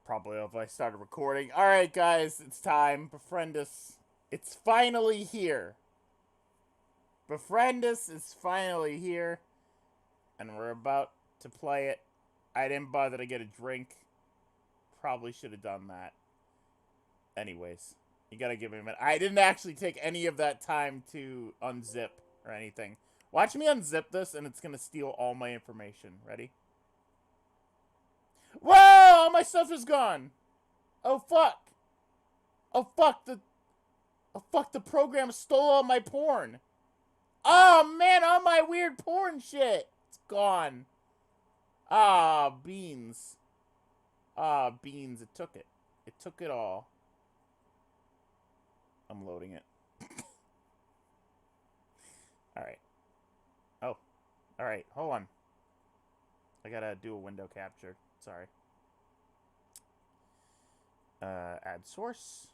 Probably if I started recording. Alright, guys, it's time. Befriendus. It's finally here. Befriendus is finally here. And we're about to play it. I didn't bother to get a drink. Probably should have done that. Anyways, you gotta give me a minute. I didn't actually take any of that time to unzip or anything. Watch me unzip this and it's gonna steal all my information. Ready? Whoa! All my stuff is gone! Oh, fuck! Oh, fuck! The program stole all my porn! Oh, man! All my weird porn shit! It's gone. Ah, beans. Ah, beans. It took it. It took it all. I'm loading it. Alright. Oh. Alright, hold on. I gotta do a window capture. Sorry. Add source.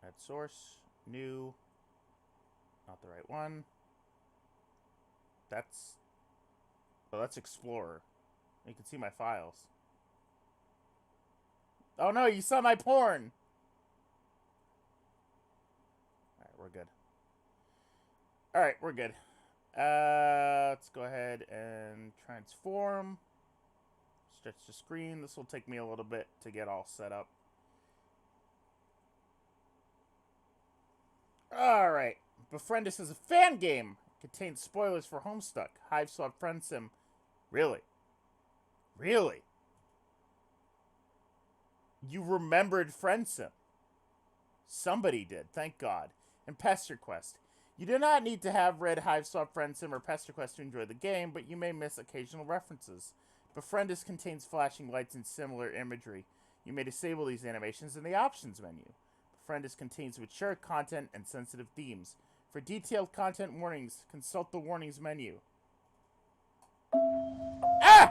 Add source. New. Not the right one. That's... Oh, that's Explorer. You can see my files. Oh no, you saw my porn! Alright, we're good. Alright, we're good. Let's go ahead and transform. Stretch the screen. This will take me a little bit to get all set up. Alright. Befriendus is a fan game. It contains spoilers for Homestuck, Hive Swap Friend Sim. Really? Really? You remembered Friend Sim. Somebody did, thank God. And Pester Quest. You do not need to have read Hive Swap Friend Sim or Pester Quest to enjoy the game, but you may miss occasional references. Befriendus contains flashing lights and similar imagery. You may disable these animations in the options menu. Befriendus contains mature content and sensitive themes. For detailed content warnings, consult the warnings menu. Ah!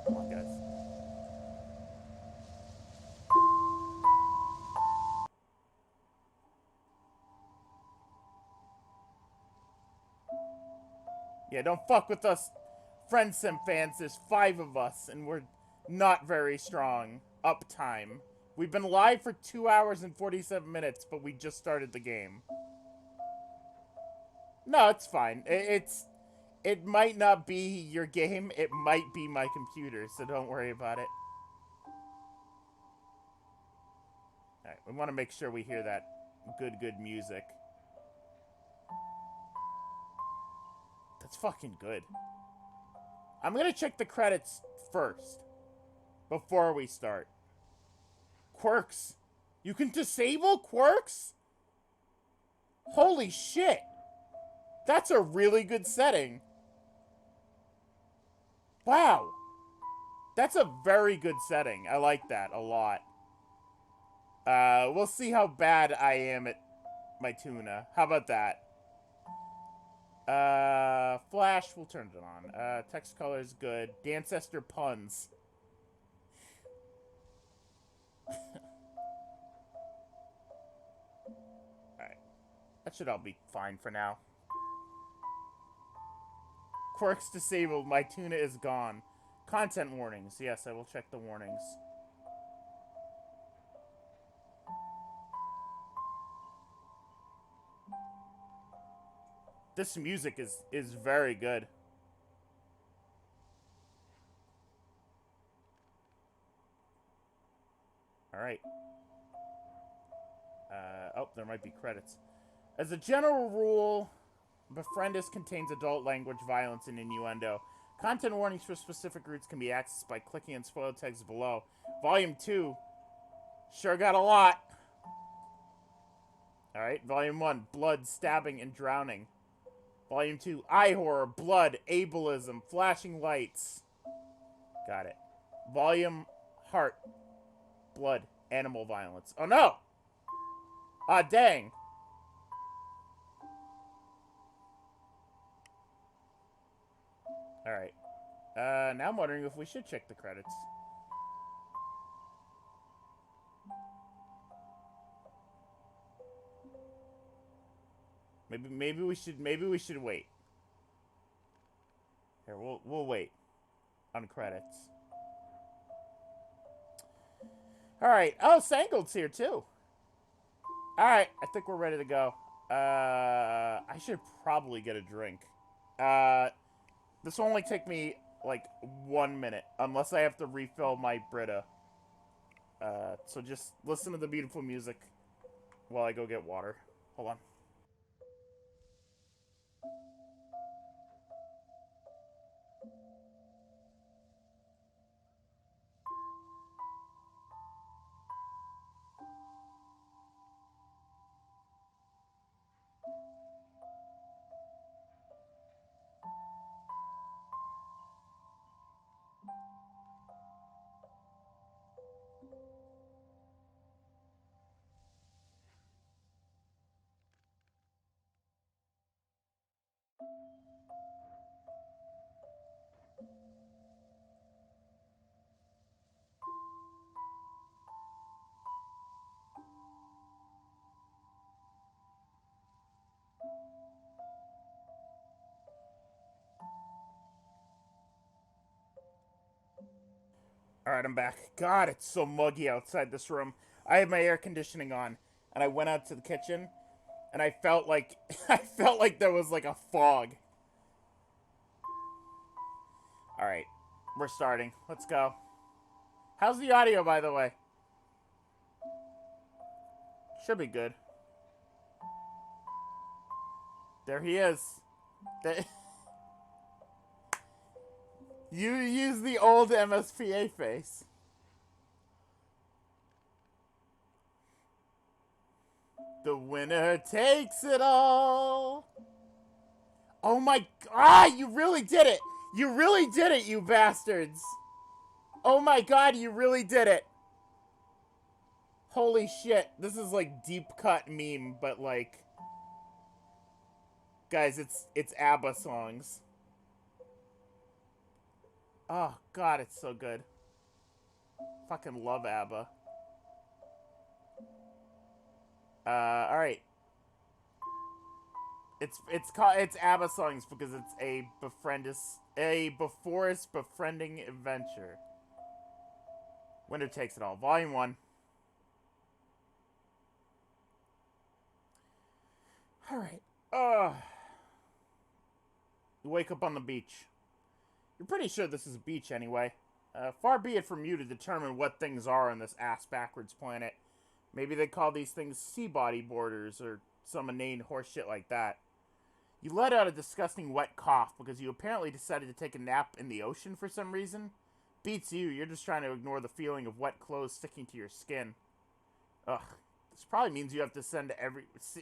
Come on, guys. Yeah, don't fuck with us, Friend Sim fans. There's 5 of us, and we're not very strong. Uptime. We've been live for 2 hours and 47 minutes, but we just started the game. No, it's fine. It might not be your game. It might be my computer, so don't worry about it. Alright, we want to make sure we hear that good music. That's fucking good. I'm gonna check the credits first, before we start. Quirks. You can disable quirks? Holy shit. That's a really good setting. Wow. That's a very good setting. I like that a lot. We'll see how bad I am at my tuna. How about that? Flash, we'll turn it on. Text color is good. Dancester puns. Alright. That should all be fine for now. Quirks disabled. My tuna is gone. Content warnings. Yes, I will check the warnings. This music is very good. Alright. Oh, there might be credits. As a general rule, Befriendus contains adult language, violence, and innuendo. Content warnings for specific routes can be accessed by clicking on spoiled text below. Volume 2. Sure got a lot. Alright, Volume 1. Blood, stabbing, and drowning. Volume 2. Eye horror, blood, ableism, flashing lights. Got it. Volume Heart. Blood, animal violence. Oh no! Ah, dang. Alright. Now I'm wondering if we should check the credits. Maybe we should wait. Here, we'll wait on credits. Alright. Oh, Sangold's here, too. Alright, I think we're ready to go. I should probably get a drink. This will only take me, like, 1 minute. Unless I have to refill my Brita. So just listen to the beautiful music while I go get water. Hold on. Alright, I'm back. God, it's so muggy outside this room. I had my air conditioning on, and I went out to the kitchen, and I felt like I felt like there was like a fog. Alright, we're starting. Let's go. How's the audio, by the way? Should be good. There he is. You use the old MSPA face. The winner takes it all. Oh my... Ah, you really did it. You really did it, you bastards. Oh my god, you really did it. Holy shit. This is like deep cut meme, but like... Guys, it's ABBA songs. Oh god, it's so good. Fucking love ABBA. Alright. It's ABBA songs because it's a Befriendus befriending adventure. Winner takes it all. Volume 1. Alright. You wake up on the beach. You're pretty sure this is a beach anyway. Far be it from you to determine what things are on this ass-backwards planet. Maybe they call these things sea body borders or some inane horseshit like that. You let out a disgusting wet cough because you apparently decided to take a nap in the ocean for some reason. Beats you, you're just trying to ignore the feeling of wet clothes sticking to your skin. Ugh, this probably means you have to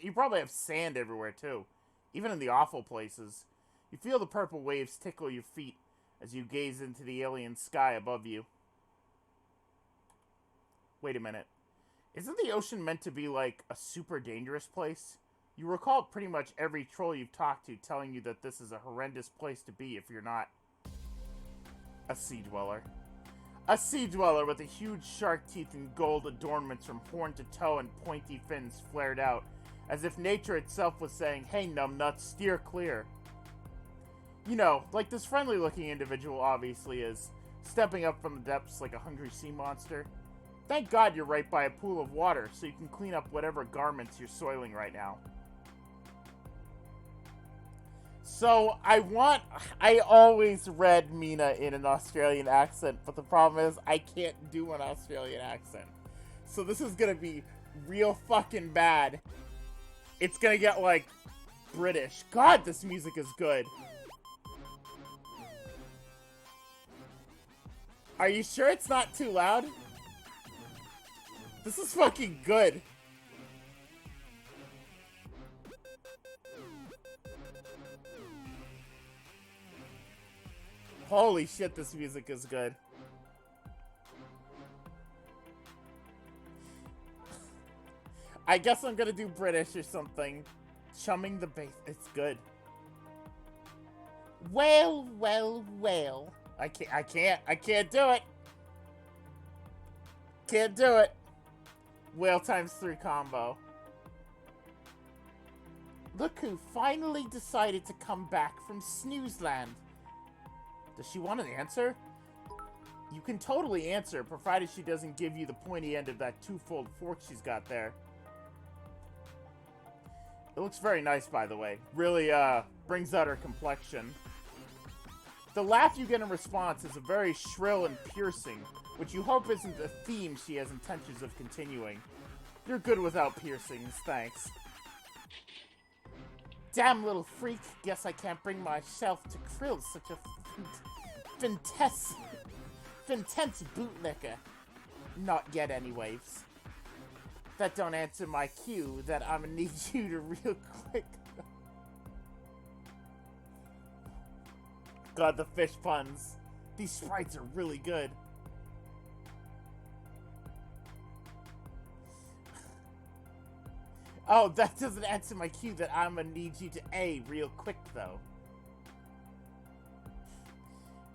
you probably have sand everywhere too. Even in the awful places. You feel the purple waves tickle your feet as you gaze into the alien sky above you. Wait a minute. Isn't the ocean meant to be like a super dangerous place? You recall pretty much every troll you've talked to telling you that this is a horrendous place to be if you're not a sea dweller. A sea dweller with a huge shark teeth and gold adornments from horn to toe and pointy fins flared out, as if nature itself was saying, "Hey numbnuts, steer clear." You know, like this friendly-looking individual obviously is, stepping up from the depths like a hungry sea monster. Thank God you're right by a pool of water, so you can clean up whatever garments you're soiling right now. So, I always read Mina in an Australian accent, but the problem is, I can't do an Australian accent. So this is gonna be real fucking bad. It's gonna get, like, British. God, this music is good. Are you sure it's not too loud? This is fucking good. Holy shit, this music is good. I guess I'm gonna do British or something. Chumming the bass. It's good. Well, well, well. I can't do it. Can't do it. Whale times 3 combo. Look who finally decided to come back from Snoozeland. Does she want an answer? You You can totally answer, provided she doesn't give you the pointy end of that two-fold fork she's got there. It looks very nice, by the way. Really, brings out her complexion. The laugh you get in response is a very shrill and piercing, which you hope isn't a theme she has intentions of continuing. You're good without piercings, thanks. Damn little freak, guess I can't bring myself to krill such a intense bootlicker. Not yet, anyways. That don't answer my cue that I'm gonna need you to real quick. God, the fish puns. These sprites are really good. Oh, that doesn't answer my cue that I'm gonna need you to A real quick, though.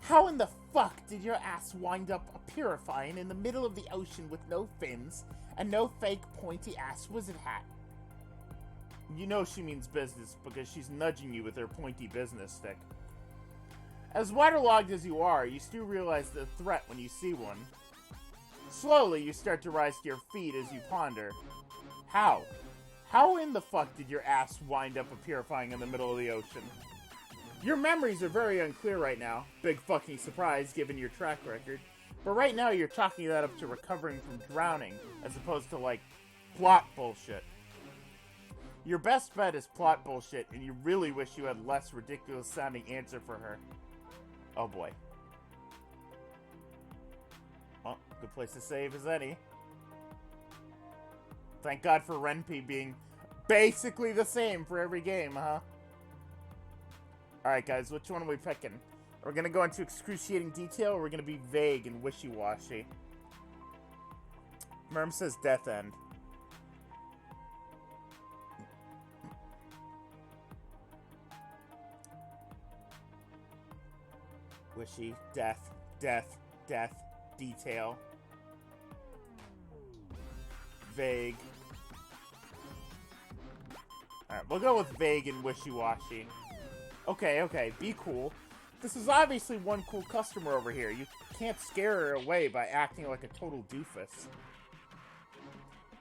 How in the fuck did your ass wind up purifying in the middle of the ocean with no fins and no fake pointy-ass wizard hat? You know she means business because she's nudging you with her pointy business stick. As waterlogged as you are, you still realize the threat when you see one. Slowly, you start to rise to your feet as you ponder. How? How in the fuck did your ass wind up purifying in the middle of the ocean? Your memories are very unclear right now. Big fucking surprise given your track record. But right now you're chalking that up to recovering from drowning, as opposed to, like, plot bullshit. Your best bet is plot bullshit, and you really wish you had less ridiculous sounding answer for her. Oh boy. Well, good place to save as any. Thank God for Renpy being basically the same for every game, huh? Alright guys, which one are we picking? Are we gonna go into excruciating detail, or are we gonna be vague and wishy-washy? Merm says death end. Wishy, death, death, death, detail. Vague. Alright, we'll go with vague and wishy-washy. Okay, be cool. This is obviously one cool customer over here. You can't scare her away by acting like a total doofus.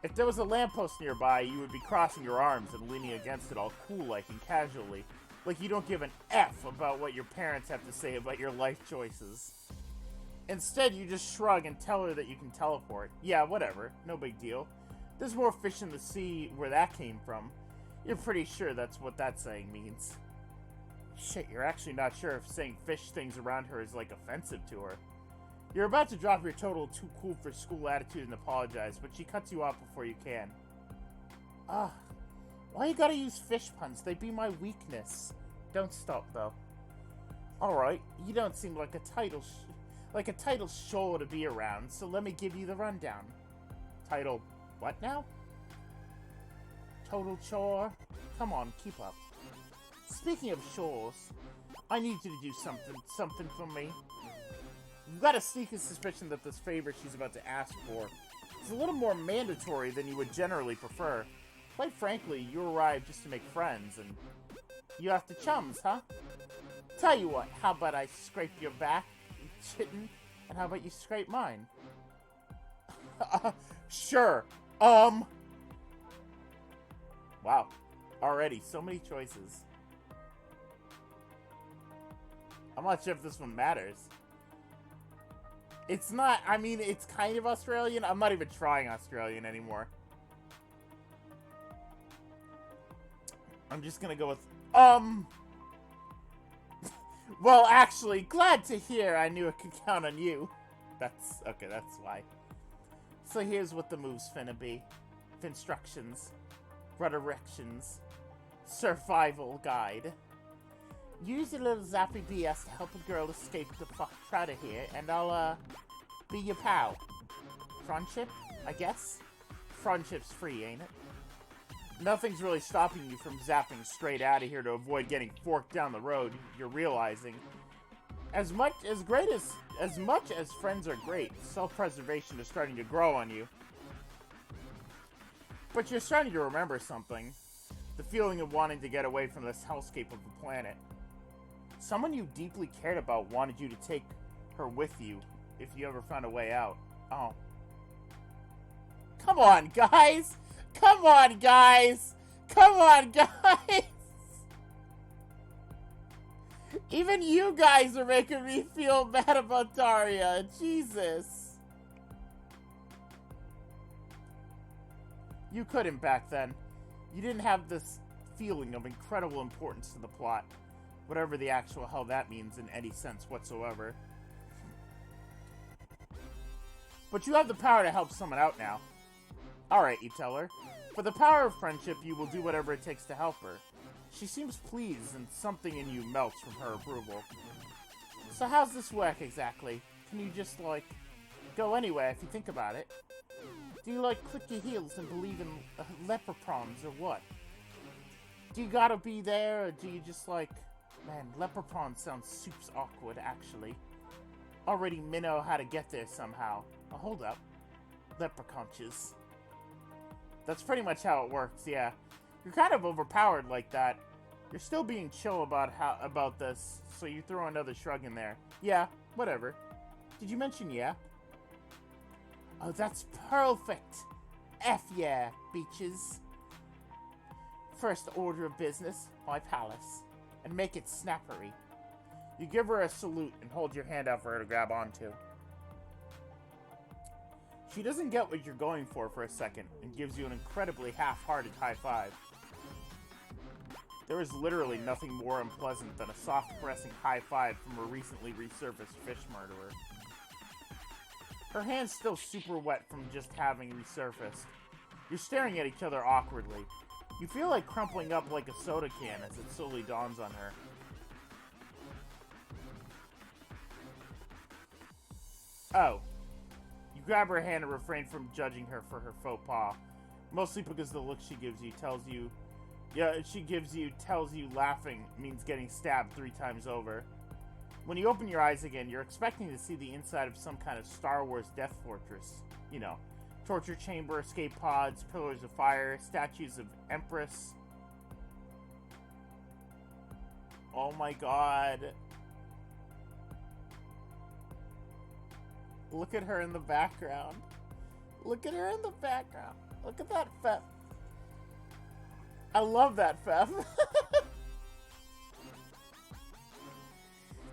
If there was a lamppost nearby, you would be crossing your arms and leaning against it all cool-like and casually. Like you don't give an F about what your parents have to say about your life choices. Instead, you just shrug and tell her that you can teleport. Yeah, whatever. No big deal. There's more fish in the sea where that came from. You're pretty sure that's what that saying means. Shit, you're actually not sure if saying fish things around her is, like, offensive to her. You're about to drop your total too cool for school attitude and apologize, but she cuts you off before you can. Why you gotta use fish puns? They be my weakness. Don't stop, though. Alright, you don't seem like a title show to be around, so let me give you the rundown. Title what now? Total chore? Come on, keep up. Speaking of chores, I need you to do something for me. You've got a sneaking suspicion that this favor she's about to ask for is a little more mandatory than you would generally prefer. Quite frankly, you arrived just to make friends, and you have to chums, huh? Tell you what, how about I scrape your back, you chitin, and how about you scrape mine? Sure. Wow. Already, so many choices. I'm not sure if this one matters. It's not, I mean, it's kind of Australian. I'm not even trying Australian anymore. I'm just gonna go with, well, actually, glad to hear I knew I could count on you. That's why. So here's what the move's finna be. Instructions. Redirections. Survival guide. Use a little zappy BS to help a girl escape the fuck out of here, and I'll, be your pal. Friendship, I guess? Friendship's free, ain't it? Nothing's really stopping you from zapping straight out of here to avoid getting forked down the road, you're realizing. As much as friends are great, self-preservation is starting to grow on you. But you're starting to remember something. The feeling of wanting to get away from this hellscape of the planet. Someone you deeply cared about wanted you to take her with you, if you ever found a way out. Oh. Come on, guys! Come on, guys! Come on, guys! Even you guys are making me feel bad about Daria. Jesus. You couldn't back then. You didn't have this feeling of incredible importance to the plot. Whatever the actual hell that means in any sense whatsoever. But you have the power to help someone out now. Alright, you tell her. For the power of friendship, you will do whatever it takes to help her. She seems pleased, and something in you melts from her approval. So how's this work exactly? Can you just, like, go anywhere if you think about it? Do you, like, click your heels and believe in leprechauns or what? Do you gotta be there, or do you just, like... Man, leprechaun sounds super awkward, actually. Already minnow how to get there somehow. Oh, hold up. Leprechaunches. That's pretty much how it works, yeah. You're kind of overpowered like that. You're still being chill about this, so you throw another shrug in there. Yeah, whatever. Did you mention yeah? Oh, that's perfect! F yeah, beaches. First order of business, my palace. And make it snappery. You give her a salute and hold your hand out for her to grab onto. She doesn't get what you're going for a second and gives you an incredibly half-hearted high five. There is literally nothing more unpleasant than a soft caressing high five from a recently resurfaced fish murderer. Her hand's still super wet from just having resurfaced. You're staring at each other awkwardly. You feel like crumpling up like a soda can as it slowly dawns on her. Oh. You grab her hand and refrain from judging her for her faux pas. Mostly because the look she gives you tells you laughing means getting stabbed 3 times over. When you open your eyes again, you're expecting to see the inside of some kind of Star Wars Death Fortress. You know, torture chamber, escape pods, pillars of fire, statues of Empress. Oh my god. Look at her in the background. Look at her in the background. Look at that Fef. I love that Fef.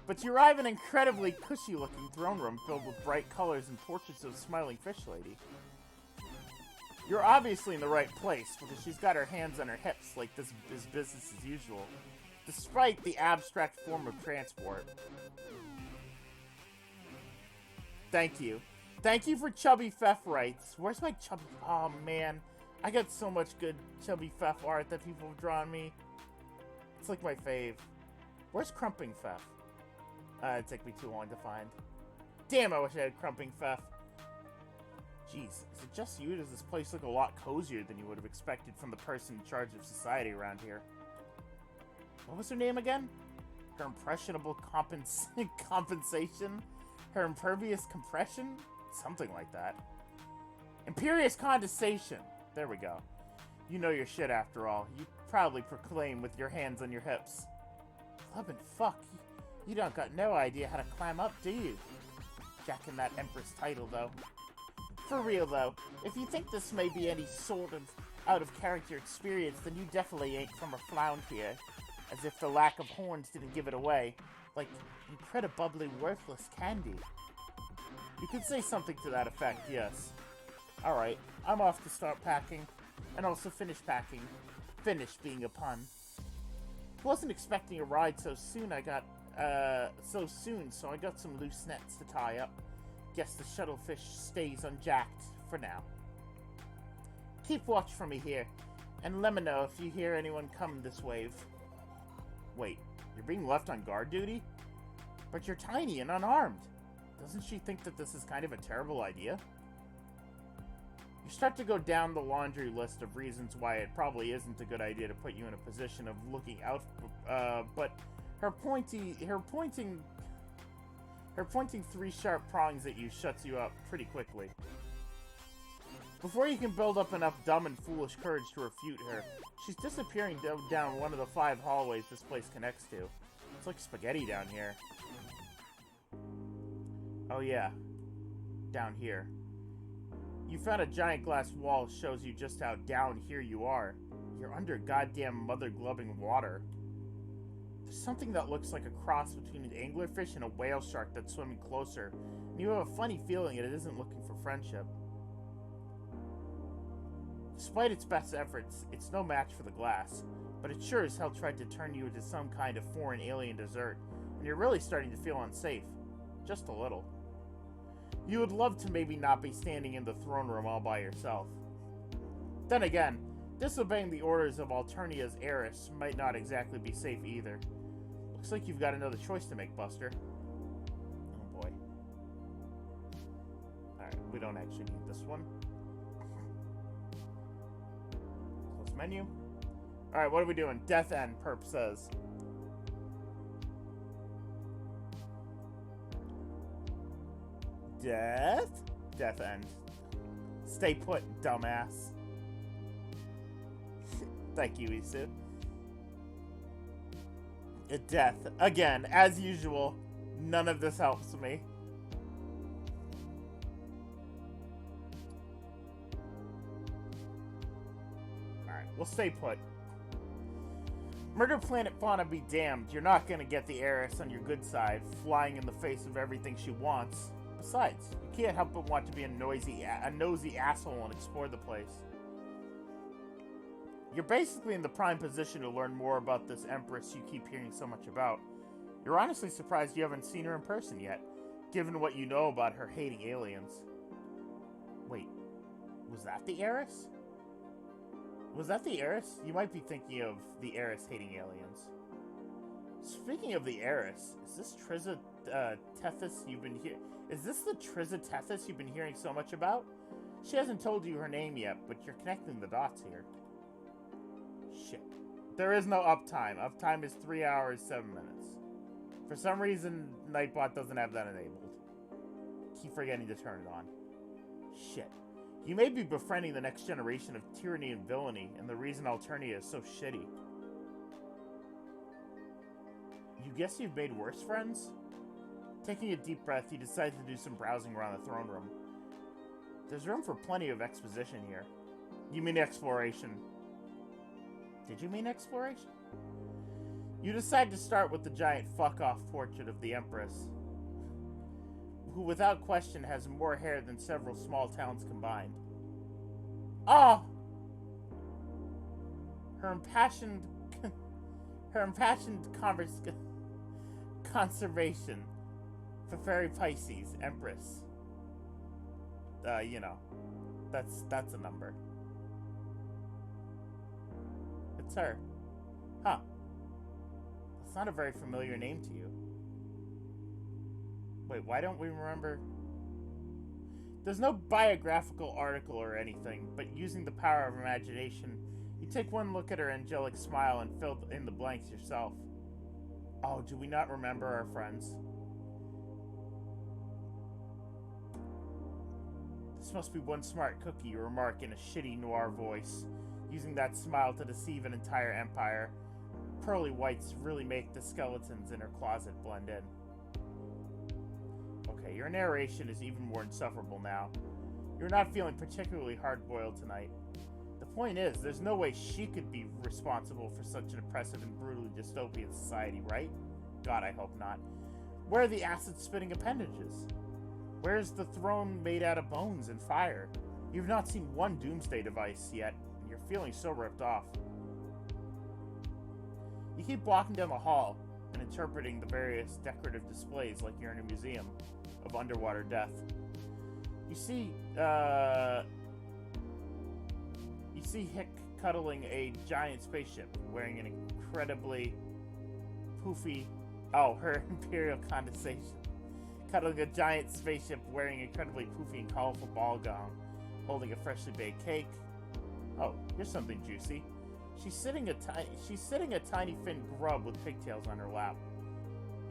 But you arrive in an incredibly cushy-looking throne room filled with bright colors and portraits of a smiling fish lady. You're obviously in the right place because she's got her hands on her hips like this is business as usual, despite the abstract form of transport. Thank you. Thank you for Chubby Fef rights. Where's my chubby... Oh, man. I got so much good Chubby Fef art that people have drawn me. It's like my fave. Where's Crumping Fef? It'd take me too long to find. Damn, I wish I had Crumping Fef. Jeez, is it just you? Does this place look a lot cozier than you would have expected from the person in charge of society around here? What was her name again? Her impressionable compensation? Her impervious compression? Something like that. Imperious condensation. There we go. You know your shit after all. You proudly proclaim with your hands on your hips. Clubbin' fuck. You don't got no idea how to climb up, do you? Jacking that Empress title, though. For real, though, if you think this may be any sort of out-of-character experience, then you definitely ain't from a flound here. As if the lack of horns didn't give it away. Like, incredibly worthless candy. You could say something to that effect, yes. Alright, I'm off to start packing. And also finish packing. Finish being a pun. Wasn't expecting a ride so soon, so I got some loose nets to tie up. Guess the shuttlefish stays unjacked for now. Keep watch for me here, and let me know if you hear anyone come this wave. Wait, you're being left on guard duty? But you're tiny and unarmed. Doesn't she think that this is kind of a terrible idea? You start to go down the laundry list of reasons why it probably isn't a good idea to put you in a position of looking out, but her pointing 3 sharp prongs at you shuts you up pretty quickly. Before you can build up enough dumb and foolish courage to refute her, she's disappearing down one of the 5 hallways this place connects to. It's like spaghetti down here. Oh yeah, down here. You found a giant glass wall shows you just how down here you are. You're under goddamn mother-glubbing water. There's something that looks like a cross between an anglerfish and a whale shark that's swimming closer, and you have a funny feeling it isn't looking for friendship. Despite its best efforts, it's no match for the glass, but it sure as hell tried to turn you into some kind of foreign alien dessert, and you're really starting to feel unsafe. Just a little. You would love to maybe not be standing in the throne room all by yourself. Then again, disobeying the orders of Alternia's heiress might not exactly be safe either. Looks like you've got another choice to make, Buster. Oh boy. Alright, we don't actually need this one. Close menu. Alright, what are we doing? Death End, Perp says. Death? Death End. Stay put, dumbass. Thank you, Isu. Death. Again, as usual, none of this helps me. Alright, we'll stay put. Murder Planet Fauna be damned, you're not gonna get the heiress on your good side, flying in the face of everything she wants. Besides, you can't help but want to be a nosy asshole and explore the place. You're basically in the prime position to learn more about this Empress you keep hearing so much about. You're honestly surprised you haven't seen her in person yet, given what you know about her hating aliens. Wait, was that the heiress? Was that the heiress? You might be thinking of the heiress hating aliens. Speaking of the heiress, is this Tethys you've been hearing? Is this the Tethys you've been hearing so much about? She hasn't told you her name yet, but you're connecting the dots here. Shit. There is no uptime. Uptime is 3 hours, 7 minutes. For some reason, Nightbot doesn't have that enabled. Keep forgetting to turn it on. Shit. You may be befriending the next generation of tyranny and villainy, and the reason Alternia is so shitty. You guess you've made worse friends? Taking a deep breath, he decides to do some browsing around the throne room. There's room for plenty of exposition here. You mean exploration. Did you mean exploration? You decide to start with the giant fuck-off portrait of the Empress, who without question has more hair than several small towns combined. Oh! Her impassioned conservation for Fairy Pisces, Empress. You know, that's a number. It's her. Huh. That's not a very familiar name to you. Wait, why don't we remember? There's no biographical article or anything, but using the power of imagination, you take one look at her angelic smile and fill in the blanks yourself. Oh, do we not remember our friends? This must be one smart cookie, you remark in a shitty noir voice, using that smile to deceive an entire empire. Pearly whites really make the skeletons in her closet blend in. Okay, your narration is even more insufferable now. You're not feeling particularly hard-boiled tonight. The point is, there's no way she could be responsible for such an oppressive and brutally dystopian society, right? God, I hope not. Where are the acid-spitting appendages? Where's the throne made out of bones and fire? You've not seen one doomsday device yet, and you're feeling so ripped off. You keep walking down the hall and interpreting the various decorative displays like you're in a museum of underwater death. You see Hick cuddling a giant spaceship wearing an incredibly poofy... Oh, her Imperial Condensation. Cuddling a giant spaceship wearing an incredibly poofy and colorful ball gown, holding a freshly baked cake. Oh, here's something juicy. She's sitting a tiny thin grub with pigtails on her lap.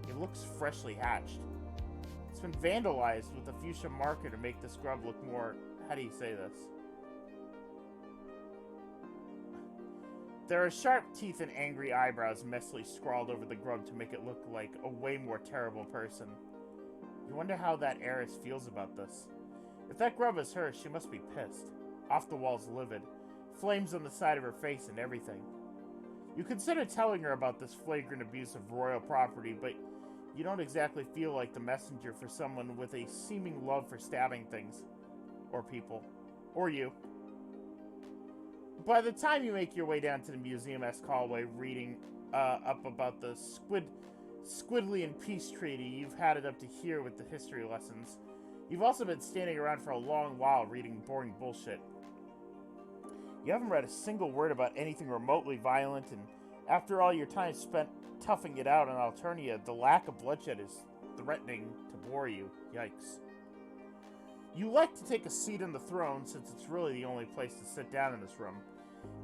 It looks freshly hatched. It's been vandalized with a fuchsia marker to make this grub look more... How do you say this? There are sharp teeth and angry eyebrows messily scrawled over the grub to make it look like a way more terrible person. You wonder how that heiress feels about this. If that grub is hers, she must be pissed. Off the walls livid. Flames on the side of her face and everything. You consider telling her about this flagrant abuse of royal property, but you don't exactly feel like the messenger for someone with a seeming love for stabbing things. Or people. Or you. By the time you make your way down to the museum-esque hallway, reading up about the Squidlian peace treaty, you've had it up to here with the history lessons. You've also been standing around for a long while reading boring bullshit. You haven't read a single word about anything remotely violent, and after all your time spent toughing it out on Alternia, the lack of bloodshed is threatening to bore you. Yikes. You like to take a seat on the throne, since it's really the only place to sit down in this room.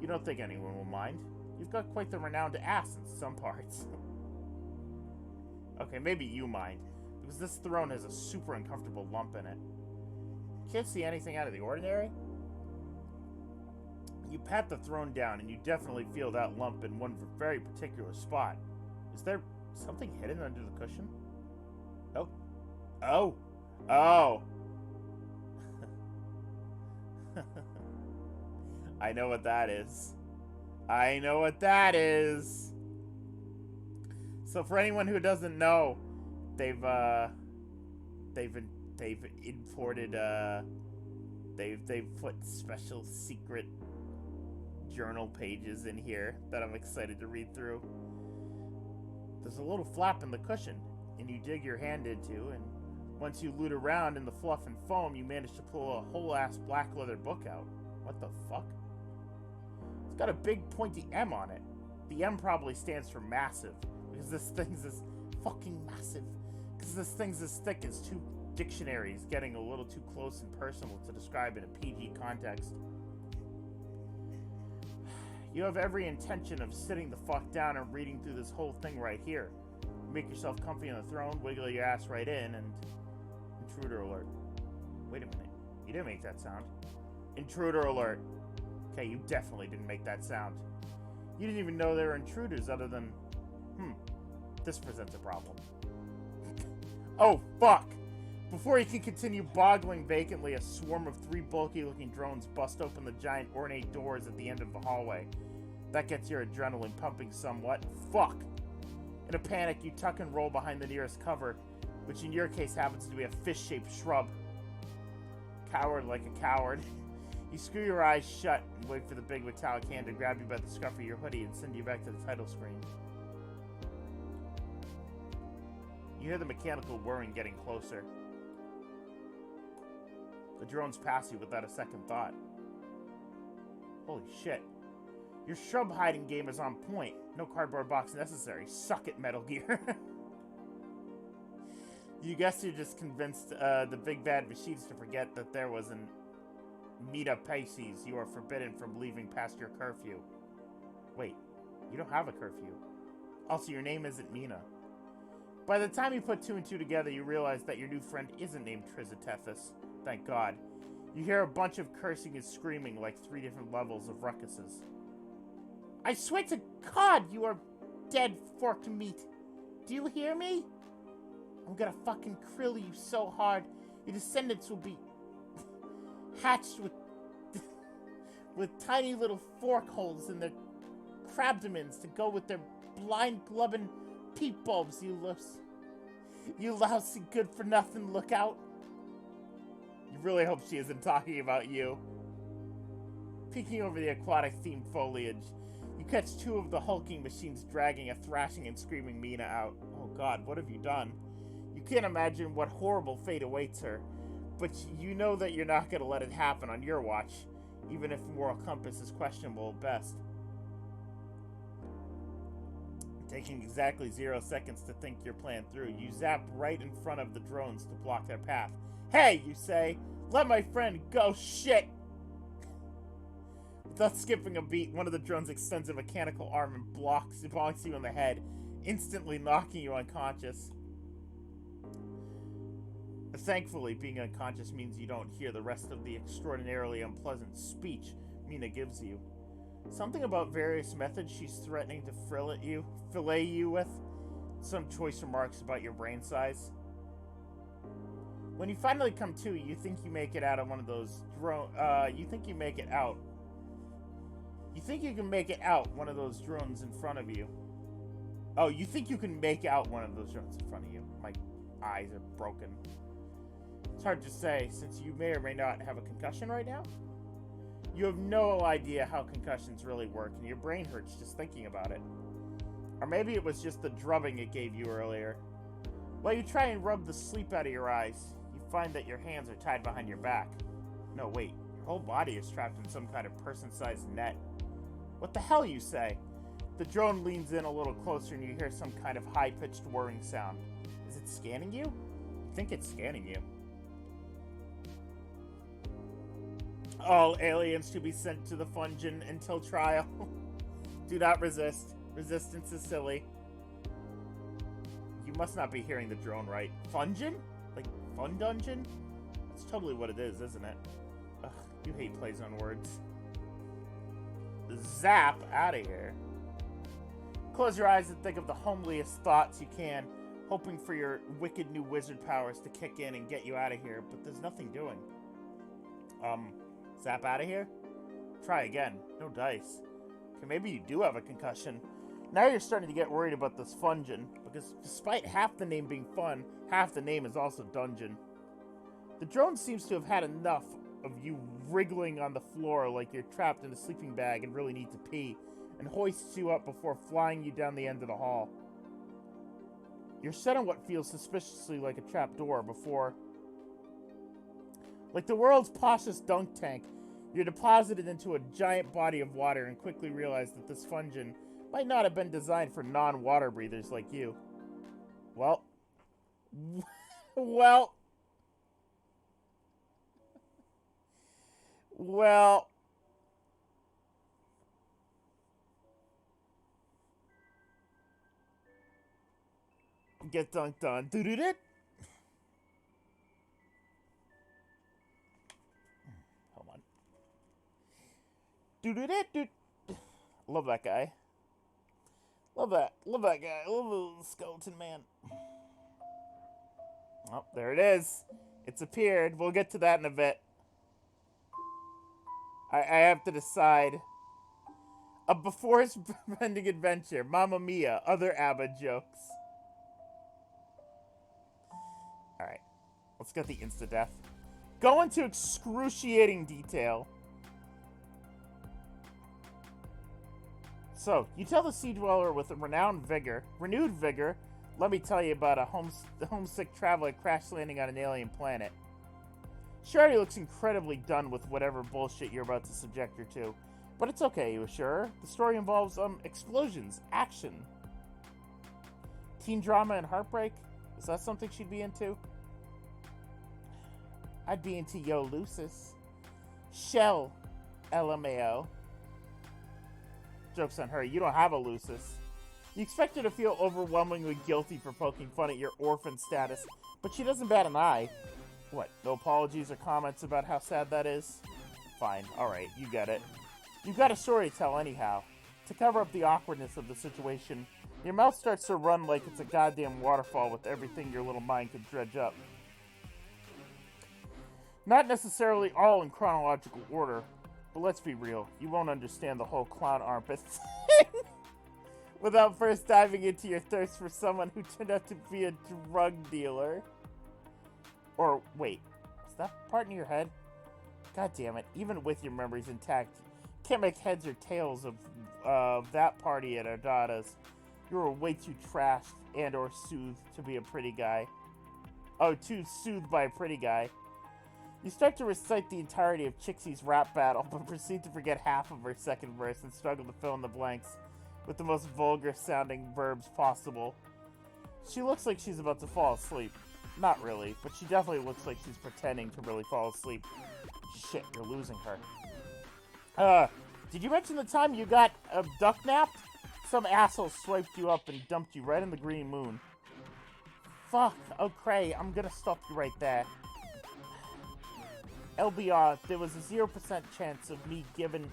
You don't think anyone will mind. You've got quite the renowned ass in some parts. Okay, maybe you mind, because this throne has a super uncomfortable lump in it. Can't see anything out of the ordinary? You pat the throne down, and you definitely feel that lump in one very particular spot. Is there something hidden under the cushion? Oh. Oh. Oh. I know what that is. I know what that is. So for anyone who doesn't know, they've imported they've put special secret journal pages in here that I'm excited to read through. There's a little flap in the cushion, and you dig your hand into, and once you loot around in the fluff and foam, you manage to pull a whole-ass black leather book out. What the fuck? It's got a big pointy M on it. The M probably stands for massive, because this thing's as fucking massive. Because this thing's as thick as two dictionaries, getting a little too close and personal to describe in a PG context. You have every intention of sitting the fuck down and reading through this whole thing right here. Make yourself comfy on the throne, wiggle your ass right in, and... Intruder alert. Wait a minute. You didn't make that sound. Intruder alert. Okay, you definitely didn't make that sound. You didn't even know there were intruders other than... This presents a problem. Oh, fuck! Before you can continue boggling vacantly, a swarm of 3 bulky-looking drones bust open the giant ornate doors at the end of the hallway. That gets your adrenaline pumping somewhat. Fuck! In a panic, you tuck and roll behind the nearest cover, which in your case happens to be a fish-shaped shrub. Coward like a coward. You screw your eyes shut and wait for the big metallic hand to grab you by the scruff of your hoodie and send you back to the title screen. You hear the mechanical whirring getting closer. The drones pass you without a second thought. Holy shit. Your shrub hiding game is on point. No cardboard box necessary. Suck it, Metal Gear. You guess you're just convinced the big bad machines to forget that there was an Meta Pisces. You are forbidden from leaving past your curfew. Wait, you don't have a curfew. Also, your name isn't Mina. By the time you put 2 and 2 together, you realize that your new friend isn't named Trizatethus. Thank God. You hear a bunch of cursing and screaming like 3 different levels of ruckuses. I swear to God, you are dead forked meat. Do you hear me? I'm gonna fucking krill you so hard, your descendants will be hatched with tiny little fork holes in their crabdomins to go with their blind glubbing peep bulbs, you lousy good-for-nothing lookout. You really hope she isn't talking about you. Peeking over the aquatic-themed foliage, you catch 2 of the hulking machines dragging a thrashing and screaming Mina out. Oh God, what have you done? You can't imagine what horrible fate awaits her, but you know that you're not going to let it happen on your watch, even if moral compass is questionable at best. Taking exactly 0 seconds to think your plan through, you zap right in front of the drones to block their path. Hey, you say, let my friend go, shit! Without skipping a beat, one of the drones extends a mechanical arm and bonks you on the head, instantly knocking you unconscious. Thankfully, being unconscious means you don't hear the rest of the extraordinarily unpleasant speech Mina gives you. Something about various methods she's threatening to fillet you with. Some choice remarks about your brain size. When you finally come to, you think you make it out of one of those drone. You think you make it out. You think you can make it out one of those drones in front of you. Oh, you think you can make out one of those drones in front of you. My eyes are broken. It's hard to say, since you may or may not have a concussion right now. You have no idea how concussions really work, and your brain hurts just thinking about it. Or maybe it was just the drubbing it gave you earlier. While you try and rub the sleep out of your eyes, you find that your hands are tied behind your back. No, wait. Your whole body is trapped in some kind of person-sized net. What the hell, you say? The drone leans in a little closer and you hear some kind of high-pitched whirring sound. Is it scanning you? I think it's scanning you. All aliens to be sent to the Fungin until trial. Do not resist. Resistance is silly. You must not be hearing the drone right. Fungin? Like Fun Dungeon? That's totally what it is, isn't it? Ugh, you hate plays on words. Zap out of here. Close your eyes and think of the homeliest thoughts you can, hoping for your wicked new wizard powers to kick in and get you out of here, but there's nothing doing. Zap out of here? Try again. No dice. Okay, maybe you do have a concussion. Now you're starting to get worried about this Fungin, because despite half the name being fun, half the name is also dungeon. The drone seems to have had enough of you wriggling on the floor like you're trapped in a sleeping bag and really need to pee, and hoists you up before flying you down the end of the hall. You're set on what feels suspiciously like a trapdoor before... Like the world's poshest dunk tank, you're deposited into a giant body of water and quickly realize that this Fungin might not have been designed for non-water breathers like you. Well... Well... Get dunked on. Do-do-do. Hold on. Do-do-do-do. Love that guy. Love that guy. I love the skeleton man. Oh, there it is. It's appeared. We'll get to that in a bit. I have to decide. A before-ending adventure. Mamma Mia. Other ABBA jokes. Alright. Let's get the insta-death. Go into excruciating detail. So, you tell the Sea Dweller with a renewed vigor, let me tell you about a homesick traveler crash landing on an alien planet. She already looks incredibly done with whatever bullshit you're about to subject her to. But it's okay, you assure her. The story involves, explosions, action. Teen drama and heartbreak? Is that something she'd be into? I'd be into Yo Lucis. Shell, LMAO. Joke's on her, you don't have a Lucis. You expect her to feel overwhelmingly guilty for poking fun at your orphan status, but she doesn't bat an eye. What, no apologies or comments about how sad that is? Fine, alright, you get it. You've got a story to tell anyhow. To cover up the awkwardness of the situation, your mouth starts to run like it's a goddamn waterfall with everything your little mind could dredge up. Not necessarily all in chronological order, but let's be real, you won't understand the whole clown armpit thing without first diving into your thirst for someone who turned out to be a drug dealer. Or, wait, is that part in your head? God damn it, even with your memories intact, you can't make heads or tails of that party at Ardada's. You were way too trashed and or soothed to be a pretty guy. Oh, too soothed by a pretty guy. You start to recite the entirety of Chixie's rap battle, but proceed to forget half of her second verse and struggle to fill in the blanks with the most vulgar-sounding verbs possible. She looks like she's about to fall asleep. Not really, but she definitely looks like she's pretending to really fall asleep. Shit, you're losing her. Did you mention the time you got duck napped? Some asshole swiped you up and dumped you right in the green moon. Fuck, oh cray, I'm gonna stop you right there. LBR, there was a 0% chance of me giving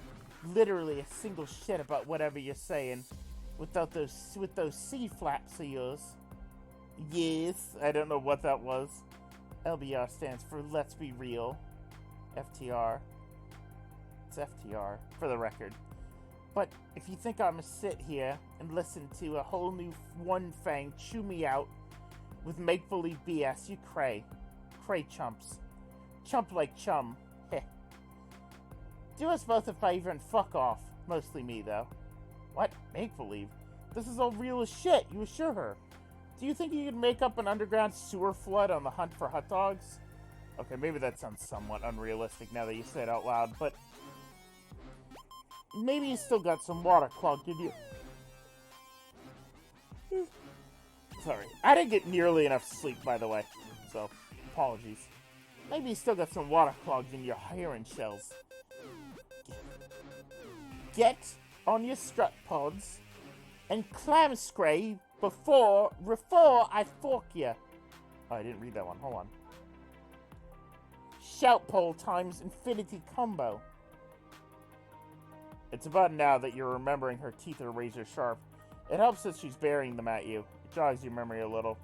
literally a single shit about whatever you're saying with those C flaps of yours. Yes, I don't know what that was. LBR stands for Let's Be Real. FTR. It's FTR, for the record. But if you think I'm gonna sit here and listen to a whole new One Fang chew me out with make-believe BS, you cray. Cray chumps. Chump like chum. Heh. Do us both a favor and fuck off. Mostly me, though. What? Make-believe? This is all real as shit, you assure her. Do you think you could make up an underground sewer flood on the hunt for hot dogs? Okay, maybe that sounds somewhat unrealistic now that you say it out loud, but... maybe you still got some water clogged in you. Sorry, I didn't get nearly enough sleep, by the way, so apologies. Maybe you still got some water clogged in your hearing shells. Get on your strut pods and clam scrape before I fork you. Oh, I didn't read that one. Hold on. Shout pole times infinity combo. It's about now that you're remembering her teeth are razor sharp. It helps that she's burying them at you. It jogs your memory a little.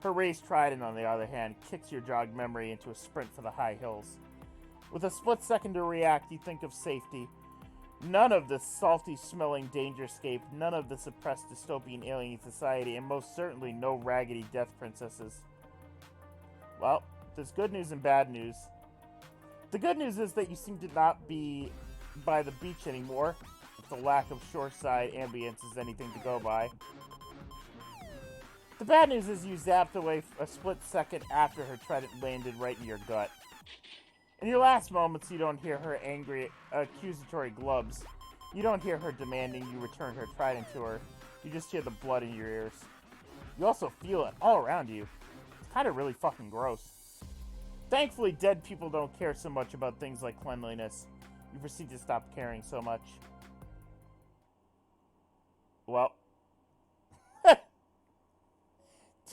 Her raised trident, on the other hand, kicks your jogged memory into a sprint for the high hills. With a split second to react, you think of safety. None of this salty-smelling dangerscape, none of this oppressed dystopian alien society, and most certainly no raggedy death princesses. Well, there's good news and bad news. The good news is that you seem to not be by the beach anymore, if the lack of shoreside ambience is anything to go by. The bad news is you zapped away a split second after her trident landed right in your gut. In your last moments, you don't hear her angry, accusatory glubs. You don't hear her demanding you return her trident to her. You just hear the blood in your ears. You also feel it all around you. It's kind of really fucking gross. Thankfully, dead people don't care so much about things like cleanliness. You proceed to stop caring so much. Well.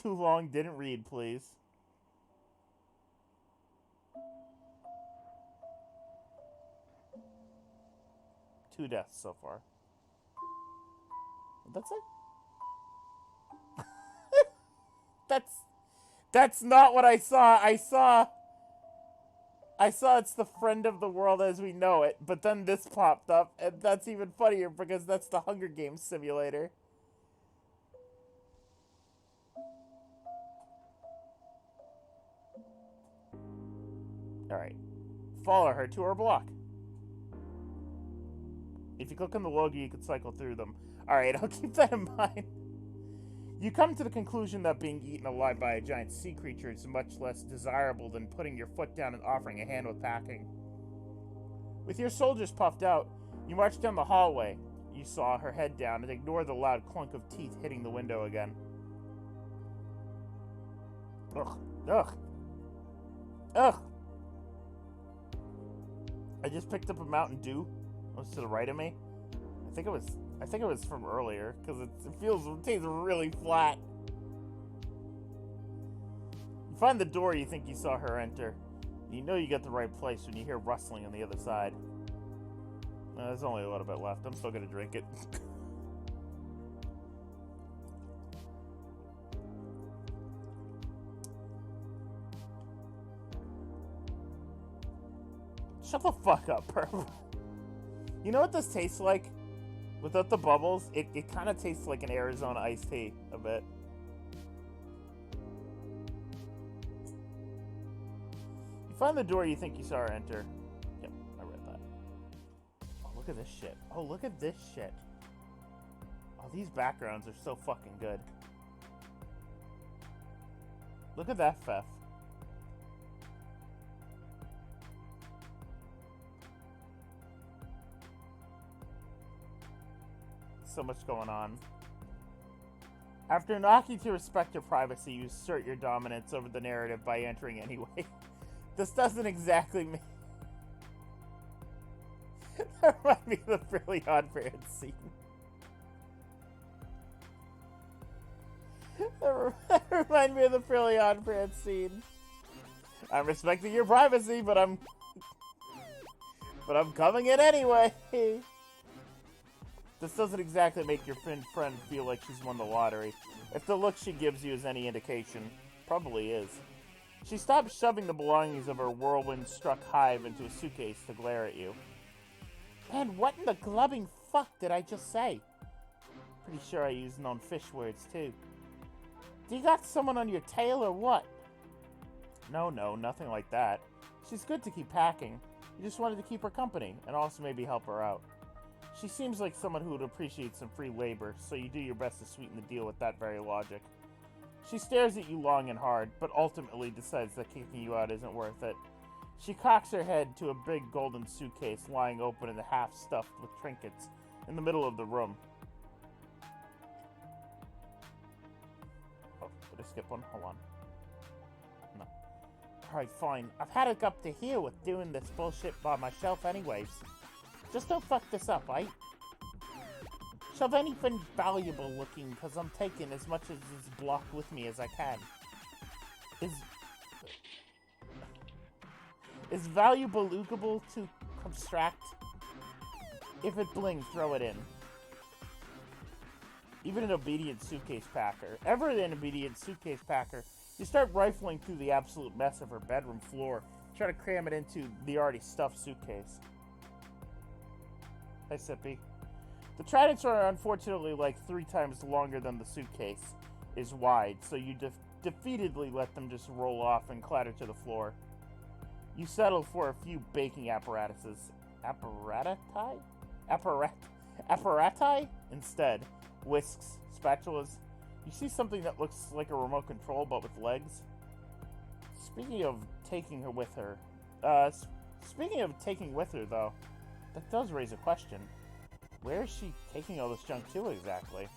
Too long, didn't read, please. Two deaths so far. That's it? That's not what I saw. I saw it's the friend of the world as we know it, but then this popped up, and that's even funnier because that's the Hunger Games simulator. Alright. Follow her to her block. If you click on the logo, you can cycle through them. Alright, I'll keep that in mind. You come to the conclusion that being eaten alive by a giant sea creature is much less desirable than putting your foot down and offering a hand with packing. With your soldiers puffed out, you march down the hallway. You saw her head down and ignore the loud clunk of teeth hitting the window again. Ugh. Ugh. Ugh. I just picked up a Mountain Dew. It was to the right of me. I think it was from earlier, because it tastes really flat. You find the door you think you saw her enter. You know you got the right place when you hear rustling on the other side. There's only a little bit left. I'm still gonna drink it. Shut the fuck up, Purple. You know what this tastes like? Without the bubbles, it kind of tastes like an Arizona iced tea, a bit. You find the door you think you saw her enter. Yep, I read that. Oh, look at this shit. Oh, look at this shit. Oh, these backgrounds are so fucking good. Look at that, Fef. So much going on. After knocking to respect your privacy, you assert your dominance over the narrative by entering anyway. This doesn't exactly mean... That reminds me of the Fairly Odd Parents scene. That reminds me of the Fairly Odd Parents scene. I'm respecting your privacy, but I'm coming in anyway. This doesn't exactly make your friend feel like she's won the lottery. If the look she gives you is any indication, Probably is. She stops shoving the belongings of her whirlwind-struck hive into a suitcase to glare at you. Man, what in the glubbing fuck did I just say? Pretty sure I used non-fish words, too. Do you got someone on your tail or what? No, nothing like that. She's good to keep packing. You just wanted to keep her company, and also maybe help her out. She seems like someone who would appreciate some free labor, so you do your best to sweeten the deal with that very logic. She stares at you long and hard, but ultimately decides that kicking you out isn't worth it. She cocks her head to a big golden suitcase lying open and half stuffed with trinkets in the middle of the room. Oh, did I skip one? Hold on. No. Alright, fine. I've had it up to here with doing this bullshit by myself anyways. Just don't fuck this up, right? Shove anything valuable looking, because I'm taking as much of this block with me as I can. Is valuable lookable to abstract? If it blings, throw it in. Even an obedient suitcase packer. Ever an obedient suitcase packer, you start rifling through the absolute mess of her bedroom floor, try to cram it into the already stuffed suitcase. Hi, Sippy. The tridents are unfortunately like 3 times longer than the suitcase is wide, so you defeatedly let them just roll off and clatter to the floor. You settle for a few baking apparatuses. Apparati? Instead. Whisks, spatulas. You see something that looks like a remote control, but with legs. Speaking of taking her with her, though, that does raise a question. Where is she taking all this junk to, exactly?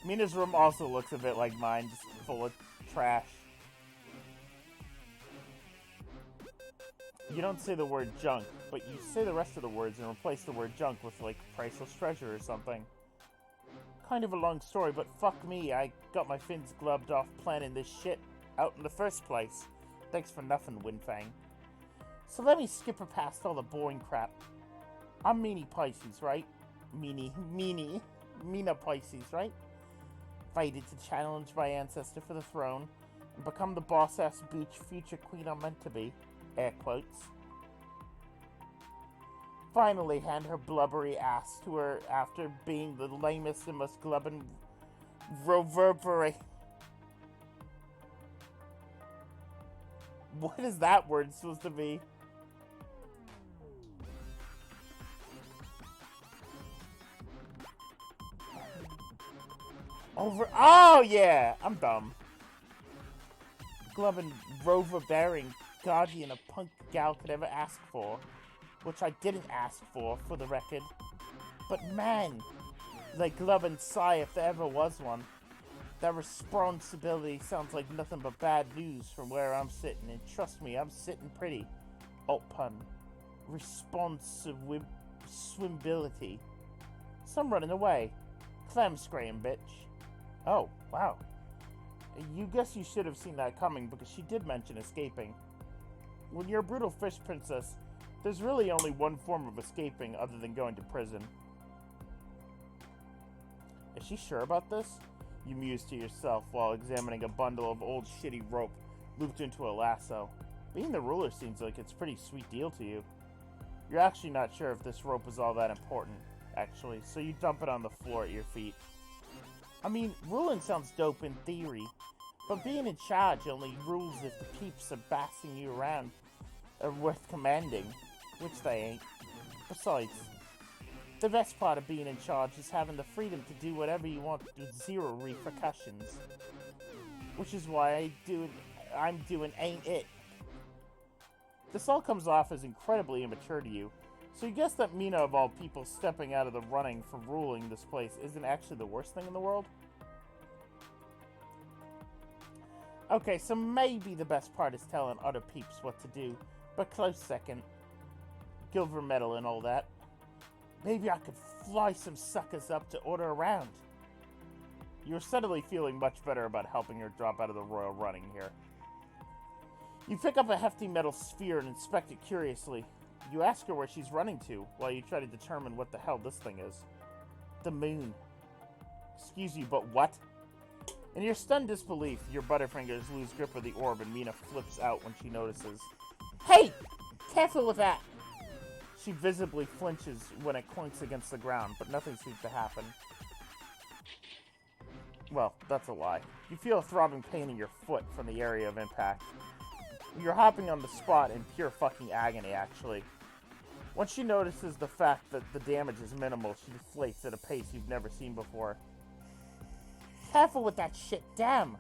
Mina's room also looks a bit like mine, just full of trash. You don't say the word junk, but you say the rest of the words and replace the word junk with, like, priceless treasure or something. Kind of a long story, but fuck me, I got my fins glubbed off planning this shit out in the first place. Thanks for nothing, Windfang. So let me skip her past all the boring crap. I'm Meanie Pisces, right? Mina Pisces, right? Invited to challenge my ancestor for the throne and become the boss-ass booch future queen I'm meant to be. Air quotes. Finally hand her blubbery ass to her after being the lamest and most glubbin' reverberate. What is that word supposed to be? Oh yeah! I'm dumb. Glubbin' rover-bearing guardian a punk gal could ever ask for. Which I didn't ask for the record. But man, like Glubbin' sigh if there ever was one. That responsibility sounds like nothing but bad news from where I'm sitting, and trust me, I'm sitting pretty. Alt pun. Responsibility. Some running away. Clam scraying, bitch. Oh, wow. You guess you should have seen that coming, because she did mention escaping. When you're a brutal fish princess, there's really only one form of escaping other than going to prison. Is she sure about this? You muse to yourself while examining a bundle of old shitty rope looped into a lasso. Being the ruler seems like it's a pretty sweet deal to you. You're actually not sure if this rope is all that important, actually, so you dump it on the floor at your feet. I mean, ruling sounds dope in theory, but being in charge only rules if the peeps are bossing you around are worth commanding, which they ain't. Besides, the best part of being in charge is having the freedom to do whatever you want with 0 repercussions. Which is why I'm doing Ain't It. This all comes off as incredibly immature to you, so you guess that Mina of all people stepping out of the running for ruling this place isn't actually the worst thing in the world? Okay, so maybe the best part is telling other peeps what to do, but close second. Silver medal and all that. Maybe I could fly some suckers up to order a round. You're suddenly feeling much better about helping her drop out of the royal running here. You pick up a hefty metal sphere and inspect it curiously. You ask her where she's running to while you try to determine what the hell this thing is. The moon. Excuse you, but what? In your stunned disbelief, your butterfingers lose grip of the orb and Mina flips out when she notices. Hey! Careful with that! She visibly flinches when it clinks against the ground, but nothing seems to happen. Well, that's a lie. You feel a throbbing pain in your foot from the area of impact. You're hopping on the spot in pure fucking agony, actually. Once she notices the fact that the damage is minimal, she deflates at a pace you've never seen before. Careful with that shit, damn!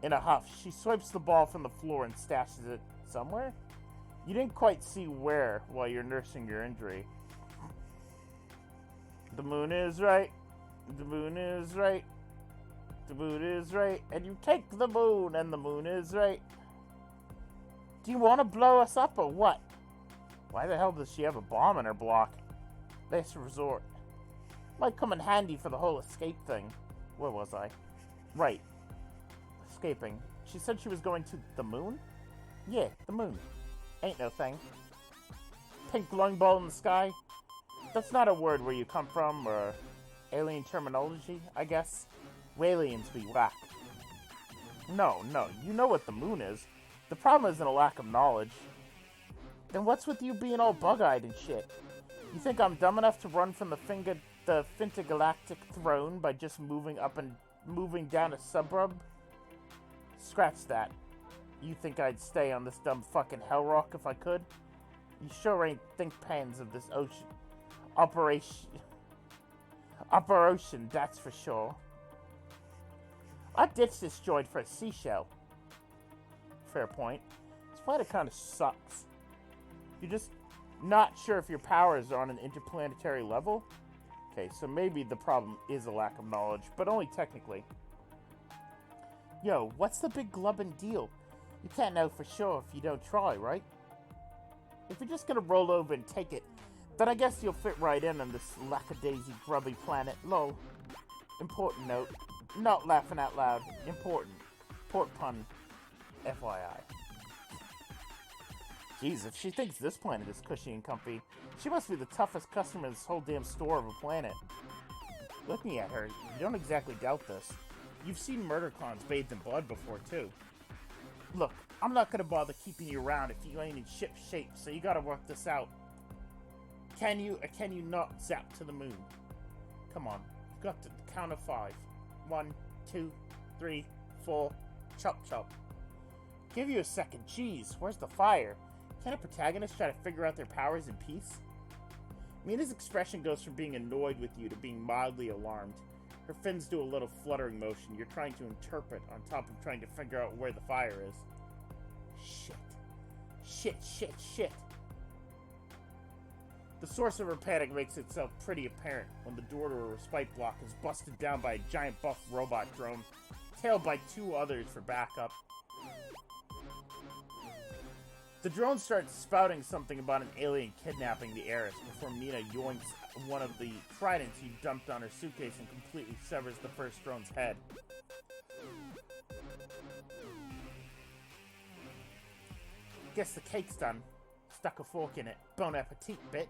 In a huff, she swipes the ball from the floor and stashes it somewhere? You didn't quite see where while you're nursing your injury. The moon is right. The moon is right. The moon is right. And you take the moon and the moon is right. Do you want to blow us up or what? Why the hell does she have a bomb in her block? Last resort. Might come in handy for the whole escape thing. Where was I? Right. Escaping. She said she was going to the moon? Yeah, the moon. Ain't no thing. Pink glowing ball in the sky? That's not a word where you come from, or alien terminology, I guess. Walians be whack. No, you know what the moon is. The problem isn't a lack of knowledge. Then what's with you being all bug-eyed and shit? You think I'm dumb enough to run from the Fintagalactic throne by just moving up and moving down a suburb? Scratch that. You think I'd stay on this dumb fucking hell rock if I could? You sure ain't think pans of this ocean. Operation, that's for sure. I ditched this joint for a seashell. Fair point. This planet kind of sucks. You're just not sure if your powers are on an interplanetary level? Okay, so maybe the problem is a lack of knowledge, but only technically. Yo, what's the big glubbin' deal? You can't know for sure if you don't try, right? If you're just gonna roll over and take it, then I guess you'll fit right in on this lackadaisy grubby planet. Lol. Important note. Not laughing out loud. Important. Port pun. FYI. Jeez, if she thinks this planet is cushy and comfy, she must be the toughest customer in this whole damn store of a planet. Looking at her, you don't exactly doubt this. You've seen murder clowns bathed in blood before, too. Look, I'm not gonna bother keeping you around if you ain't in ship shape, so you gotta work this out. Can you or can you not zap to the moon? Come on, you've got to count of 5. 1, 2, 3, 4, chop chop. Give you a second, jeez, where's the fire? Can a protagonist try to figure out their powers in peace? Mina's expression goes from being annoyed with you to being mildly alarmed. Her fins do a little fluttering motion you're trying to interpret on top of trying to figure out where the fire is. Shit. The source of her panic makes itself pretty apparent when the door to her respite block is busted down by a giant buff robot drone, tailed by 2 others for backup. The drone starts spouting something about an alien kidnapping the heiress before Mina yoinks one of the tridents you dumped on her suitcase and completely severs the first drone's head. Guess the cake's done. Stuck a fork in it. Bon appetit, bitch.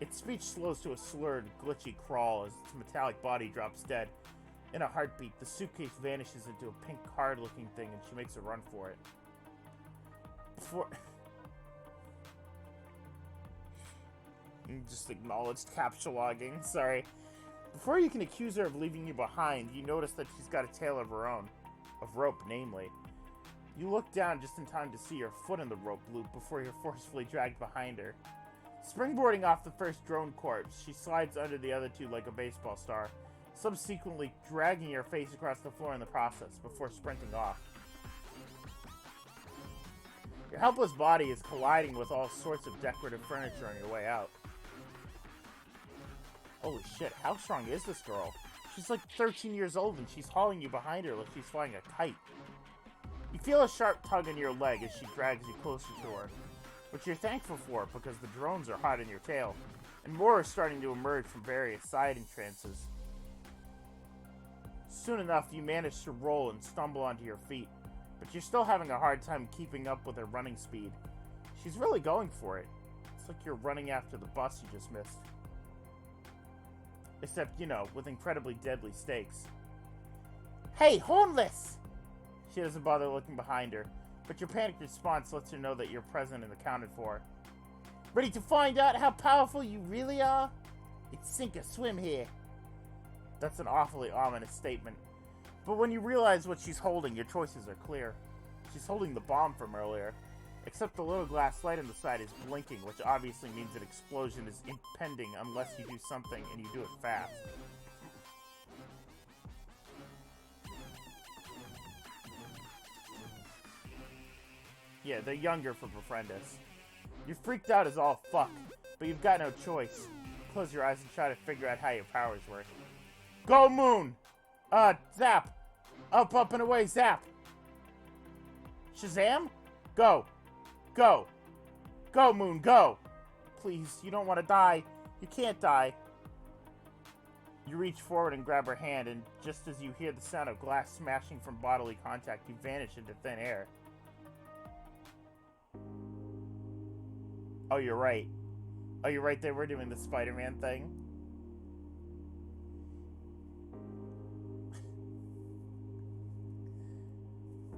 Its speech slows to a slurred, glitchy crawl as its metallic body drops dead. In a heartbeat, the suitcase vanishes into a pink card-looking thing and she makes a run for it. Just acknowledged capsule logging, sorry. Before you can accuse her of leaving you behind, you notice that she's got a tail of her own. Of rope, namely. You look down just in time to see her foot in the rope loop before you're forcefully dragged behind her. Springboarding off the first drone corpse, she slides under the other 2 like a baseball star, subsequently dragging your face across the floor in the process before sprinting off. Your helpless body is colliding with all sorts of decorative furniture on your way out. Holy shit, how strong is this girl? She's like 13 years old and she's hauling you behind her like she's flying a kite. You feel a sharp tug on your leg as she drags you closer to her, which you're thankful for because the drones are hot in your tail, and more are starting to emerge from various side entrances. Soon enough, you manage to roll and stumble onto your feet, but you're still having a hard time keeping up with her running speed. She's really going for it. It's like you're running after the bus you just missed. Except, you know, with incredibly deadly stakes. Hey, Hornless! She doesn't bother looking behind her, but your panicked response lets her know that you're present and accounted for. Ready to find out how powerful you really are? It's sink or swim here. That's an awfully ominous statement. But when you realize what she's holding, your choices are clear. She's holding the bomb from earlier. Except the little glass light on the side is blinking, which obviously means an explosion is impending unless you do something and you do it fast. Yeah, they're younger for Befriendus. You're freaked out as all fuck, but you've got no choice. Close your eyes and try to figure out how your powers work. Go, Moon! Zap! Up, and away, zap! Shazam? Go! Go! Go, Moon, go! Please, you don't want to die. You can't die. You reach forward and grab her hand, and just as you hear the sound of glass smashing from bodily contact, you vanish into thin air. Oh, you're right. Oh, you're right, they were doing the Spider-Man thing.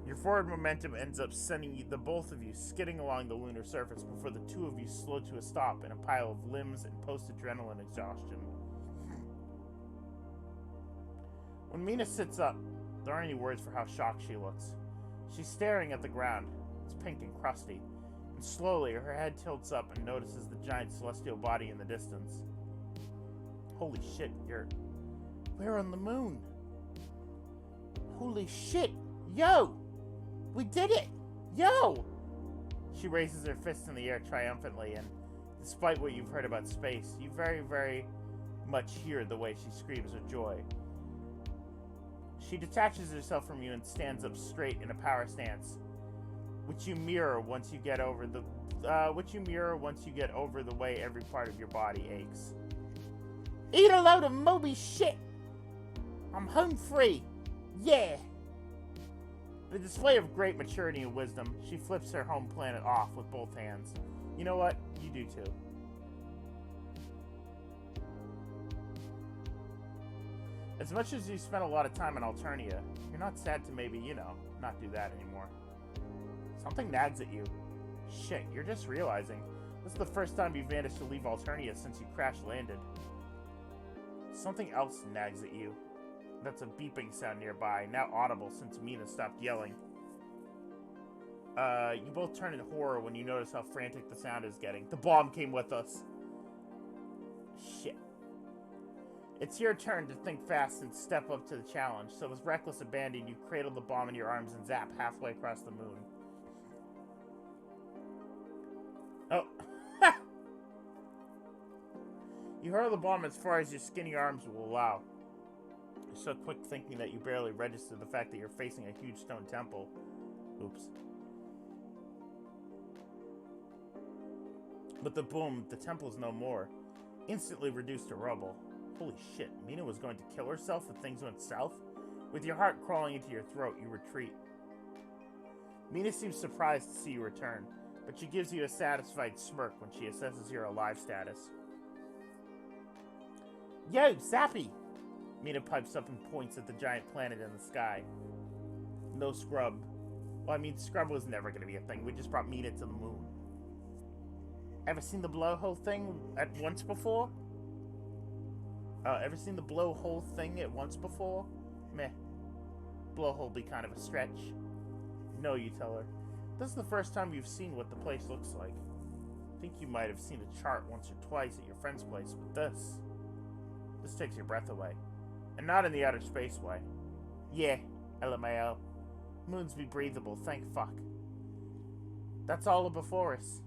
Your forward momentum ends up sending the both of you skidding along the lunar surface before the two of you slow to a stop in a pile of limbs and post-adrenaline exhaustion. When Mina sits up, there aren't any words for how shocked she looks. She's staring at the ground. It's pink and crusty. And slowly, her head tilts up and notices the giant celestial body in the distance. Holy shit, we're on the moon. Holy shit, yo! We did it! Yo! She raises her fist in the air triumphantly, and despite what you've heard about space, you very, very much hear the way she screams with joy. She detaches herself from you and stands up straight in a power stance, which you mirror once you get over the way every part of your body aches. Eat a load of Moby shit! I'm home free! Yeah! The display of great maturity and wisdom, she flips her home planet off with both hands. You know what? You do too. As much as you spent a lot of time in Alternia, you're not sad to maybe, you know, not do that anymore. Something nags at you. Shit, you're just realizing. This is the first time you've managed to leave Alternia since you crash-landed. Something else nags at you. That's a beeping sound nearby, now audible since Mina stopped yelling. You both turn in horror when you notice how frantic the sound is getting. The bomb came with us. Shit. It's your turn to think fast and step up to the challenge, so with reckless abandon, you cradle the bomb in your arms and zap halfway across the moon. Oh. You hurl the bomb as far as your skinny arms will allow. You're so quick thinking that you barely register the fact that you're facing a huge stone temple. Oops. But the boom, the temple's no more. Instantly reduced to rubble. Holy shit, Mina was going to kill herself if things went south? With your heart crawling into your throat, you retreat. Mina seems surprised to see you return, but she gives you a satisfied smirk when she assesses your alive status. Yo, Zappy! Mina pipes up and points at the giant planet in the sky. No scrub. Well, I mean, scrub was never going to be a thing. We just brought Mina to the moon. Ever seen the blowhole thing at once before? Ever seen the blowhole thing at once before? Meh. Blowhole be kind of a stretch. No, you tell her. This is the first time you've seen what the place looks like. I think you might have seen a chart once or twice at your friend's place, but this takes your breath away. And not in the outer space way. Yeah, LMAO. Moons be breathable, thank fuck. That's all before us.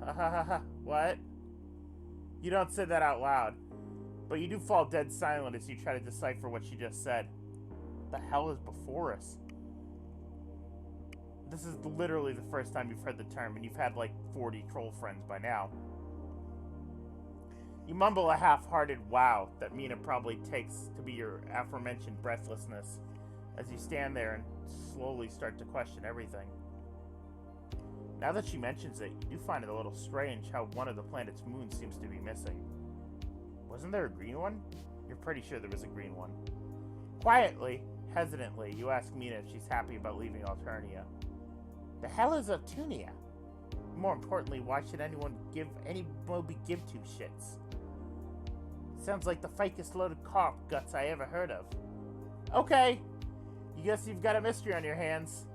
Ha ha ha ha. What? You don't say that out loud, but you do fall dead silent as you try to decipher what she just said. What the hell is before us? This is literally the first time you've heard the term, and you've had like 40 troll friends by now. You mumble a half-hearted wow that Mina probably takes to be your aforementioned breathlessness as you stand there and slowly start to question everything. Now that she mentions it, you do find it a little strange how one of the planet's moons seems to be missing. Wasn't there a green one? You're pretty sure there was a green one. Quietly, hesitantly, you ask Mina if she's happy about leaving Alternia. The hell is Alternia? More importantly, why should anyone give any Moby give two shits? Sounds like the fakest load of carp guts I ever heard of. Okay, you guess you've got a mystery on your hands.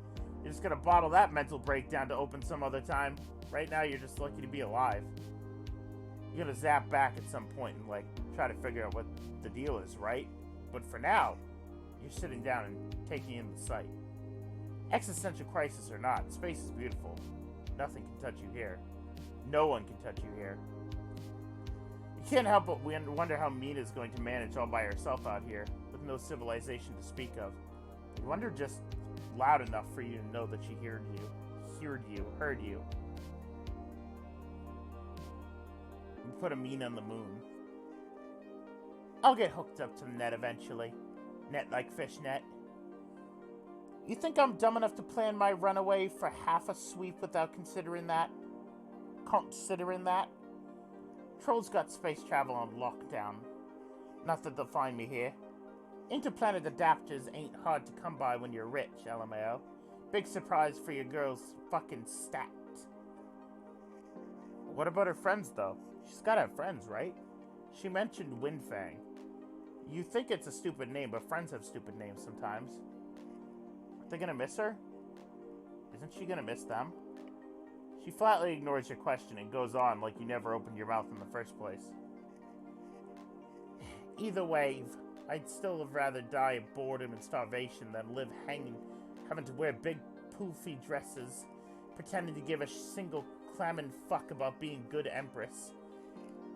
You're just gonna bottle that mental breakdown to open some other time. Right now, you're just lucky to be alive. You're gonna zap back at some point and, like, try to figure out what the deal is, right? But for now, you're sitting down and taking in the sight. Existential crisis or not, space is beautiful. Nothing can touch you here. No one can touch you here. You can't help but wonder how Mina's going to manage all by herself out here, with no civilization to speak of. You wonder just loud enough for you to know that she heard you. You put a Mina on the moon. I'll get hooked up to the net eventually. Net like fishnet. You think I'm dumb enough to plan my runaway for half a sweep without considering that? Trolls got space travel on lockdown. Not that they'll find me here. Interplanet adapters ain't hard to come by when you're rich, LMAO. Big surprise for your girl's fucking stacked. What about her friends, though? She's gotta have friends, right? She mentioned Windfang. You think it's a stupid name, but friends have stupid names sometimes. They're gonna miss her? Isn't she gonna miss them? She flatly ignores your question and goes on like you never opened your mouth in the first place. Either way, I'd still have rather die of boredom and starvation than live hanging, having to wear big poofy dresses, pretending to give a single clamming fuck about being good empress.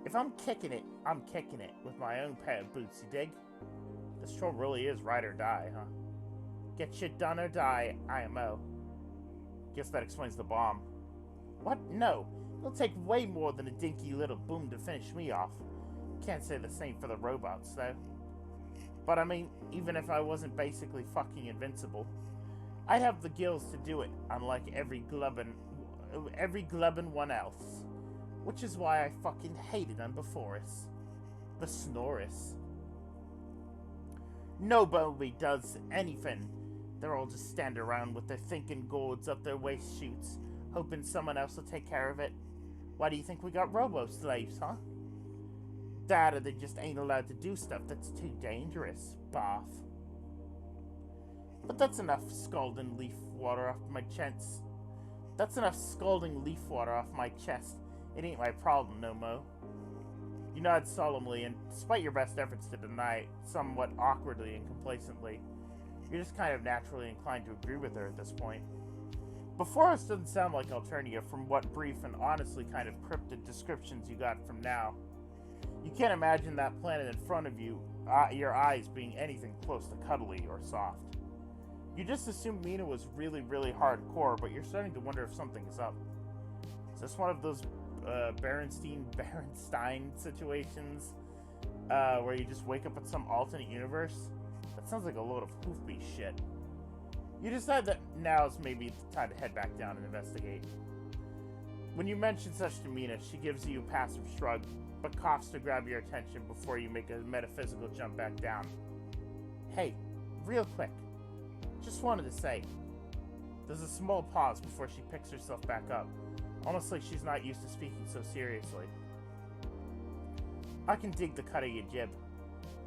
If I'm kicking it, I'm kicking it with my own pair of boots, you dig? This troll really is ride or die, huh? Get shit done or die, IMO. Guess that explains the bomb. What? No. It'll take way more than a dinky little boom to finish me off. Can't say the same for the robots, though. But I mean, even if I wasn't basically fucking invincible, I'd have the gills to do it, unlike every glubbin one else. Which is why I fucking hated them before us. The Snorris. Nobody does anything. They're all just stand around with their thinking gourds up their waist chutes, hoping someone else will take care of it. Why do you think we got robo-slaves, huh? That or they just ain't allowed to do stuff that's too dangerous, Bath. But that's enough scalding leaf water off my chest. It ain't my problem, no mo. You nod solemnly, and despite your best efforts to deny it, somewhat awkwardly and complacently, you're just kind of naturally inclined to agree with her at this point. Before us doesn't sound like Alternia from what brief and honestly kind of cryptic descriptions you got from now. You can't imagine that planet in front of you, your eyes being anything close to cuddly or soft. You just assumed Mina was really, really hardcore, but you're starting to wonder if something is up. Is this one of those Berenstein situations where you just wake up in some alternate universe? That sounds like a load of hoofbeat shit. You decide that now's maybe the time to head back down and investigate. When you mention such to Mina, she gives you a passive shrug, but coughs to grab your attention before you make a metaphysical jump back down. Hey, real quick, just wanted to say, there's a small pause before she picks herself back up, almost like she's not used to speaking so seriously. I can dig the cut of your jib.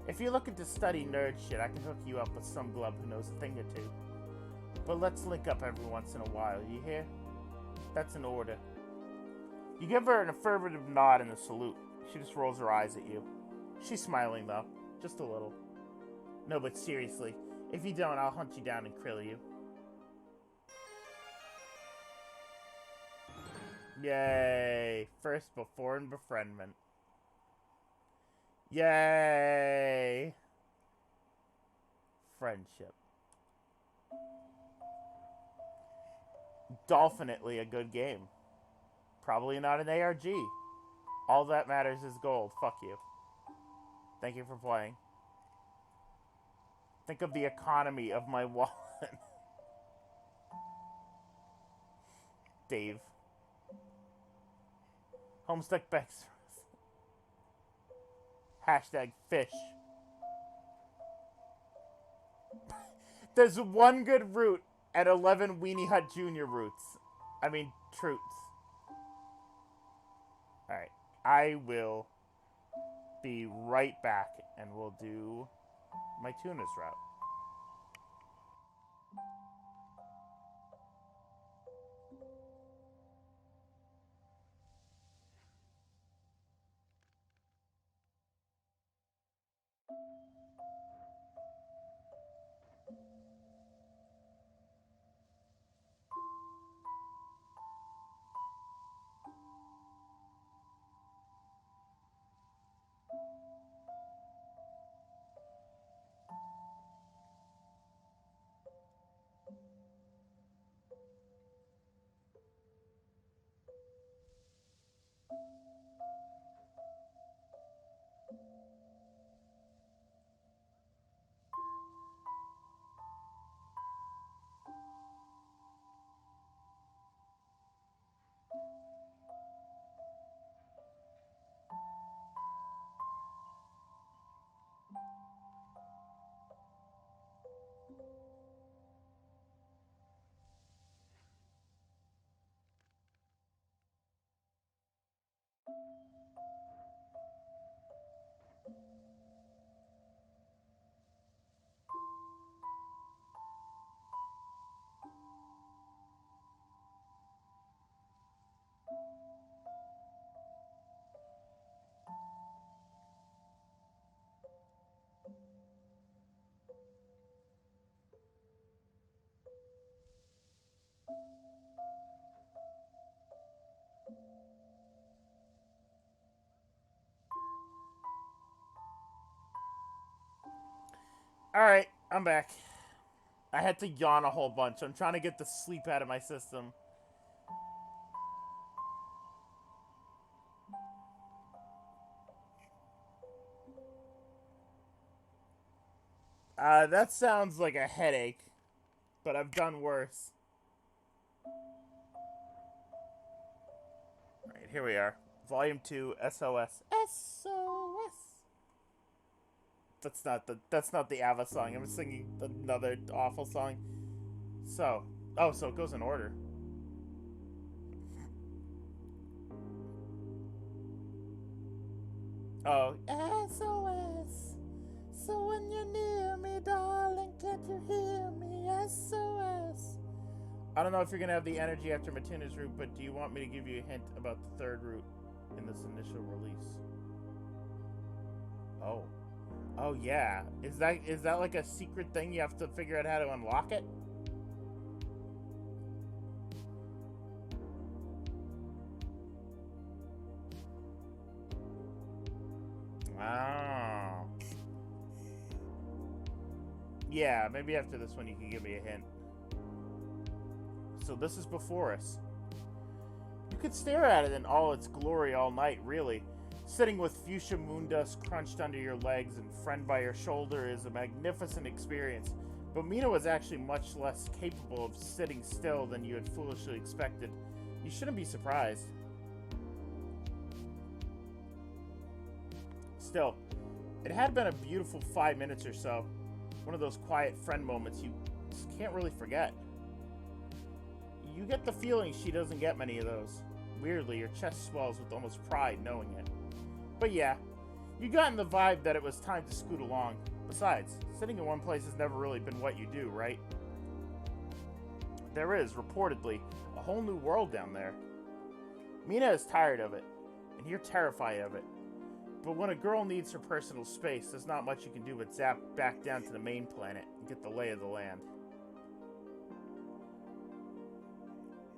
If you're looking to study nerd shit, I can hook you up with some glub who knows a thing or two. But let's link up every once in a while, you hear? That's an order. You give her an affirmative nod and a salute. She just rolls her eyes at you. She's smiling, though. Just a little. No, but seriously, if you don't, I'll hunt you down and krill you. Yay! First before and befriendment. Yay! Friendship. Dolphinately a good game. Probably not an ARG. All that matters is gold. Fuck you. Thank you for playing. Think of the economy of my wallet. Dave. Homestuck Bex. Hashtag fish. There's one good route and 11 Weenie Hut Jr. routes. I mean, troots. Alright. I will be right back and we'll do my Tunis route. Alright, I'm back. I had to yawn a whole bunch. I'm trying to get the sleep out of my system. That sounds like a headache, but I've done worse. Alright, here we are. Volume 2, SOS. SOS! That's not the Ava song. I'm singing another awful song. So it goes in order. Oh, SOS. So when you're near me, darling, can't you hear me? SOS. I don't know if you're gonna have the energy after Matuna's route, but do you want me to give you a hint about the third route in this initial release? Oh. Oh yeah. Is that like a secret thing you have to figure out how to unlock it? Oh. Yeah, maybe after this one you can give me a hint. So this is before us. You could stare at it in all its glory all night, really. Sitting with fuchsia moon dust crunched under your legs and friend by your shoulder is a magnificent experience, but Mina was actually much less capable of sitting still than you had foolishly expected. You shouldn't be surprised. Still, it had been a beautiful 5 minutes or so. One of those quiet friend moments you just can't really forget. You get the feeling she doesn't get many of those. Weirdly, your chest swells with almost pride knowing it. But yeah, you gotten the vibe that it was time to scoot along. Besides, sitting in one place has never really been what you do, right? There is, reportedly, a whole new world down there. Mina is tired of it, and you're terrified of it. But when a girl needs her personal space, there's not much you can do but zap back down to the main planet and get the lay of the land.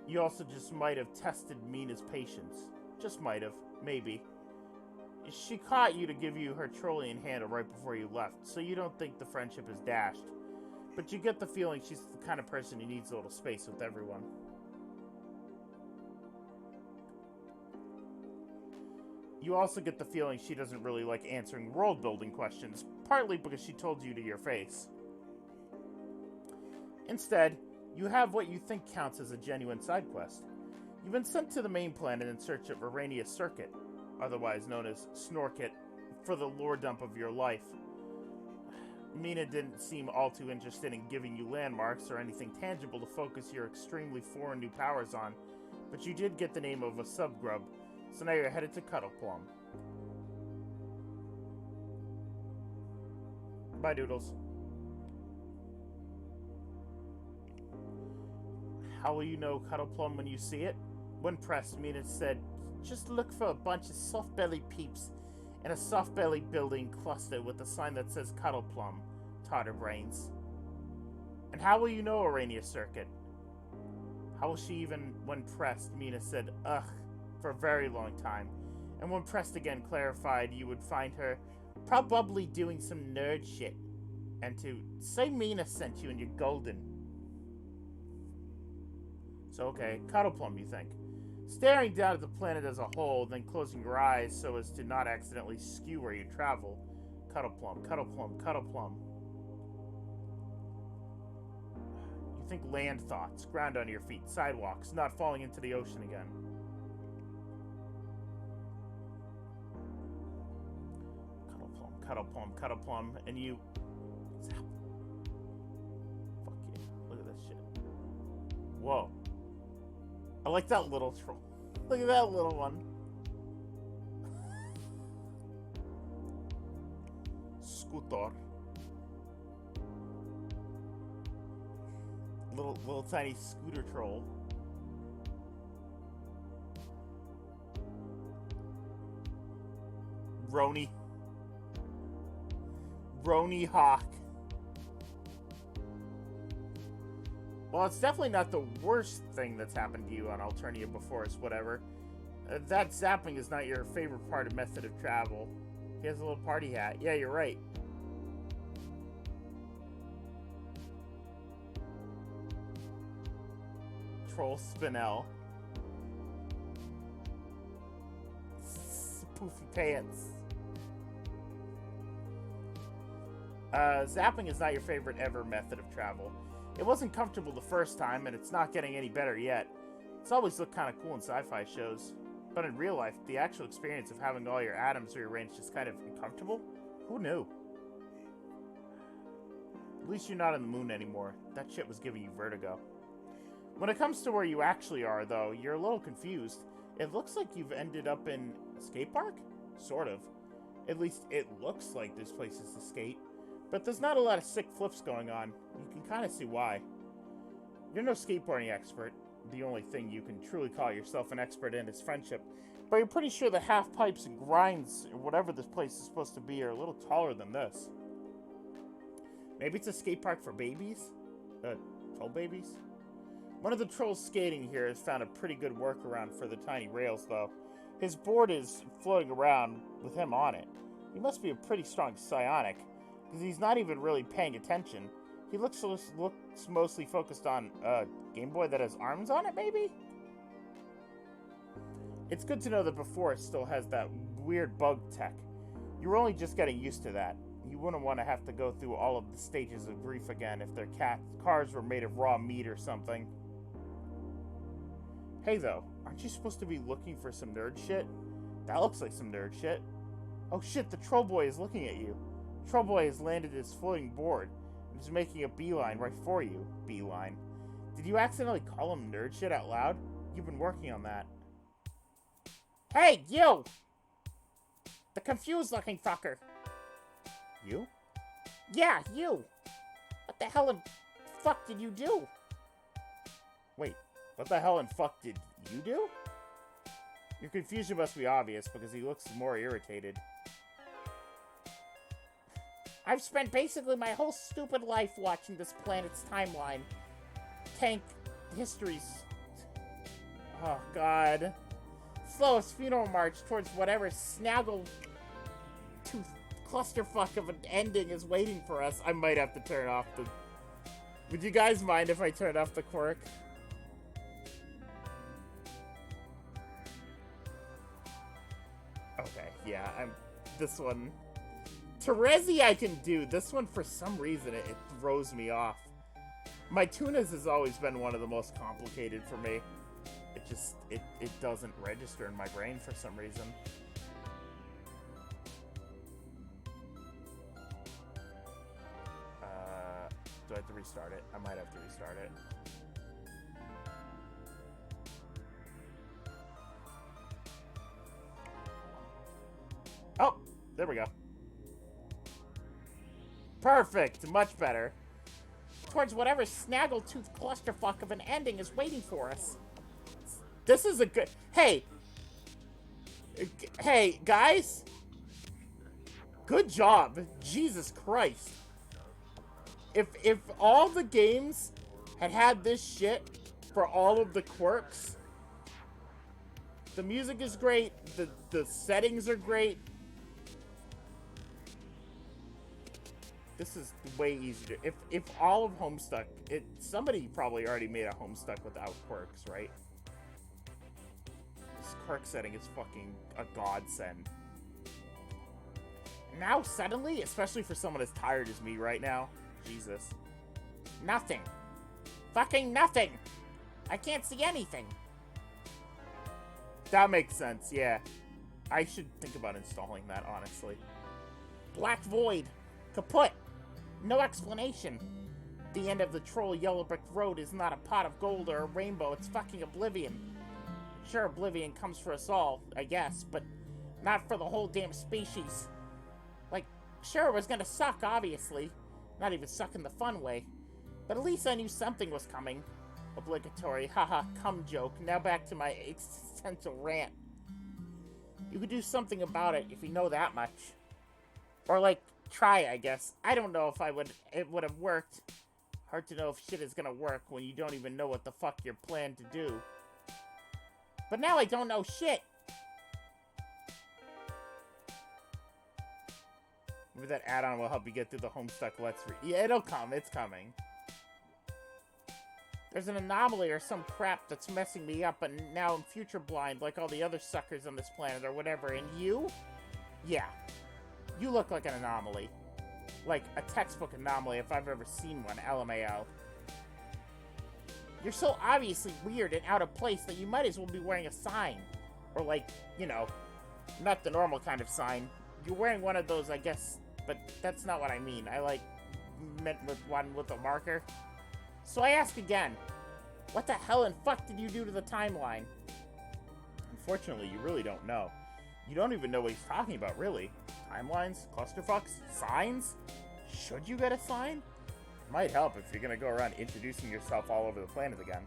You also just might have tested Mina's patience. Just might have. Maybe. She caught you to give you her Trollian handle right before you left, so you don't think the friendship is dashed. But you get the feeling she's the kind of person who needs a little space with everyone. You also get the feeling she doesn't really like answering world-building questions, partly because she told you to your face. Instead, you have what you think counts as a genuine side quest. You've been sent to the main planet in search of Anew Circuit, otherwise known as Snorkit, for the lore dump of your life. Mina didn't seem all too interested in giving you landmarks or anything tangible to focus your extremely foreign new powers on, but you did get the name of a subgrub, so now you're headed to Cuddleplum. Bye, Doodles. How will you know Cuddleplum when you see it? When pressed, Mina said, just look for a bunch of soft-bellied peeps in a soft-bellied building cluster with a sign that says Cuddleplum, Totterbrains. And how will you know Anew Circuit? How will she even, when pressed, Mina said, ugh, for a very long time. And when pressed again, clarified you would find her probably doing some nerd shit. And to say Mina sent you and you're golden. So okay, Cuddleplum, you think. Staring down at the planet as a whole, then closing your eyes so as to not accidentally skew where you travel. Cuddleplum, Cuddleplum, Cuddleplum. You think land thoughts, ground under your feet, sidewalks, not falling into the ocean again. Cuddleplum, Cuddleplum, Cuddleplum, and you... Fuck you. Look at this shit. Whoa. I like that little troll. Look at that little one. Scooter. Little tiny scooter troll. Roni Hawk. Well, it's definitely not the worst thing that's happened to you on Alternia before us, whatever. That zapping is not your favorite part of method of travel. He has a little party hat. Yeah, you're right. Troll Spinel. Poofy pants. Zapping is not your favorite ever method of travel. It wasn't comfortable the first time, and it's not getting any better yet. It's always looked kind of cool in sci-fi shows. But in real life, the actual experience of having all your atoms rearranged is kind of uncomfortable. Who knew? At least you're not on the moon anymore. That shit was giving you vertigo. When it comes to where you actually are, though, you're a little confused. It looks like you've ended up in a skate park? Sort of. At least it looks like there's places to skate. But there's not a lot of sick flips going on. You can kind of see why. You're no skateboarding expert. The only thing you can truly call yourself an expert in is friendship. But you're pretty sure the half pipes and grinds, or whatever this place is supposed to be, are a little taller than this. Maybe it's a skate park for babies? Troll babies? One of the trolls skating here has found a pretty good workaround for the tiny rails, though. His board is floating around with him on it. He must be a pretty strong psionic, because he's not even really paying attention. He looks mostly focused on a Game Boy that has arms on it, maybe? It's good to know that Befriendus still has that weird bug tech. You're only just getting used to that. You wouldn't want to have to go through all of the stages of grief again if their cars were made of raw meat or something. Hey though, aren't you supposed to be looking for some nerd shit? That looks like some nerd shit. Oh shit, the troll boy is looking at you. Troll boy has landed his floating board and is making a beeline right for you. Beeline. Did you accidentally call him nerd shit out loud? You've been working on that. Hey, you! The confused looking fucker. You? Yeah, you! What the hell in fuck did you do? Wait, what the hell in fuck did you do? Your confusion must be obvious because he looks more irritated. I've spent basically my whole stupid life watching this planet's timeline. Tank histories. Oh, God. Slowest funeral march towards whatever snaggle tooth clusterfuck of an ending is waiting for us. I might have to turn off the... Would you guys mind if I turned off the quirk? Okay, yeah, this one... Terezi I can do. This one, for some reason, it throws me off. My tunas has always been one of the most complicated for me. It doesn't register in my brain for some reason. Do I have to restart it? I might have to restart it. Oh, there we go. Perfect, much better. Towards whatever snaggletooth clusterfuck of an ending is waiting for us. This is a good... Hey, guys. Good job. Jesus Christ. If all the games had this shit for all of the quirks, the music is great, the settings are great. This is way easier. If all of Homestuck, somebody probably already made a Homestuck without quirks, right? This quirk setting is fucking a godsend. Now suddenly, especially for someone as tired as me right now, Jesus. Nothing. Fucking nothing. I can't see anything. That makes sense, yeah. I should think about installing that, honestly. Black Void. Kaput. No explanation. The end of the troll yellow brick road is not a pot of gold or a rainbow, it's fucking oblivion. Sure, oblivion comes for us all, I guess, but not for the whole damn species. Like, sure, it was gonna suck, obviously. Not even suck in the fun way. But at least I knew something was coming. Obligatory, haha, cum joke. Now back to my existential rant. You could do something about it if you know that much. Or, like, try, I guess. I don't know if it would have worked. Hard to know if shit is gonna work when you don't even know what the fuck you're planned to do. But now I don't know shit. Maybe that add-on will help you get through the Homestuck Let's Read. Yeah, it'll come. It's coming. There's an anomaly or some crap that's messing me up, and now I'm future blind like all the other suckers on this planet or whatever. And you? Yeah. You look like an anomaly. Like a textbook anomaly if I've ever seen one, LMAO. You're so obviously weird and out of place that you might as well be wearing a sign. Or like, you know, not the normal kind of sign. You're wearing one of those, I guess, but that's not what I mean. I meant with one with a marker. So I ask again, what the hell and fuck did you do to the timeline? Unfortunately, you really don't know. You don't even know what he's talking about, really. Timelines? Clusterfucks? Signs? Should you get a sign? It might help if you're gonna go around introducing yourself all over the planet again.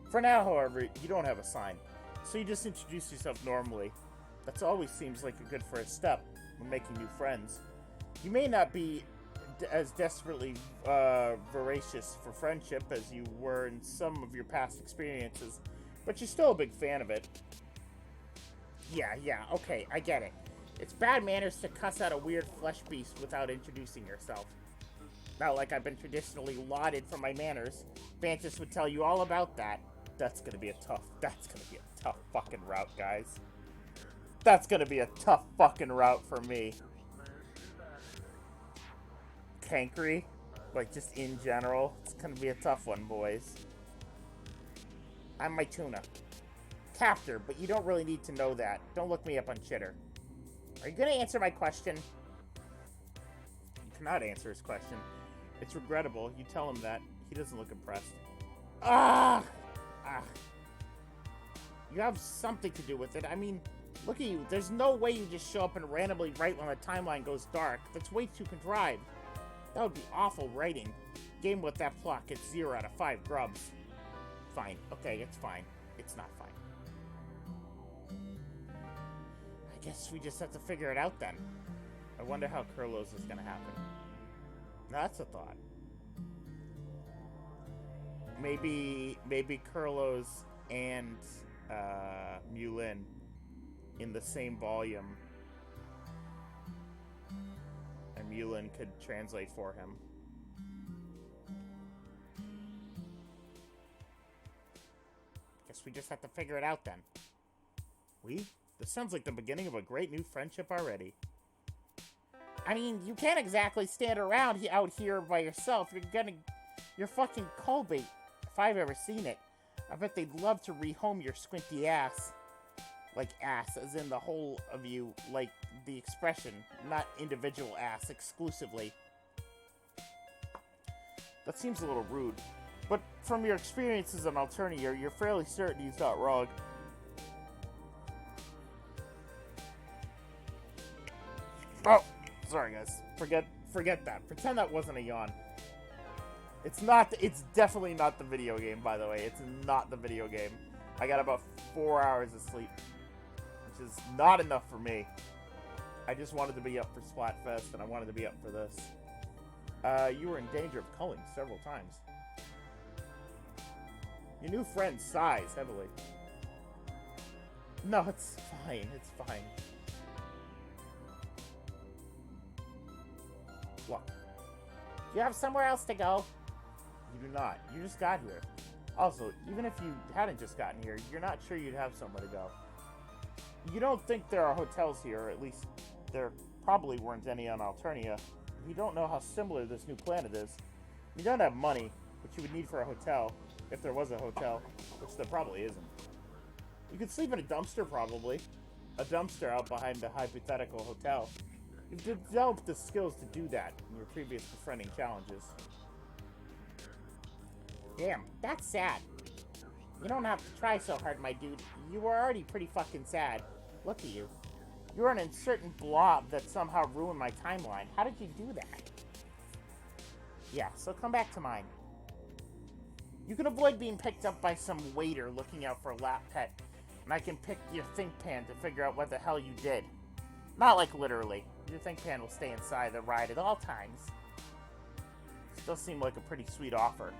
For now, however, you don't have a sign. So you just introduce yourself normally. That always seems like a good first step when making new friends. You may not be as desperately voracious for friendship as you were in some of your past experiences, but you're still a big fan of it. Yeah, okay, I get it. It's bad manners to cuss out a weird flesh beast without introducing yourself. Not like I've been traditionally lauded for my manners. Bantus would tell you all about that. That's gonna be a tough fucking route, guys. That's gonna be a tough fucking route for me. Cankry, like just in general, it's gonna be a tough one, boys. I'm my tuna. Captor, but you don't really need to know that. Don't look me up on Chitter. Are you gonna answer my question? You cannot answer his question. It's regrettable. You tell him that. He doesn't look impressed. You have something to do with it. I mean, look at you. There's no way you just show up and randomly write when the timeline goes dark. That's way too contrived. That would be awful writing. Game with that plot gets 0 out of 5 grubs. Fine. Okay, it's fine. It's not fine. I guess we just have to figure it out then. I wonder how Kurlos is gonna happen. That's a thought. Maybe Kurlos and Mulin in the same volume. And Mulin could translate for him. Guess we just have to figure it out then. This sounds like the beginning of a great new friendship already. I mean, you can't exactly stand around out here by yourself. You're fucking cold bait, if I've ever seen it. I bet they'd love to rehome your squinty ass. Like ass, as in the whole of you, like the expression, not individual ass exclusively. That seems a little rude. But from your experience as an Alternier, you're fairly certain he's not wrong. Oh, sorry guys. Forget that. Pretend that wasn't a yawn. It's definitely not the video game, by the way. It's not the video game. I got about 4 hours of sleep, which is not enough for me. I just wanted to be up for Splatfest, and I wanted to be up for this. You were in danger of culling several times. Your new friend sighs heavily. No, it's fine. It's fine. Look. Do you have somewhere else to go? You do not. You just got here. Also, even if you hadn't just gotten here, you're not sure you'd have somewhere to go. You don't think there are hotels here, or at least there probably weren't any on Alternia. You don't know how similar this new planet is. You don't have money, which you would need for a hotel, if there was a hotel, which there probably isn't. You could sleep in a dumpster, probably. A dumpster out behind a hypothetical hotel. You've developed the skills to do that in your previous befriending challenges. Damn, that's sad. You don't have to try so hard, my dude. You were already pretty fucking sad. Look at you. You're an uncertain blob that somehow ruined my timeline. How did you do that? Yeah, so come back to mine. You can avoid being picked up by some waiter looking out for a lap pet, and I can pick your think pan to figure out what the hell you did. Not like literally. Your think pan will stay inside the ride at all times. Still seemed like a pretty sweet offer,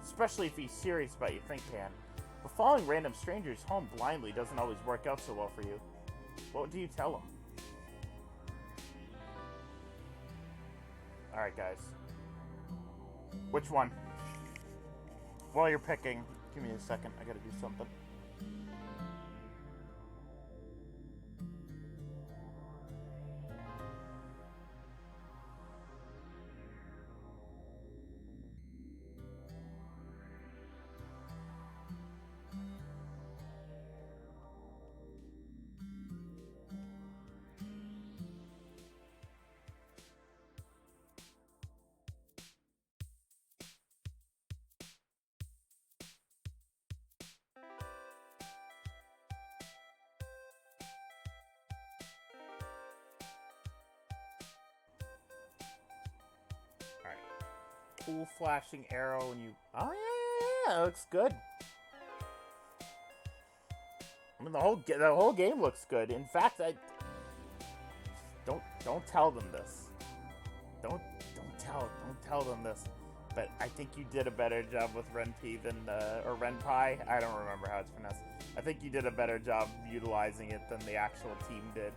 especially if he's serious about your think pan. But following random strangers home blindly doesn't always work out so well for you. What do you tell him? Alright, guys. Which one? While you're picking, give me a second. I gotta do something. Cool flashing arrow and you... Oh, yeah, that looks good. I mean, the whole game looks good. In fact, don't tell them this. Don't tell them this. But I think you did a better job with Renpy than, or Renpy. I don't remember how it's pronounced. I think you did a better job utilizing it than the actual team did.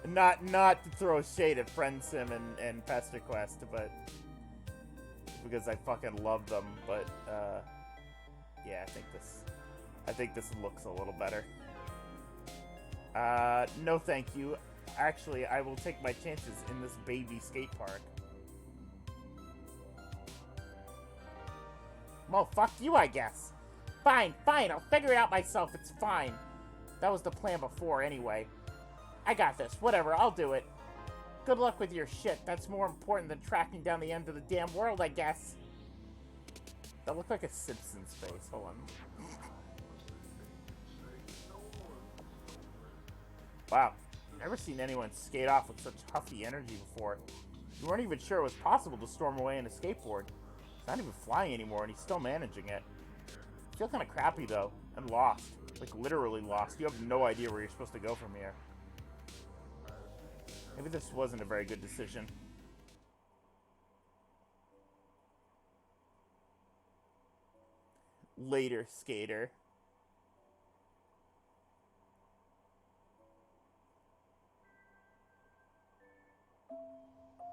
Not to throw shade at FriendSim and PesterQuest, but because I fucking love them. But yeah, I think this looks a little better. No, thank you. Actually, I will take my chances in this baby skate park. Well, fuck you, I guess. Fine, I'll figure it out myself. It's fine. That was the plan before, anyway. I got this. Whatever, I'll do it. Good luck with your shit. That's more important than tracking down the end of the damn world, I guess. That looked like a Simpsons face. Hold on. Wow. Never seen anyone skate off with such huffy energy before. You weren't even sure it was possible to storm away in a skateboard. He's not even flying anymore, and he's still managing it. I feel kind of crappy, though, and lost. Like, literally lost. You have no idea where you're supposed to go from here. Maybe this wasn't a very good decision. Later, skater.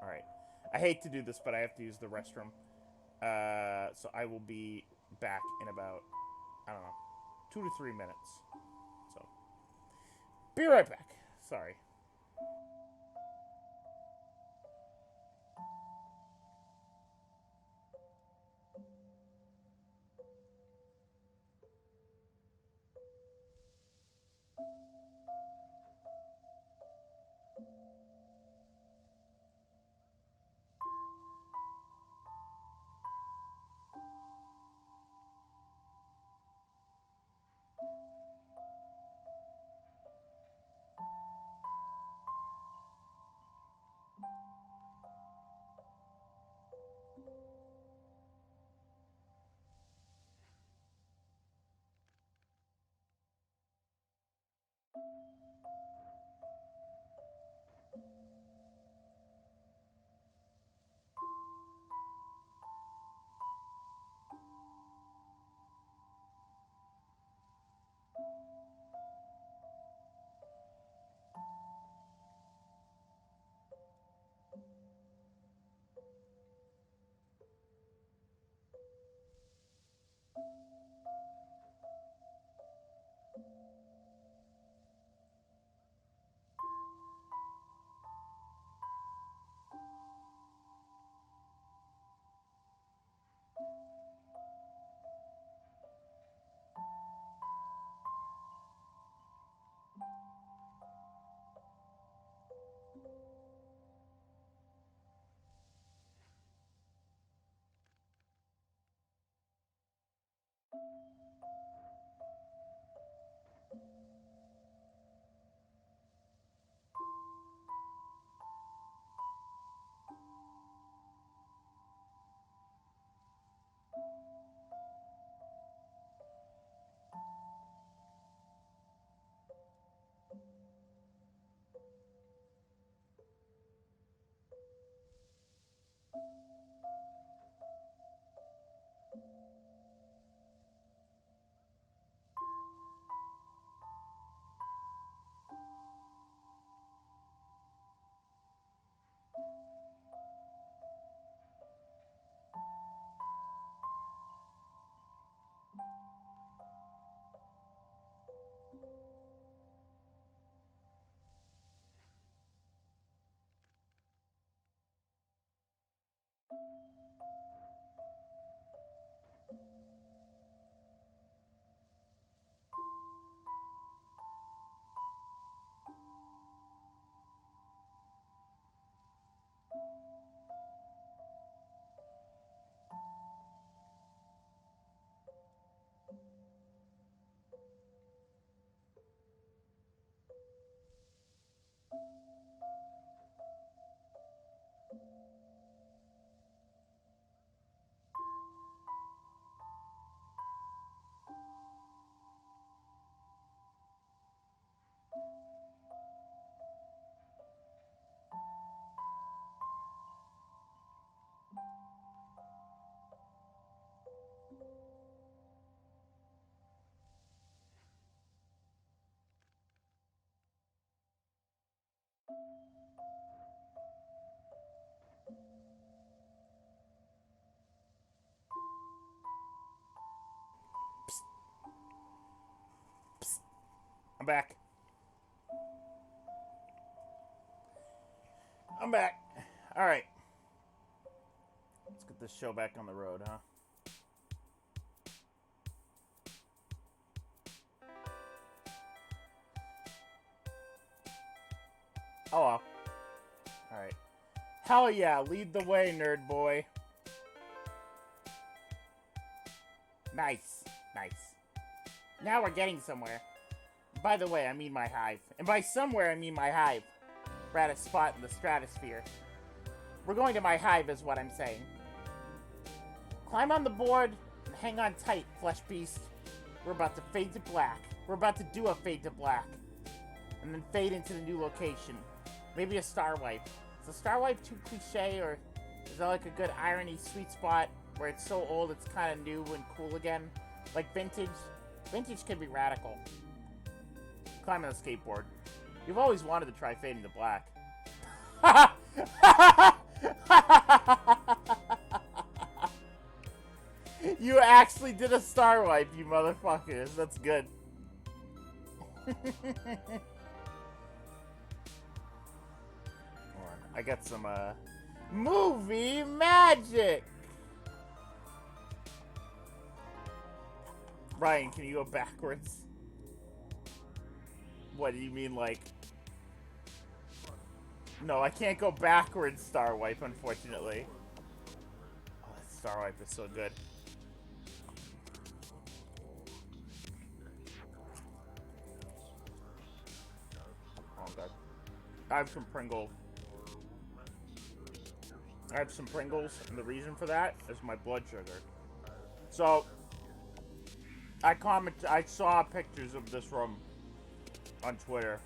Alright. I hate to do this, but I have to use the restroom. So I will be back in about, I don't know, 2 to 3 minutes. So, be right back. Sorry. I'm back. I'm back. All right. Let's get this show back on the road, huh? Oh well. All right. Hell yeah, lead the way, nerd boy. Nice. Nice. Now we're getting somewhere. By the way, I mean my hive. And by somewhere, I mean my hive. We're at a spot in the stratosphere. We're going to my hive is what I'm saying. Climb on the board and hang on tight, flesh beast. We're about to fade to black. We're about to do a fade to black. And then fade into the new location. Maybe a star wipe. Is a star wipe too cliche, or is that like a good irony sweet spot where it's so old it's kind of new and cool again? Like vintage? Vintage can be radical. Climb on a skateboard. You've always wanted to try fading to black. You actually did a star wipe, you motherfuckers. That's good. I got some, movie magic! Ryan, can you go backwards? What do you mean, like... No, I can't go backwards, Star Wipe, unfortunately. Oh, that Star Wipe is so good. Oh, God. I have some Pringles. I have some Pringles, and the reason for that is my blood sugar. So, I saw pictures of this room on Twitter.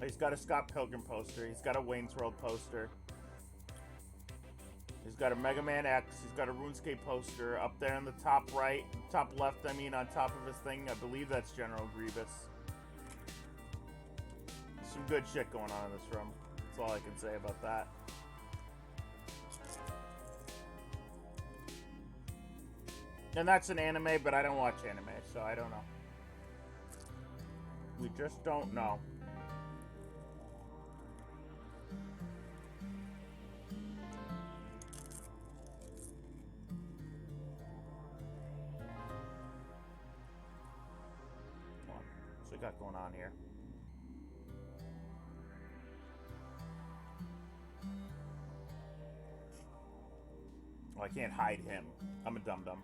He's got a Scott Pilgrim poster. He's got a Wayne's World poster. He's got a Mega Man X. He's got a RuneScape poster up there in the top right, top left, I mean, on top of his thing. I believe that's General Grievous. Some good shit going on in this room. That's all I can say about that. And that's an anime, but I don't watch anime, so I don't know. We just don't know. What's we got going on here? Well, I can't hide him. I'm a dum-dum.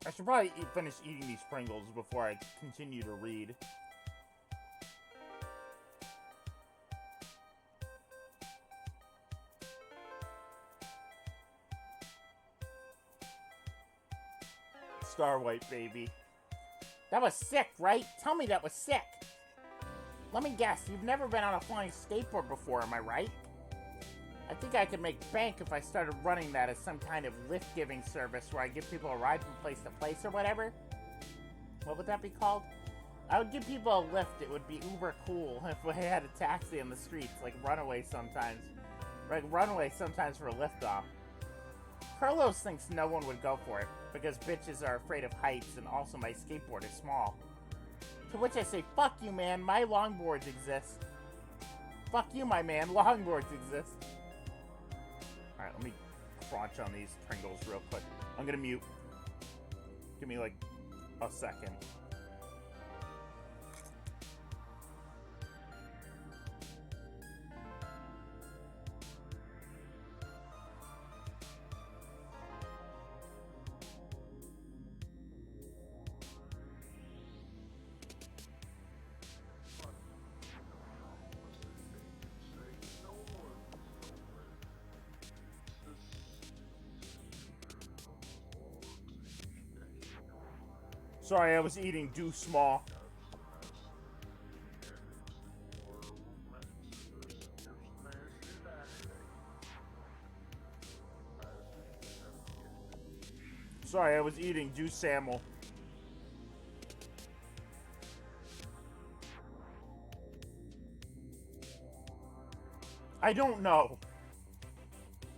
I should probably finish eating these Pringles before I continue to read. Star White, baby. That was sick, right? Tell me that was sick. Let me guess, you've never been on a flying skateboard before, am I right? I think I could make bank if I started running that as some kind of lift-giving service where I give people a ride from place to place or whatever. What would that be called? I would give people a lift. It would be uber cool if I had a taxi on the streets, like Runaway sometimes. Like Runaway sometimes for a lift-off. Carlos thinks no one would go for it, because bitches are afraid of heights, and also my skateboard is small. To which I say, fuck you, man, my longboards exist. Fuck you, my man, longboards exist. Alright, let me crunch on these Pringles real quick. I'm gonna mute. Give me, like, a second. Sorry, I was eating do small. Sorry, I was eating do Samuel. I don't know.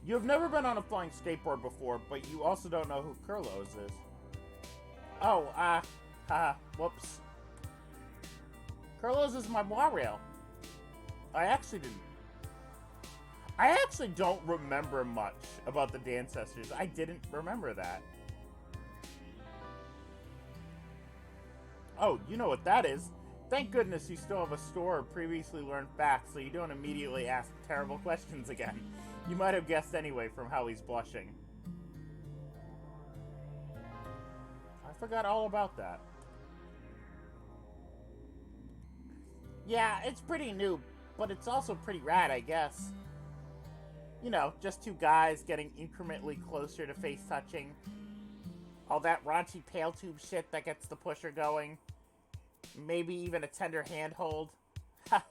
You have never been on a flying skateboard before, but you also don't know who Kurlos is. Oh, whoops. Kurlos is my Wario. I actually don't remember much about the Dancestors. I didn't remember that. Oh, you know what that is. Thank goodness you still have a store of previously learned facts, so you don't immediately ask terrible questions again. You might have guessed anyway from how he's blushing. I forgot all about that. Yeah, it's pretty new, but it's also pretty rad, I guess. You know, just two guys getting incrementally closer to face touching. All that raunchy pail tube shit that gets the pusher going. Maybe even a tender handhold. Ha!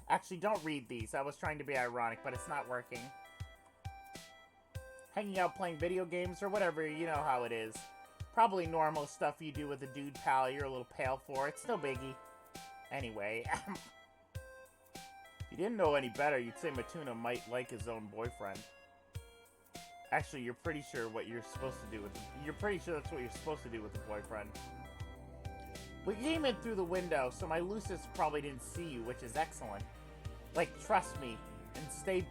Actually, don't read these. I was trying to be ironic, but it's not working. Hanging out playing video games or whatever, you know how it is. Probably normal stuff you do with a dude pal you're a little pale for. It's no biggie. Anyway. If you didn't know any better, you'd say Matuna might like his own boyfriend. Actually, you're pretty sure what you're supposed to do with it. You're pretty sure that's what you're supposed to do with a boyfriend. We came in through the window, so my Lucis probably didn't see you, which is excellent. Like, trust me, and stay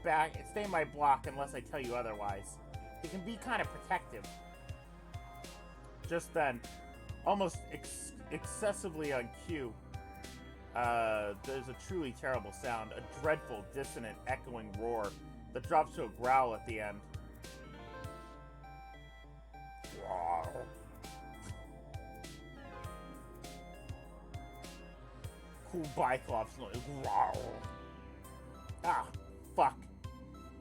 my block unless I tell you otherwise. It can be kind of protective. Just then, almost excessively on cue, there's a truly terrible sound, a dreadful, dissonant, echoing roar that drops to a growl at the end. Cool Biclops noise. Ah, fuck.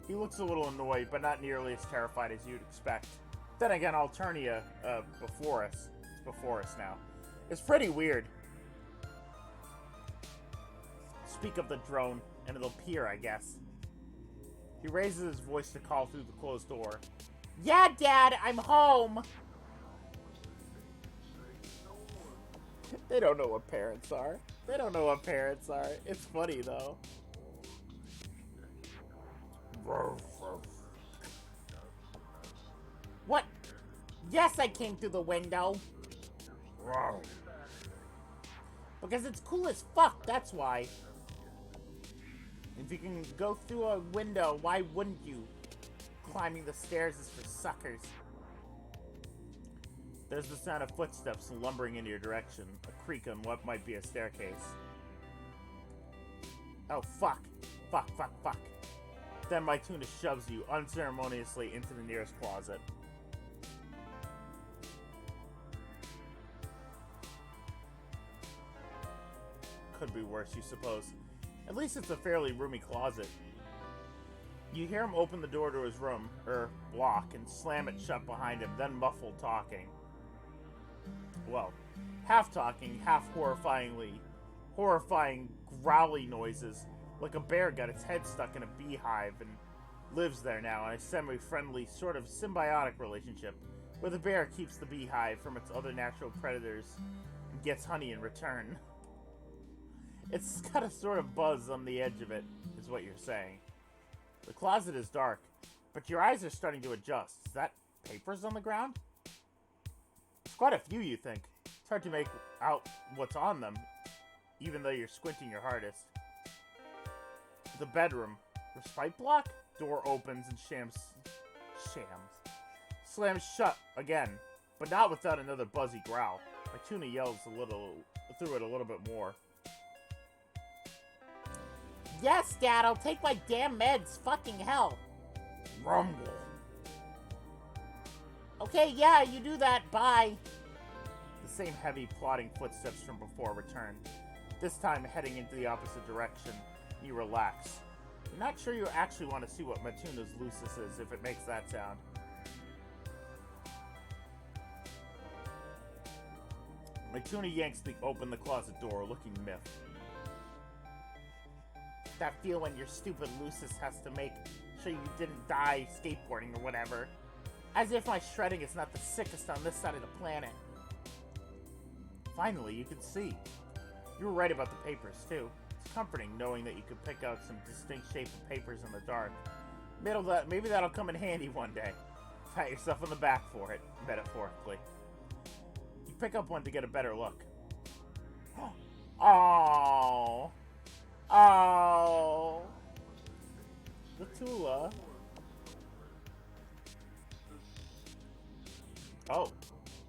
He looks a little annoyed, but not nearly as terrified as you'd expect. Then again, Alternia, before us. It's before us now. It's pretty weird. Speak of the drone, and it'll appear, I guess. He raises his voice to call through the closed door. Yeah, Dad, I'm home! They don't know what parents are. They don't know what parents are. It's funny, though. What? Yes, I came through the window. Because it's cool as fuck, that's why. If you can go through a window, why wouldn't you? Climbing the stairs is for suckers. There's the sound of footsteps lumbering in your direction, a creak on what might be a staircase. Oh, fuck. Fuck, fuck, fuck. Then my tuna shoves you unceremoniously into the nearest closet. Could be worse, you suppose. At least it's a fairly roomy closet. You hear him open the door to his room, block, and slam it shut behind him, then muffled talking. Well, half talking, half horrifying growly noises, like a bear got its head stuck in a beehive and lives there now in a semi-friendly, sort of symbiotic relationship, where the bear keeps the beehive from its other natural predators and gets honey in return. It's got a sort of buzz on the edge of it, is what you're saying. The closet is dark, but your eyes are starting to adjust. Is that papers on the ground? It's quite a few, you think. It's hard to make out what's on them, even though you're squinting your hardest. The bedroom. Respite block? Door opens and slams shut again, but not without another buzzy growl. My tuna yells through it a little bit more. Yes, Dad, I'll take my damn meds. Fucking hell. Rumble. Okay, yeah, you do that. Bye. The same heavy, plodding footsteps from before return. This time heading into the opposite direction. You relax. You're not sure you actually want to see what Matuna's Lucis is if it makes that sound. My tuna yanks open the closet door, looking miffed. That feel when your stupid Lucis has to make sure you didn't die skateboarding or whatever. As if my shredding is not the sickest on this side of the planet. Finally, you can see. You were right about the papers, too. It's comforting knowing that you could pick out some distinct shape of papers in the dark. Maybe that'll come in handy one day. Pat yourself on the back for it, metaphorically. You pick up one to get a better look. Oh, oh, the Tula. Oh,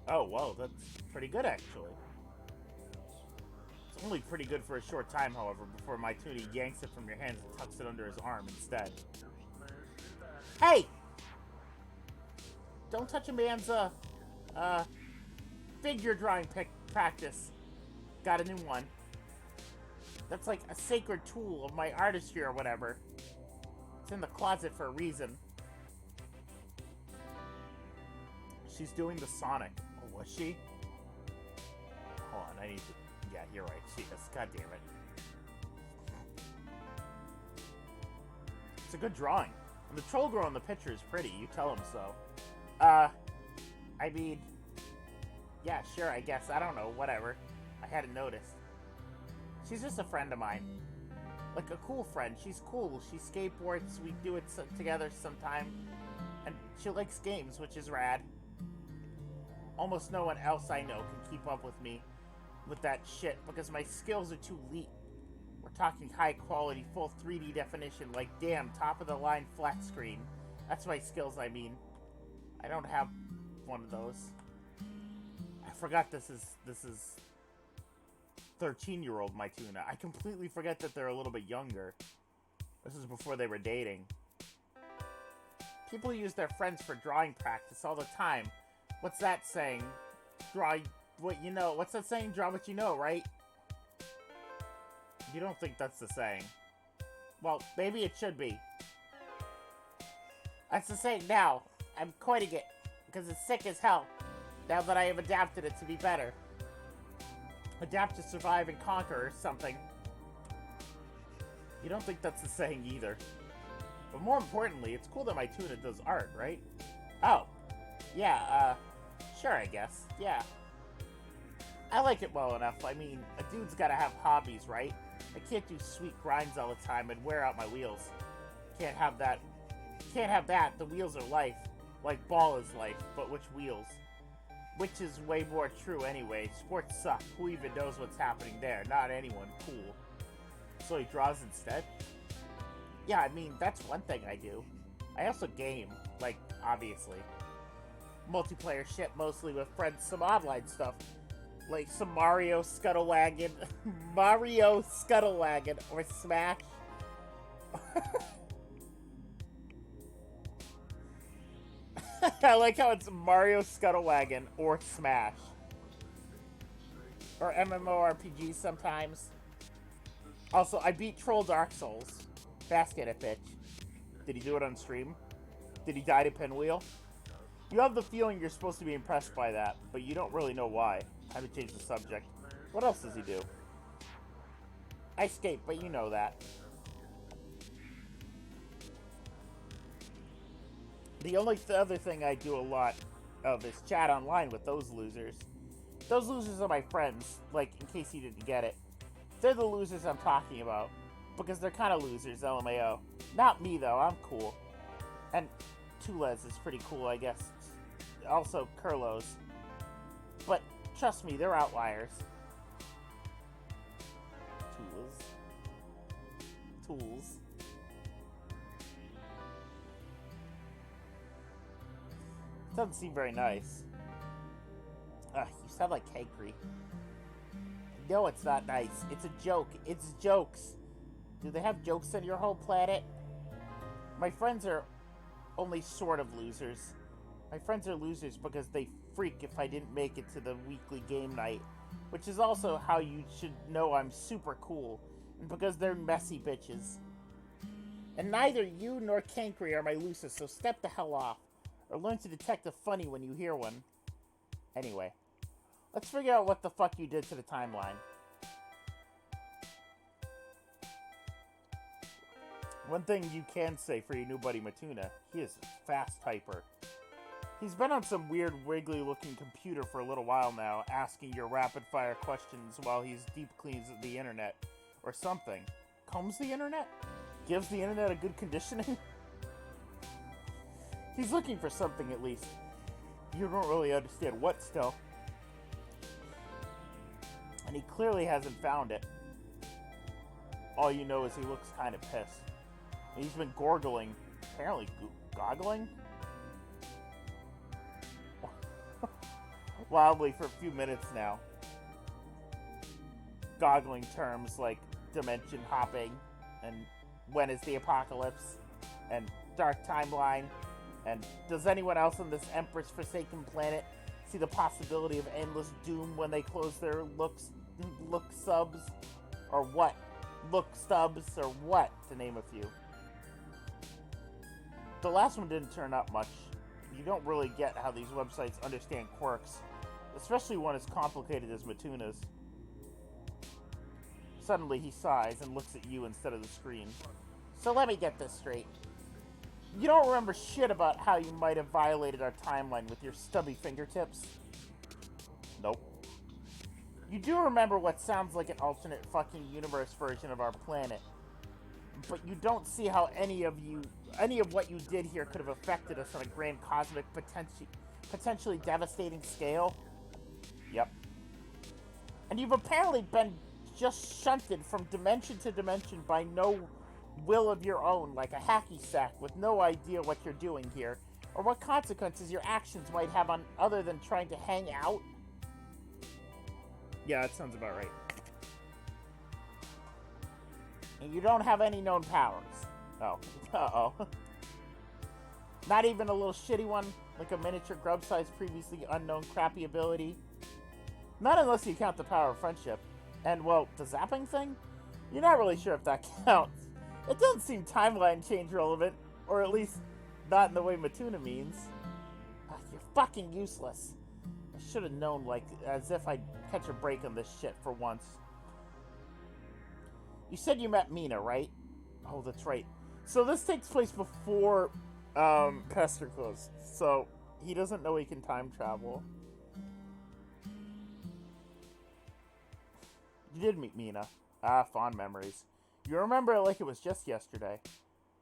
well, that's pretty good actually. It's only pretty good for a short time, however, before my tuna yanks it from your hands and tucks it under his arm instead. Hey! Don't touch a man's, figure drawing practice. Got a new one. That's like a sacred tool of my artistry or whatever. It's in the closet for a reason. She's doing the Sonic. Oh, was she? Hold on, I need to... Yeah, you're right. She is. God damn it. It's a good drawing. And the troll girl in the picture is pretty. You tell him so. I mean... Yeah, sure, I guess. I don't know. Whatever. I hadn't noticed. She's just a friend of mine. Like a cool friend. She's cool. She skateboards. We do it together sometime. And she likes games, which is rad. Almost no one else I know can keep up with me with that shit because my skills are too elite. We're talking high quality, full 3D definition, like damn, top of the line flat screen. That's my skills, I mean. I don't have one of those. I forgot this is 13-year-old my tuna. I completely forget that they're a little bit younger. This is before they were dating. People use their friends for drawing practice all the time. What's that saying? Draw what you know. What's that saying? Draw what you know, right? You don't think that's the saying. Well, maybe it should be. That's the saying now. I'm coining it because it's sick as hell. Now that I have adapted it to be better. Adapt to survive and conquer or something. You don't think that's the saying either. But more importantly, it's cool that my tuna does art, right? Oh. Yeah, sure, I guess. Yeah. I like it well enough. I mean, a dude's gotta have hobbies, right? I can't do sweet grinds all the time and wear out my wheels. Can't have that. Can't have that. The wheels are life. Like ball is life, but which wheels? Which is way more true anyway. Sports suck. Who even knows what's happening there? Not anyone. Cool. So he draws instead? Yeah, I mean, that's one thing I do. I also game. Like, obviously. Multiplayer shit, mostly with friends. Some online stuff. Like some Mario Scuttlewagon. Mario Scuttlewagon. Or Smash. I like how it's Mario Scuttlewagon or Smash. Or MMORPG sometimes. Also, I beat Troll Dark Souls. Basket it, bitch. Did he do it on stream? Did he die to Pinwheel? You have the feeling you're supposed to be impressed by that, but you don't really know why. Time to change the subject. What else does he do? I skate, but you know that. The only other thing I do a lot of is chat online with those losers. Those losers are my friends, like, in case you didn't get it. They're the losers I'm talking about. Because they're kind of losers, LMAO. Not me, though. I'm cool. And Tules is pretty cool, I guess. Also, Kurlos. But, trust me, they're outliers. Tools. Doesn't seem very nice. Ugh, you sound like Cakery. No, it's not nice. It's a joke. It's jokes. Do they have jokes on your whole planet? My friends are only sort of losers. My friends are losers because they freak if I didn't make it to the weekly game night. Which is also how you should know I'm super cool. And because they're messy bitches. And neither you nor Cankry are my losers, so step the hell off. Or learn to detect a funny when you hear one. Anyway. Let's figure out what the fuck you did to the timeline. One thing you can say for your new buddy Matuna, he is a fast typer. He's been on some weird, wiggly-looking computer for a little while now, asking your rapid-fire questions while he's deep cleans the internet. Or something. Combs the internet? Gives the internet a good conditioning? He's looking for something, at least. You don't really understand what still. And he clearly hasn't found it. All you know is he looks kind of pissed. And he's been gorgling. Apparently goggling? Wildly for a few minutes now. Goggling terms like dimension hopping, and when is the apocalypse, and dark timeline, and does anyone else on this Empress-forsaken planet see the possibility of endless doom when they close their look subs, or what? Look stubs, or what, to name a few. The last one didn't turn up much. You don't really get how these websites understand quirks, especially one as complicated as Matuna's. Suddenly he sighs and looks at you instead of the screen. So let me get this straight. You don't remember shit about how you might have violated our timeline with your stubby fingertips? Nope. You do remember what sounds like an alternate fucking universe version of our planet. But you don't see how any of what you did here could have affected us on a grand cosmic, potentially devastating scale? Yep. And you've apparently been just shunted from dimension to dimension by no will of your own, like a hacky sack with no idea what you're doing here, or what consequences your actions might have on other than trying to hang out? Yeah, that sounds about right. And you don't have any known powers. Oh. Uh-oh. Not even a little shitty one, like a miniature grub-sized previously unknown crappy ability? Not unless you count the power of friendship. And, well, the zapping thing? You're not really sure if that counts. It doesn't seem timeline change relevant, or at least not in the way Matuna means. You're fucking useless. I should have known, like, as if I'd catch a break on this shit for once. You said you met Mina, right? Oh, that's right. So this takes place before, Pesterclus. So, he doesn't know he can time travel. You did meet Mina. Ah, fond memories. You remember it like it was just yesterday.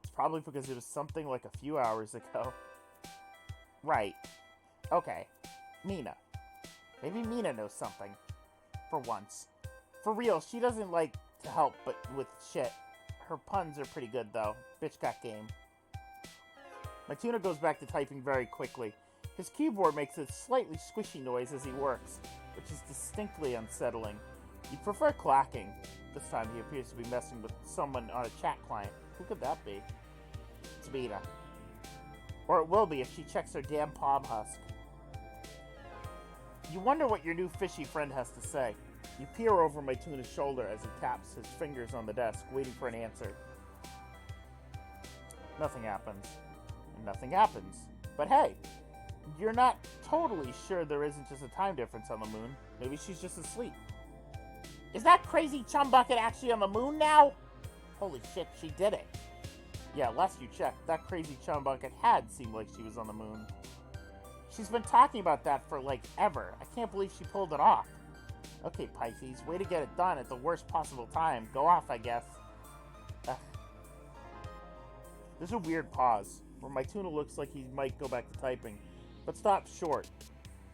It's probably because it was something like a few hours ago. Right. Okay. Mina. Maybe Mina knows something. For once. For real, she doesn't like to help but with shit. Her puns are pretty good, though. Bitch got game. Matuna goes back to typing very quickly. His keyboard makes a slightly squishy noise as he works, which is distinctly unsettling. You'd prefer clacking. This time he appears to be messing with someone on a chat client. Who could that be? It's Mina. Or it will be if she checks her damn palm husk. You wonder what your new fishy friend has to say. You peer over Matuna's shoulder as he taps his fingers on the desk, waiting for an answer. Nothing happens. And nothing happens. But hey, you're not totally sure there isn't just a time difference on the moon. Maybe she's just asleep. Is that crazy chumbucket actually on the moon now? Holy shit, she did it. Yeah, last you checked, that crazy chumbucket had seemed like she was on the moon. She's been talking about that for, like, ever. I can't believe she pulled it off. Okay, Pisces, way to get it done at the worst possible time. Go off, I guess. Ugh. There's a weird pause, where Matuna looks like he might go back to typing, but stops short.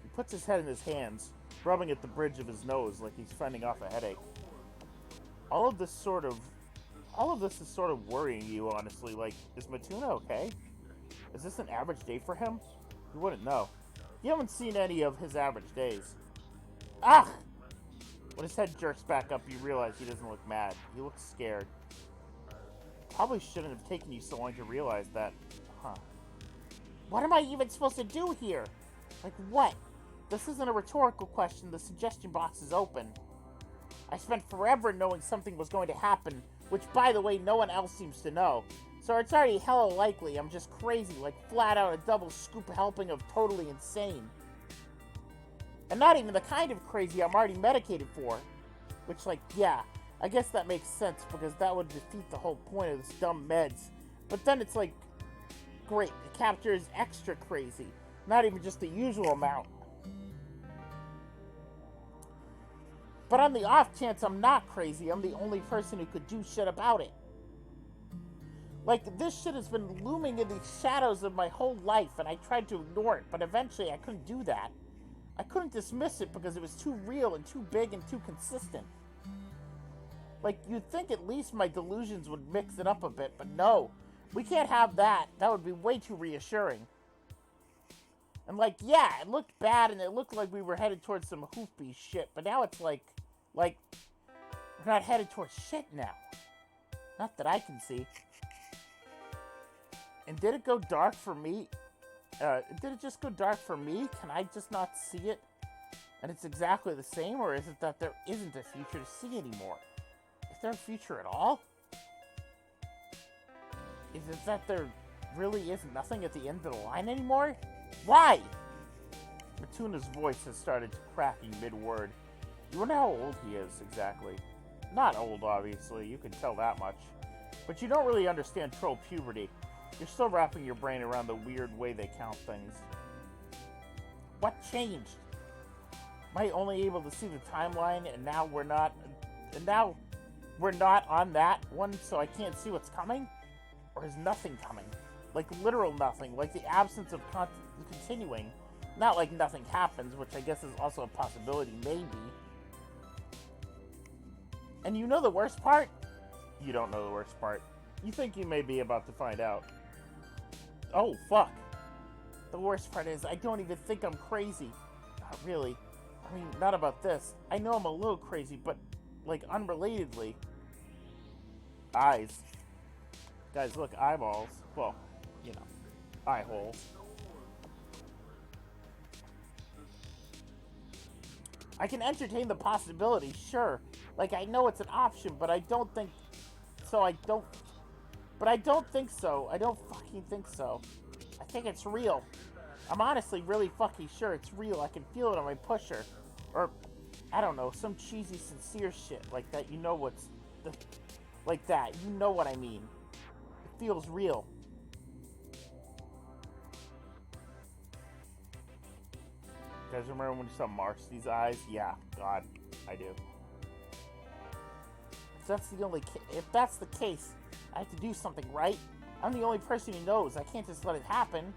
He puts his head in his hands, rubbing at the bridge of his nose like he's fending off a headache. All of this is sort of worrying you, honestly. Like, is Matuna okay? Is this an average day for him? You wouldn't know. You haven't seen any of his average days. Ah! When his head jerks back up, you realize he doesn't look mad. He looks scared. Probably shouldn't have taken you so long to realize that. Huh. What am I even supposed to do here? Like what? This isn't a rhetorical question. The suggestion box is open. I spent forever knowing something was going to happen, which, by the way, no one else seems to know. So it's already hella likely I'm just crazy, like flat out a double scoop helping of totally insane. And not even the kind of crazy I'm already medicated for. Which, like, yeah, I guess that makes sense because that would defeat the whole point of this dumb meds. But then it's like, great, the capture is extra crazy. Not even just the usual amount. But on the off chance I'm not crazy, I'm the only person who could do shit about it. Like, this shit has been looming in the shadows of my whole life, and I tried to ignore it, but eventually I couldn't do that. I couldn't dismiss it because it was too real and too big and too consistent. Like, you'd think at least my delusions would mix it up a bit, but no. We can't have that. That would be way too reassuring. And like, yeah, it looked bad and it looked like we were headed towards some hoofy shit, but now it's like, we're not headed towards shit now. Not that I can see. And did it go dark for me? Did it just go dark for me? Can I just not see it? And it's exactly the same? Or is it that there isn't a future to see anymore? Is there a future at all? Is it that there really is nothing at the end of the line anymore? Why? Matuna's voice has started cracking mid-word. You wonder how old he is, exactly. Not old, obviously. You can tell that much. But you don't really understand troll puberty. You're still wrapping your brain around the weird way they count things. What changed? Am I only able to see the timeline and now we're not on that one, so I can't see what's coming? Or is nothing coming? Like literal nothing, like the absence of continuing. Not like nothing happens, which I guess is also a possibility, maybe. And you know the worst part? You don't know the worst part. You think you may be about to find out. Oh, fuck. The worst part is, I don't even think I'm crazy. Not really. I mean, not about this. I know I'm a little crazy, but, like, unrelatedly. Eyes. Guys, look, eyeballs. Well, you know, eye holes. I can entertain the possibility, sure. Like, I know it's an option, but I don't think so. I don't think so. I don't fucking think so. I think it's real. I'm honestly really fucking sure it's real. I can feel it on my pusher. Or, I don't know, some cheesy, sincere shit like that. You know what's... like that. You know what I mean. It feels real. You guys remember when you saw Marcy's eyes? Yeah, God, I do. If that's the case, I have to do something, right? I'm the only person who knows. I can't just let it happen.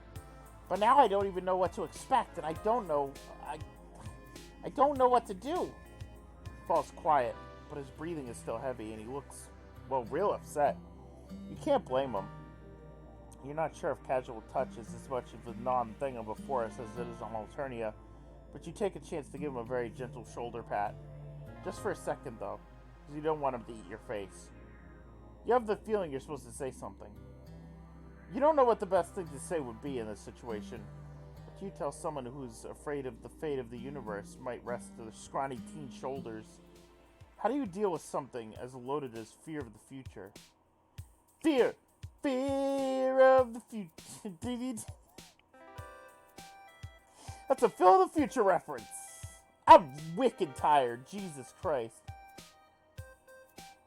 But now I don't even know what to expect, and I don't know what to do. He falls quiet, but his breathing is still heavy, and he looks, well, real upset. You can't blame him. You're not sure if casual touch is as much of a non-thing of a forest as it is on Alternia, but you take a chance to give him a very gentle shoulder pat. Just for a second, though, because you don't want him to eat your face. You have the feeling you're supposed to say something. You don't know what the best thing to say would be in this situation, but you tell someone who's afraid of the fate of the universe might rest to the scrawny teen's shoulders. How do you deal with something as loaded as fear of the future? Fear! Fear of the future. That's a Phil of the Future reference. I'm wicked tired, Jesus Christ.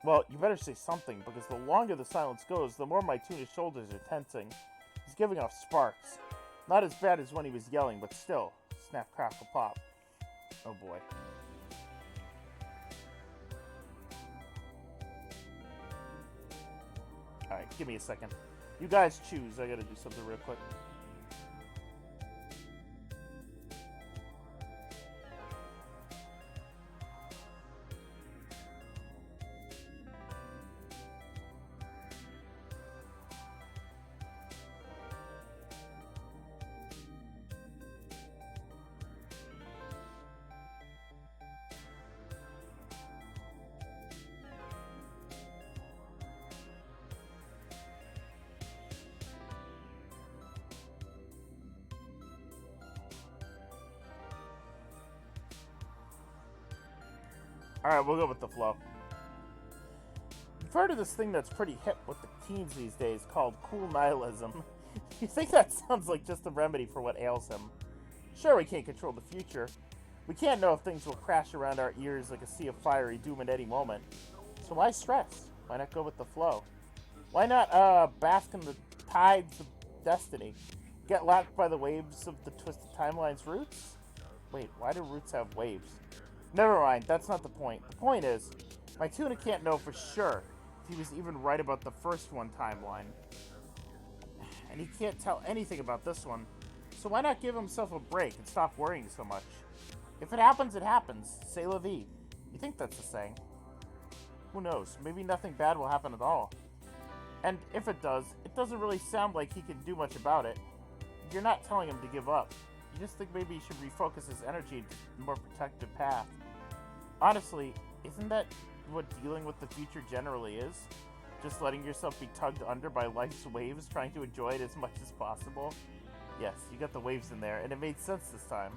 Well, you better say something, because the longer the silence goes, the more my tuna's shoulders are tensing. He's giving off sparks. Not as bad as when he was yelling, but still. Snap, crackle, pop. Oh boy. Alright, give me a second. You guys choose. I gotta do something real quick. Alright, we'll go with the flow. You've heard of this thing that's pretty hip with the teens these days called cool nihilism. You think that sounds like just a remedy for what ails him. Sure, we can't control the future, We can't know if things will crash around our ears like a sea of fiery doom at any moment. So why stress? Why not go with the flow? Why not bask in the tides of destiny? Get lapped by the waves of the twisted timeline's roots? Wait, why do roots have waves? Never mind, that's not the point. The point is, my tuna can't know for sure if he was even right about the first one timeline. And he can't tell anything about this one. So why not give himself a break and stop worrying so much? If it happens, it happens. C'est la vie. You think that's the saying? Who knows? Maybe nothing bad will happen at all. And if it does, it doesn't really sound like he can do much about it. You're not telling him to give up. You just think maybe he should refocus his energy into a more protective path. Honestly, isn't that what dealing with the future generally is? Just letting yourself be tugged under by life's waves, trying to enjoy it as much as possible? Yes, you got the waves in there, and it made sense this time.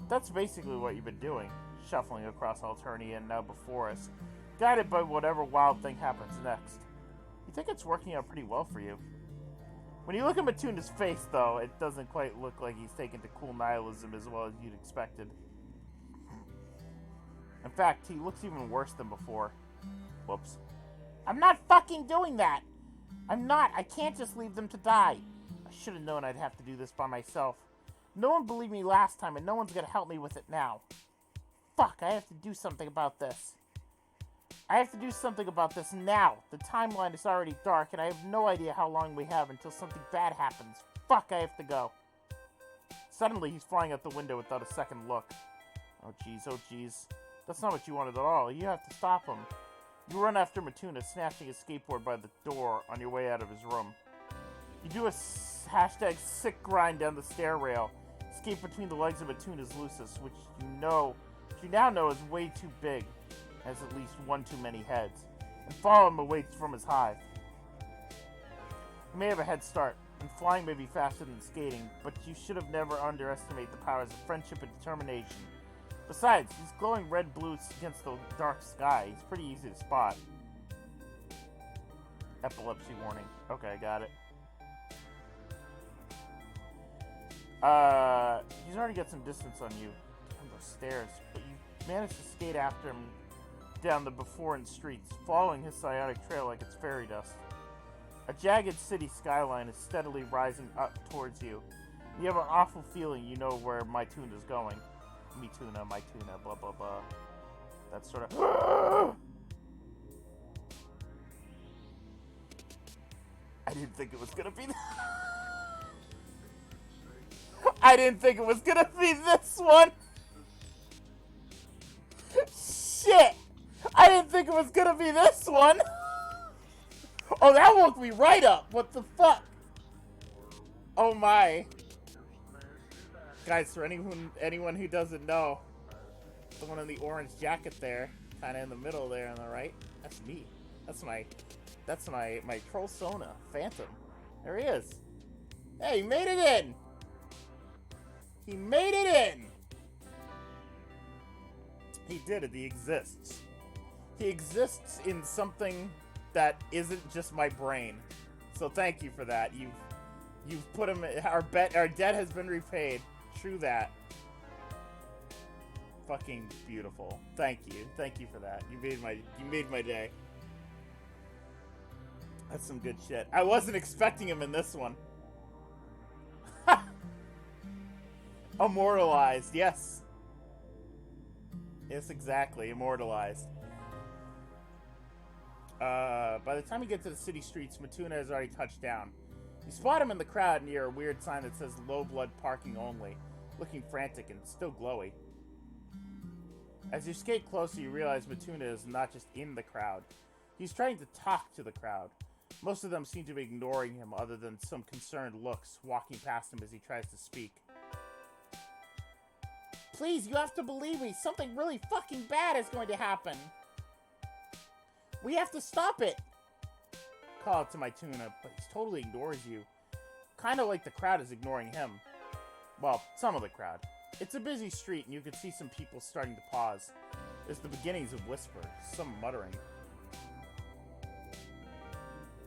That's basically what you've been doing, shuffling across Alternia and now before us, guided by whatever wild thing happens next. You think it's working out pretty well for you. When you look at Matuna's face, though, it doesn't quite look like he's taken to cool nihilism as well as you'd expected. In fact, he looks even worse than before. Whoops. I'm not fucking doing that! I'm not! I can't just leave them to die! I should have known I'd have to do this by myself. No one believed me last time, and no one's gonna help me with it now. Fuck, I have to do something about this. I have to do something about this now. The timeline is already dark, and I have no idea how long we have until something bad happens. Fuck, I have to go. Suddenly, he's flying out the window without a second look. Oh jeez. That's not what you wanted at all. You have to stop him. You run after Matuna, snatching his skateboard by the door on your way out of his room. You do a hashtag sick grind down the stair rail, escape between the legs of Matuna's Lucis, which you now know is way too big, has at least one too many heads, and follow him away from his hive. You may have a head start, and flying may be faster than skating, but you should have never underestimated the powers of friendship and determination. Besides, he's glowing red-blue against the dark sky. He's pretty easy to spot. Epilepsy warning. Okay, got it. He's already got some distance on you on those stairs, but you managed to skate after him down the Befriendus streets, following his psionic trail like it's fairy dust. A jagged city skyline is steadily rising up towards you. You have an awful feeling you know where my tune is going. Me tuna, my tuna, blah blah blah. That sort of. I didn't think it was gonna be. I didn't think it was gonna be this one. Shit! I didn't think it was gonna be this one. Oh, that woke me right up. What the fuck? Oh my. Guys, for anyone who doesn't know, the one in the orange jacket there, kind of in the middle there on the right, that's me. That's my troll Sona Phantom. There he is. Hey, he made it in. He made it in. He did it. He exists. He exists in something that isn't just my brain. So thank you for that. You've put him. Our debt has been repaid. True that. Fucking beautiful. Thank you for that. You made my day. That's some good shit. I wasn't expecting him in this one. Immortalized, yes. Yes, exactly. Immortalized. By the time you get to the city streets, Matuna has already touched down. You spot him in the crowd near a weird sign that says low blood parking only, looking frantic and still glowy. As you skate closer, you realize Matuna is not just in the crowd. He's trying to talk to the crowd. Most of them seem to be ignoring him other than some concerned looks walking past him as he tries to speak. Please, you have to believe me. Something really fucking bad is going to happen. We have to stop it. Call out to my tuna, but he totally ignores you. Kind of like the crowd is ignoring him. Well, some of the crowd. It's a busy street, and you can see some people starting to pause. There's the beginnings of whispers, some muttering.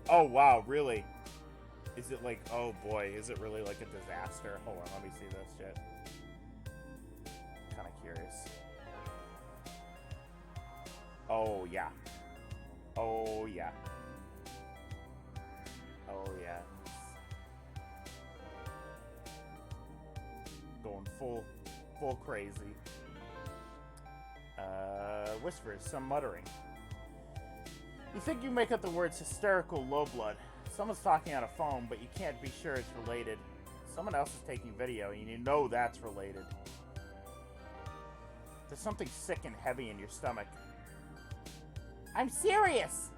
Oh, wow, really? Is it like, oh boy, is it really like a disaster? Hold on, let me see this shit. kind of curious. Oh, yeah. Oh, yeah. Oh, yeah. Going full crazy. Whispers, some muttering. You think you make out the words hysterical low blood. Someone's talking on a phone, but you can't be sure it's related. Someone else is taking video, and you know that's related. There's something sick and heavy in your stomach. I'm serious!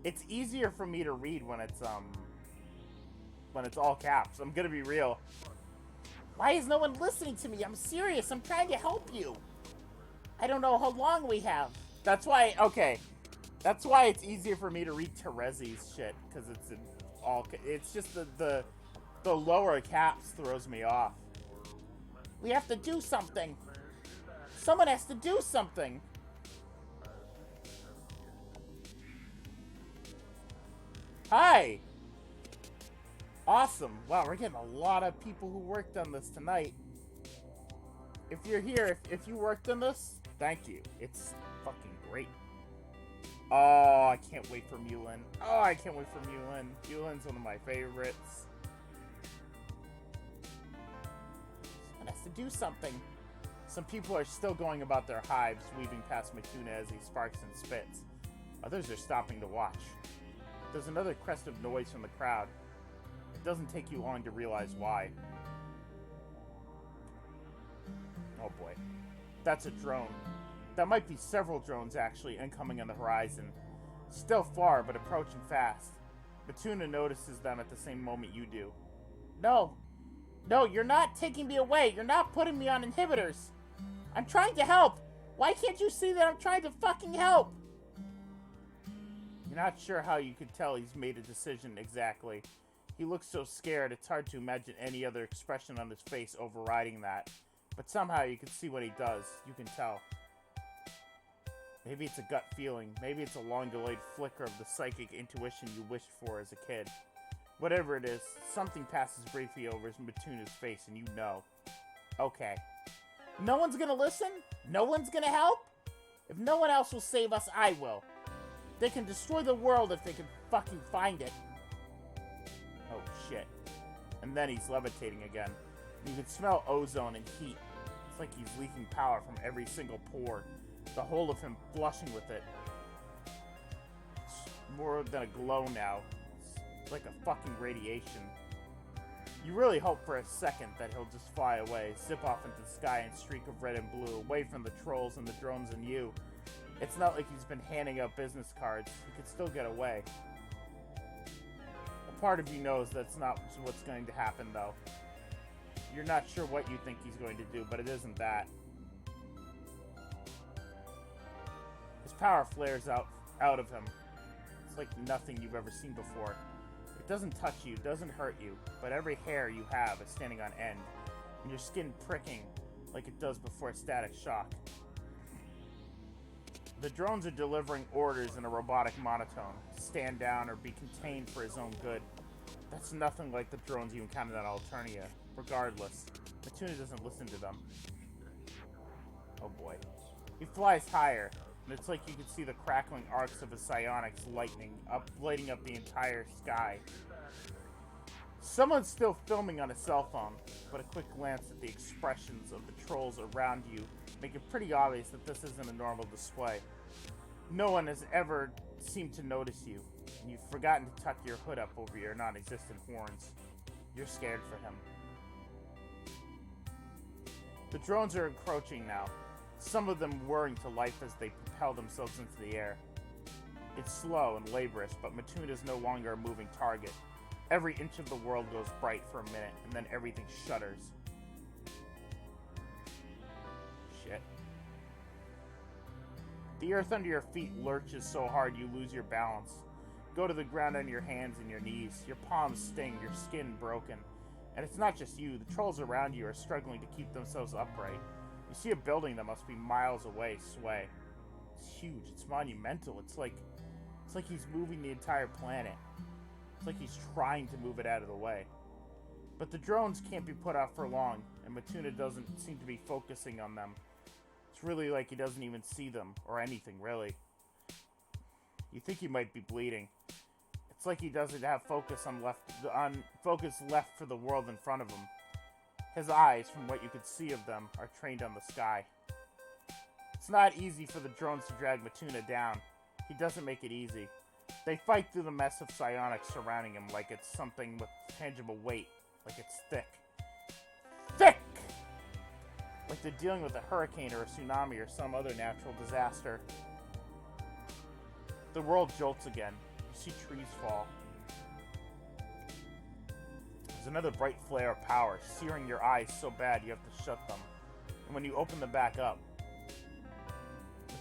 It's easier for me to read when it's all caps. I'm gonna be real. Why is no one listening to me? I'm serious. I'm trying to help you. I don't know how long we have. That's why, okay. That's why it's easier for me to read Terezi's shit, because it's in all, it's just the lower caps throws me off. We have to do something. Someone has to do something. Hi. Awesome. Wow, we're getting a lot of people who worked on this tonight. If you're here, if you worked on this, thank you. It's fucking great. Oh, I can't wait for Mulin. Oh, I can't wait for Mulin. Mulin's one of my favorites. Someone has to do something. Some people are still going about their hives, weaving past Matuna as he sparks and spits. Others are stopping to watch. There's another crest of noise from the crowd. It doesn't take you long to realize why. Oh boy. That's a drone. That might be several drones actually incoming on the horizon. Still far, but approaching fast. Matuna notices them at the same moment you do. No. No, you're not taking me away. You're not putting me on inhibitors. I'm trying to help. Why can't you see that I'm trying to fucking help? You're not sure how you could tell he's made a decision exactly. He looks so scared, it's hard to imagine any other expression on his face overriding that. But somehow you can see what he does. You can tell. Maybe it's a gut feeling. Maybe it's a long-delayed flicker of the psychic intuition you wished for as a kid. Whatever it is, something passes briefly over Matuna's face and you know. Okay. No one's gonna listen? No one's gonna help? If no one else will save us, I will. They can destroy the world if they can fucking find it. Oh, shit. And then he's levitating again. You can smell ozone and heat. It's like he's leaking power from every single pore. The whole of him flushing with it. It's more than a glow now. It's like a fucking radiation. You really hope for a second that he'll just fly away, zip off into the sky and streak of red and blue, away from the trolls and the drones and you. It's not like he's been handing out business cards. He could still get away. A part of you knows that's not what's going to happen, though. You're not sure what you think he's going to do, but it isn't that. His power flares out of him. It's like nothing you've ever seen before. It doesn't touch you, doesn't hurt you, but every hair you have is standing on end, and your skin pricking like it does before a static shock. The drones are delivering orders in a robotic monotone. Stand down or be contained for his own good. That's nothing like the drones you encountered on Alternia. Regardless, Matuna doesn't listen to them. Oh boy. He flies higher, and it's like you can see the crackling arcs of his psionics lighting up the entire sky. Someone's still filming on a cell phone, but a quick glance at the expressions of the trolls around you make it pretty obvious that this isn't a normal display. No one has ever seemed to notice you, and you've forgotten to tuck your hood up over your non-existent horns. You're scared for him. The drones are encroaching now, some of them whirring to life as they propel themselves into the air. It's slow and laborious, but Matuna is no longer a moving target. Every inch of the world goes bright for a minute, and then everything shudders. Shit. The earth under your feet lurches so hard you lose your balance. Go to the ground on your hands and your knees. Your palms sting, your skin broken. And it's not just you. The trolls around you are struggling to keep themselves upright. You see a building that must be miles away sway. It's huge. It's monumental. It's like he's moving the entire planet. It's like he's trying to move it out of the way. But the drones can't be put off for long, and Matuna doesn't seem to be focusing on them. It's really like he doesn't even see them, or anything, really. You think he might be bleeding. It's like he doesn't have focus focus left for the world in front of him. His eyes, from what you could see of them, are trained on the sky. It's not easy for the drones to drag Matuna down. He doesn't make it easy. They fight through the mess of psionics surrounding him like it's something with tangible weight. Like it's thick. Thick! Like they're dealing with a hurricane or a tsunami or some other natural disaster. The world jolts again. You see trees fall. There's another bright flare of power, searing your eyes so bad you have to shut them. And when you open them back up,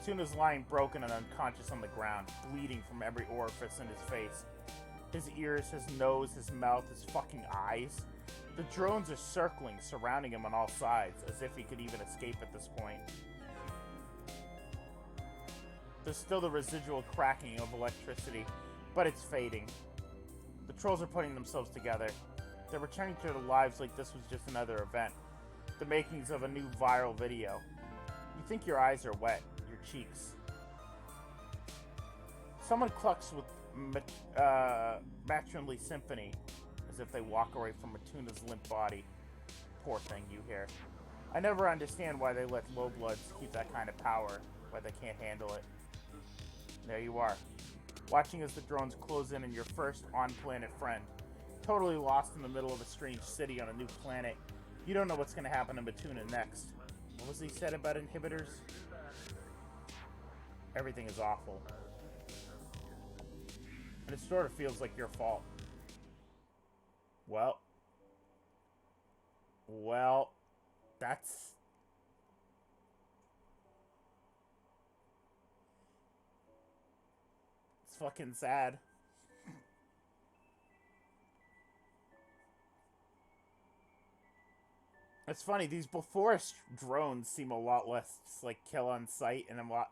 Matuna's lying broken and unconscious on the ground, bleeding from every orifice in his face. His ears, his nose, his mouth, his fucking eyes. The drones are circling, surrounding him on all sides, as if he could even escape at this point. There's still the residual cracking of electricity, but it's fading. The trolls are putting themselves together. They're returning to their lives like this was just another event. The makings of a new viral video. You think your eyes are wet, your cheeks. Someone clucks with matronly symphony, as if they walk away from Matuna's limp body. Poor thing, you hear. I never understand why they let low bloods keep that kind of power, why they can't handle it. There you are, watching as the drones close in on your first on-planet friend. Totally lost in the middle of a strange city on a new planet. You don't know what's going to happen to Matuna next. What was he said about inhibitors? Everything is awful. And it sort of feels like your fault. Well, that's... It's fucking sad. It's funny, these Befriendus drones seem a lot less, like, kill on sight, and I'm like,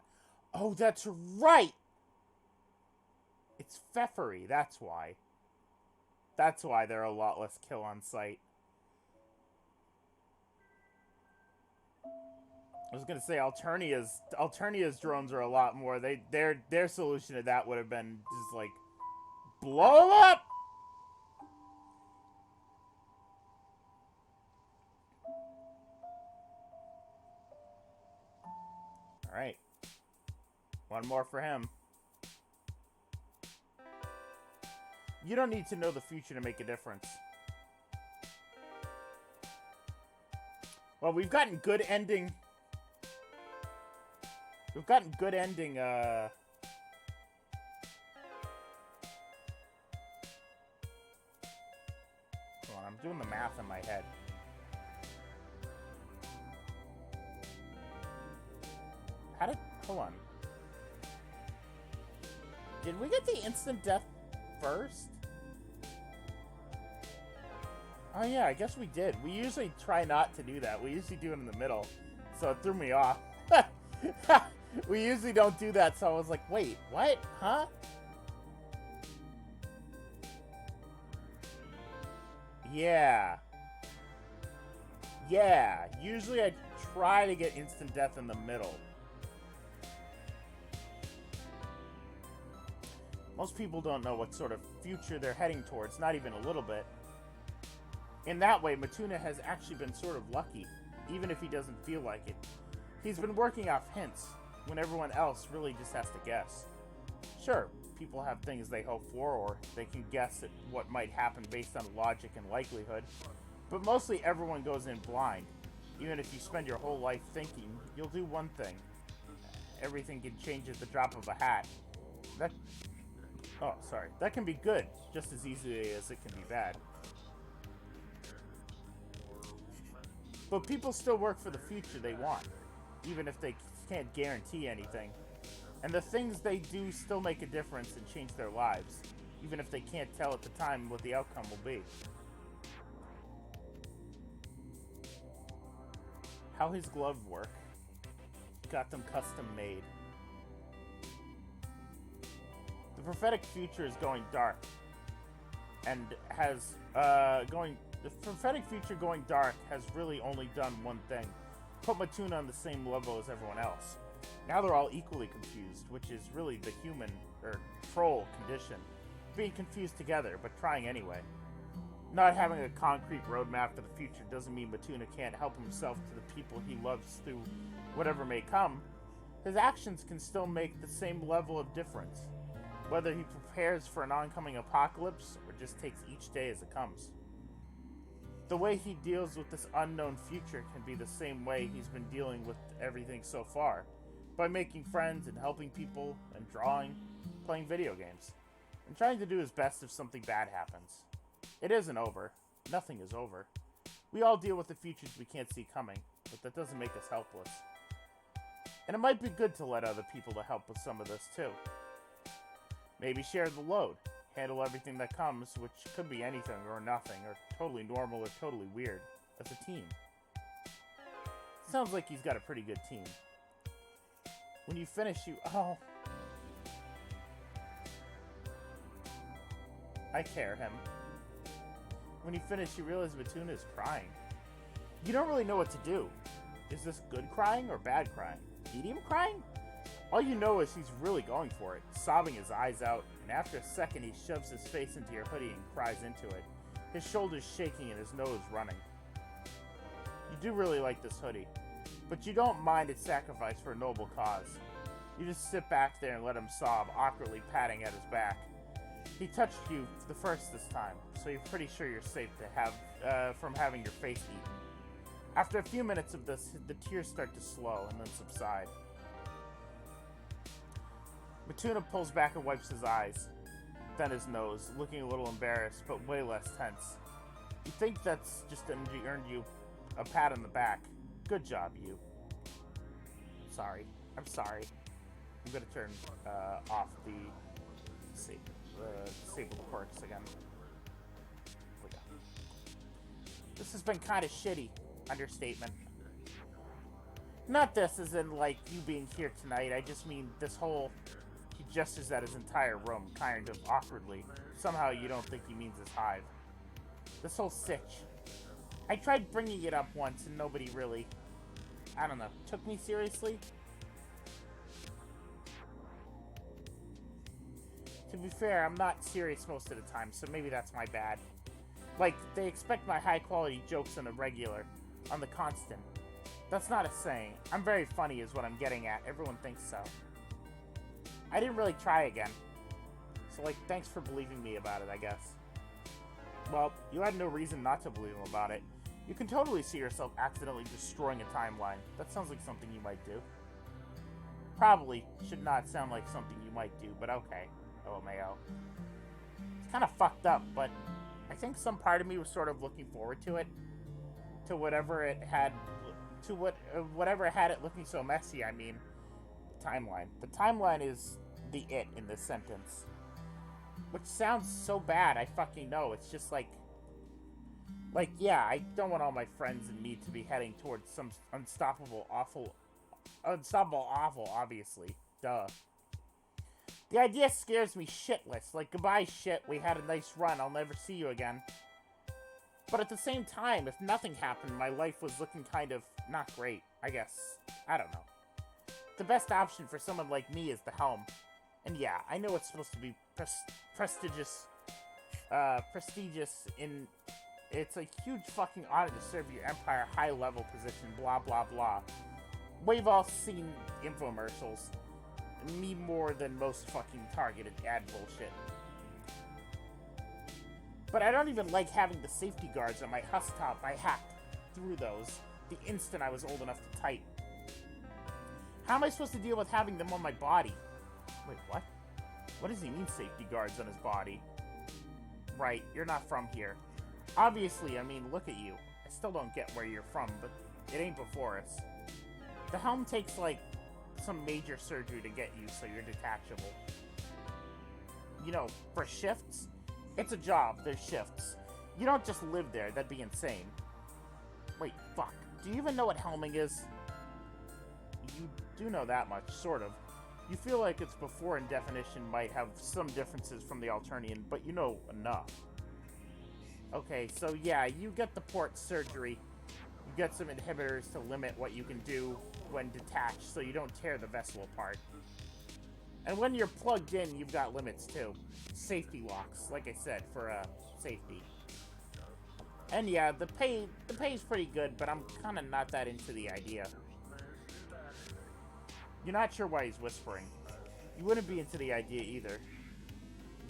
oh, that's right! It's Pfeffery, that's why. That's why they're a lot less kill on sight. I was gonna say, Alternia's drones are a lot more, their solution to that would have been just, like, blow them up! Alright. One more for him. You don't need to know the future to make a difference. Well, we've gotten good ending... We've gotten good ending, Hold on, I'm doing the math in my head. How did... Hold on. Did we get the instant death first? Oh yeah, I guess we did. We usually try not to do that. We usually do it in the middle. So it threw me off. We usually don't do that, so I was like, wait, what? Huh? Yeah. Yeah. Usually I try to get instant death in the middle. Most people don't know what sort of future they're heading towards, not even a little bit. In that way, Matuna has actually been sort of lucky, even if he doesn't feel like it. He's been working off hints, when everyone else really just has to guess. Sure, people have things they hope for, or they can guess at what might happen based on logic and likelihood, but mostly everyone goes in blind. Even if you spend your whole life thinking, you'll do one thing. Everything can change at the drop of a hat. That can be good, just as easily as it can be bad. But people still work for the future they want, even if they can't guarantee anything. And the things they do still make a difference and change their lives, even if they can't tell at the time what the outcome will be. How his gloves work. Got them custom made. The prophetic future is going dark. and has the prophetic future going dark has really only done one thing: put Matuna on the same level as everyone else. Now they're all equally confused, which is really the human or troll condition, being confused together but trying anyway. Not having a concrete roadmap for the future doesn't mean Matuna can't help himself to the people he loves through whatever may come. His actions can still make the same level of difference, whether he prepares for an oncoming apocalypse or just takes each day as it comes. The way he deals with this unknown future can be the same way he's been dealing with everything so far, by making friends and helping people and drawing, playing video games, and trying to do his best if something bad happens. It isn't over. Nothing is over. We all deal with the futures we can't see coming, but that doesn't make us helpless. And it might be good to let other people to help with some of this too. Maybe share the load, handle everything that comes, which could be anything or nothing, or totally normal or totally weird, as a team. Sounds like he's got a pretty good team. When you finish, oh. I care him. When you finish, you realize Matuna is crying. You don't really know what to do. Is this good crying or bad crying? Medium crying? All you know is he's really going for it, sobbing his eyes out, and after a second he shoves his face into your hoodie and cries into it, his shoulders shaking and his nose running. You do really like this hoodie, but you don't mind its sacrifice for a noble cause. You just sit back there and let him sob, awkwardly patting at his back. He touched you the first this time, so you're pretty sure you're safe to have from having your face eaten. After a few minutes of this, the tears start to slow and then subside. Matuna pulls back and wipes his eyes, then his nose, looking a little embarrassed, but way less tense. You think that's just earned you a pat on the back. Good job, you. Sorry. I'm sorry. I'm gonna turn off the disabled quirks again. We go. This has been kind of shitty. Understatement. Not this as in, like, you being here tonight. I just mean this whole... He gestures at his entire room, kind of awkwardly. Somehow you don't think he means his hive. This whole sitch. I tried bringing it up once and nobody really... I don't know. Took me seriously? To be fair, I'm not serious most of the time, so maybe that's my bad. Like, they expect my high-quality jokes on the constant. That's not a saying. I'm very funny is what I'm getting at. Everyone thinks so. I didn't really try again. So, like, thanks for believing me about it, I guess. Well, you had no reason not to believe him about it. You can totally see yourself accidentally destroying a timeline. That sounds like something you might do. Probably should not sound like something you might do, but okay. LMAO. It's kind of fucked up, but I think some part of me was sort of looking forward to it. To whatever it had... whatever had it looking so messy, I mean... The timeline. The timeline is the it in this sentence. Which sounds so bad, I fucking know. It's just like... Like, yeah, I don't want all my friends and me to be heading towards some unstoppable, awful, obviously. Duh. The idea scares me shitless. Like, goodbye, shit, we had a nice run, I'll never see you again. But at the same time, if nothing happened, my life was looking kind of not great, I guess. I don't know. The best option for someone like me is the helm. And yeah, I know it's supposed to be prestigious in... It's a huge fucking honor to serve your empire high-level position, blah, blah, blah. We've all seen infomercials. Me more than most fucking targeted ad bullshit. But I don't even like having the safety guards on my husktop. I hacked through those the instant I was old enough to type. How am I supposed to deal with having them on my body? Wait, what? What does he mean, safety guards on his body? Right, you're not from here. Obviously, I mean, look at you. I still don't get where you're from, but it ain't before us. The helm takes, like, some major surgery to get you, so you're detachable. You know, for shifts, it's a job, there's shifts. You don't just live there, that'd be insane. Wait, fuck. Do you even know what helming is? You do know that much, sort of. You feel like it's before in definition might have some differences from the Alternian, but you know enough. Okay, so yeah, you get the port surgery. You get some inhibitors to limit what you can do when detached so you don't tear the vessel apart. And when you're plugged in, you've got limits too. Safety locks, like I said, for safety. And yeah, the pay's pretty good, but I'm kind of not that into the idea. You're not sure why he's whispering. You wouldn't be into the idea either.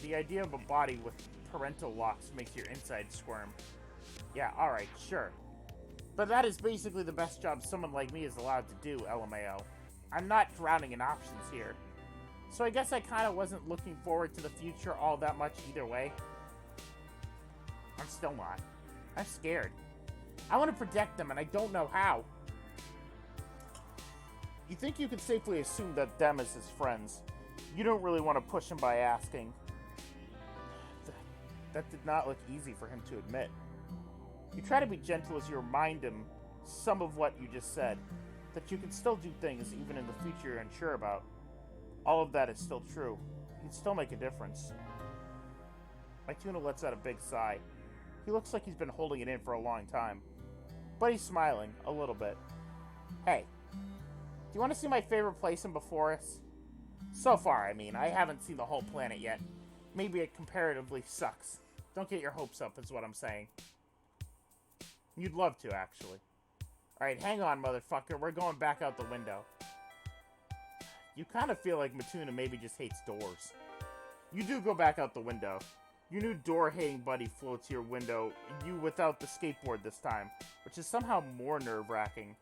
The idea of a body with parental locks makes your insides squirm. Yeah, alright, sure. But that is basically the best job someone like me is allowed to do, LMAO. I'm not drowning in options here. So I guess I kind of wasn't looking forward to the future all that much either way. I'm still not. I'm scared. I want to protect them, and I don't know how. You think you could safely assume that them is his friends. You don't really want to push him by asking. That did not look easy for him to admit. You try to be gentle as you remind him some of what you just said. That you can still do things even in the future you're unsure about. All of that is still true. You can still make a difference. My tuna lets out a big sigh. He looks like he's been holding it in for a long time. But he's smiling, a little bit. Hey, do you want to see my favorite place in Befriendus? So far, I mean. I haven't seen the whole planet yet. Maybe it comparatively sucks. Don't get your hopes up, is what I'm saying. You'd love to, actually. Alright, hang on, motherfucker. We're going back out the window. You kind of feel like Matuna maybe just hates doors. You do go back out the window. Your new door-hating buddy floats your window, you without the skateboard this time, which is somehow more nerve-wracking.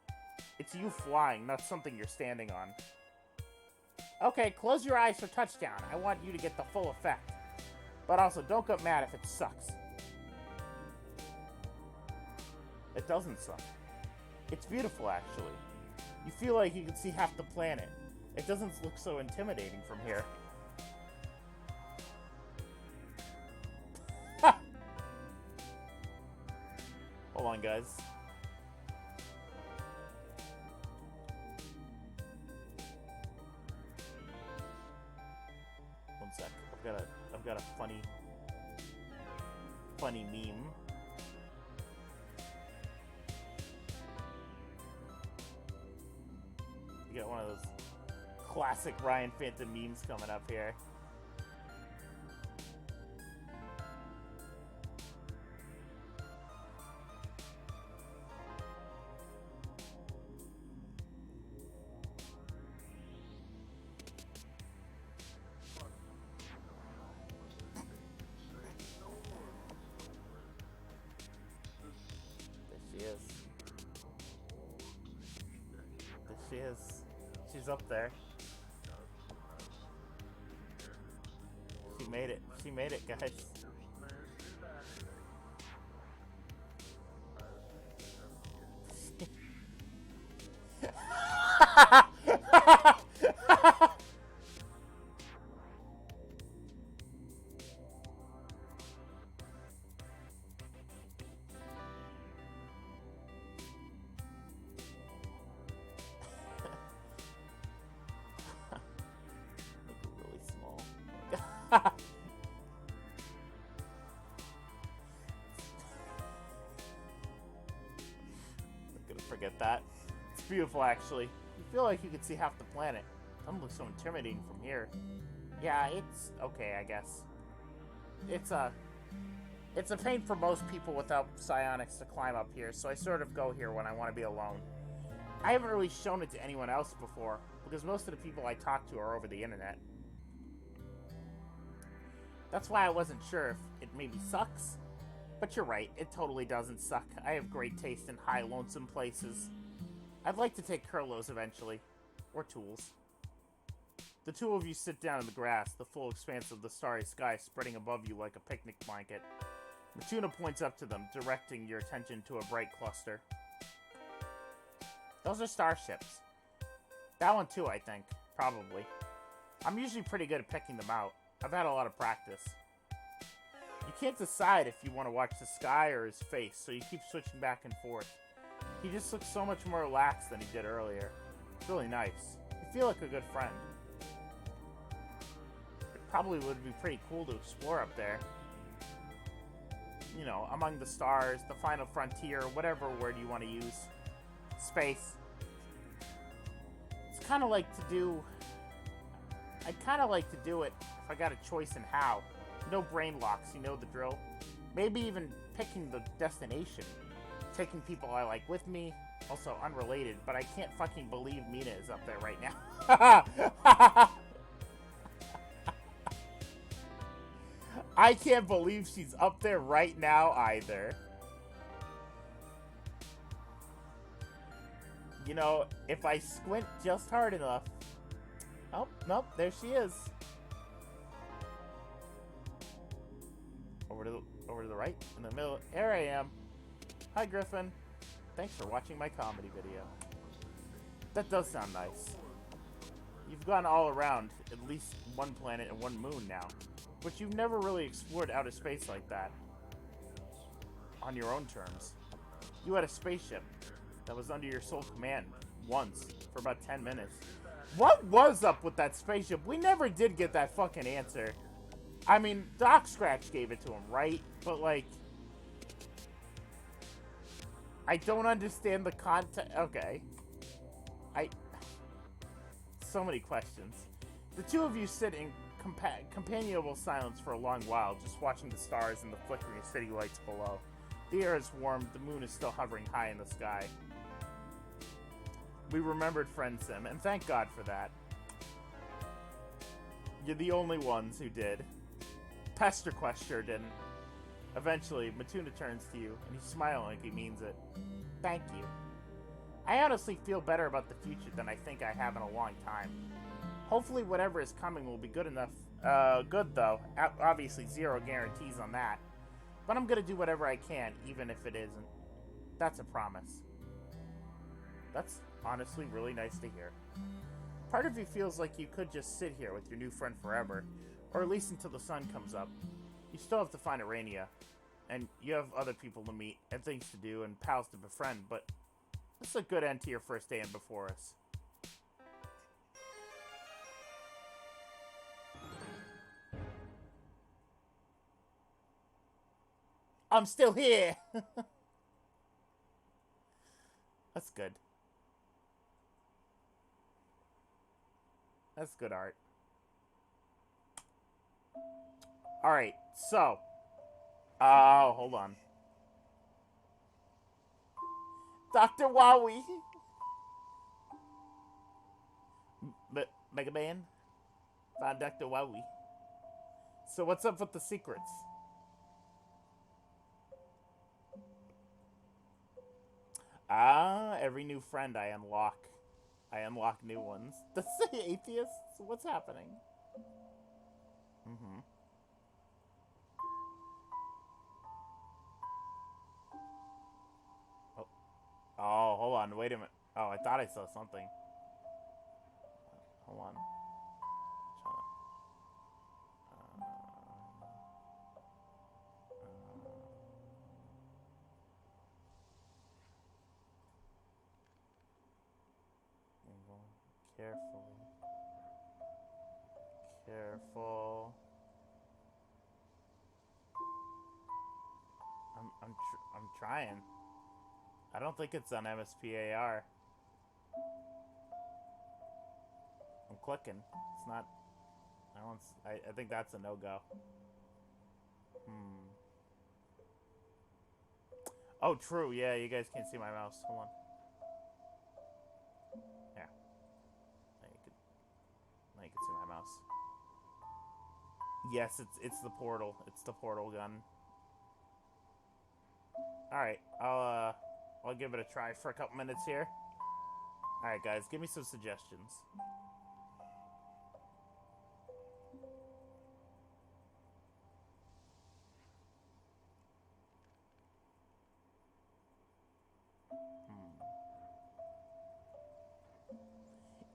It's you flying, not something you're standing on. Okay, close your eyes for touchdown. I want you to get the full effect. But also, don't get mad if it sucks. It doesn't suck. It's beautiful, actually. You feel like you can see half the planet. It doesn't look so intimidating from here. Hold on, guys. One sec. I've got a funny meme. You got one of those classic Ryan Phantom memes coming up here. She is. She's up there. She made it. She made it, guys. Forget that. It's beautiful, actually. You feel like you could see half the planet. Doesn't look so intimidating from here. Yeah, it's okay, I guess. It's a pain for most people without psionics to climb up here, so I sort of go here when I want to be alone. I haven't really shown it to anyone else before, because most of the people I talk to are over the internet. That's why I wasn't sure if it maybe sucks. But you're right, it totally doesn't suck. I have great taste in high, lonesome places. I'd like to take Curlos eventually. Or Tools. The two of you sit down in the grass, the full expanse of the starry sky spreading above you like a picnic blanket. Matuna points up to them, directing your attention to a bright cluster. Those are starships. That one too, I think. Probably. I'm usually pretty good at picking them out. I've had a lot of practice. You can't decide if you want to watch the sky or his face, so you keep switching back and forth. He just looks so much more relaxed than he did earlier. It's really nice. You feel like a good friend. It probably would be pretty cool to explore up there. you know, among the stars, the final frontier, whatever word you want to use. Space. It's kind of like to do... I'd kind of like to do it if I got a choice in how. No brain locks, you know the drill. Maybe even picking the destination. Taking people I like with me. Also unrelated, but I can't fucking believe Mina is up there right now. I can't believe she's up there right now either. You know, if I squint just hard enough... Oh, nope, there she is. Over to the right, in the middle. There I am. Hi, Griffin. Thanks for watching my comedy video. That does sound nice. You've gone all around at least one planet and one moon now, but you've never really explored outer space like that. On your own terms. You had a spaceship that was under your sole command once for about 10 minutes. What was up with that spaceship? We never did get that fucking answer. I mean, Doc Scratch gave it to him, right? But, like... I don't understand the context. Okay. So many questions. The two of you sit in companionable silence for a long while, just watching the stars and the flickering city lights below. The air is warm, the moon is still hovering high in the sky. We remembered Friendsim, and thank God for that. You're the only ones who did. PesterQuest sure didn't. Eventually, Matuna turns to you, and he's smiling like he means it. Thank you. I honestly feel better about the future than I think I have in a long time. Hopefully whatever is coming will be good enough. Good though. Obviously zero guarantees on that. But I'm gonna do whatever I can, even if it isn't. That's a promise. That's honestly really nice to hear. Part of you feels like you could just sit here with your new friend forever, or at least until the sun comes up. You still have to find Arania, and you have other people to meet, and things to do, and pals to befriend, but this is a good end to your first day in Before Us. I'm still here! That's good. That's good art. Alright, so. Oh, hold on. Dr. Wowie! Mega Man? Found Dr. Wowie. So what's up with the secrets? Ah, every new friend I unlock. I unlock new ones. Does it say atheists? What's happening? Mm-hmm. Oh, hold on. Wait a minute. Oh, I thought I saw something. Hold on. Carefully. Careful. I'm trying. I don't think it's on MSPAR. I'm clicking. It's not. I think that's a no-go. Oh, true. Yeah, you guys can't see my mouse. Hold on. Yeah. Now you can see my mouse. Yes, it's the portal. It's the portal gun. All right, I'll give it a try for a couple minutes here. All right, guys, give me some suggestions.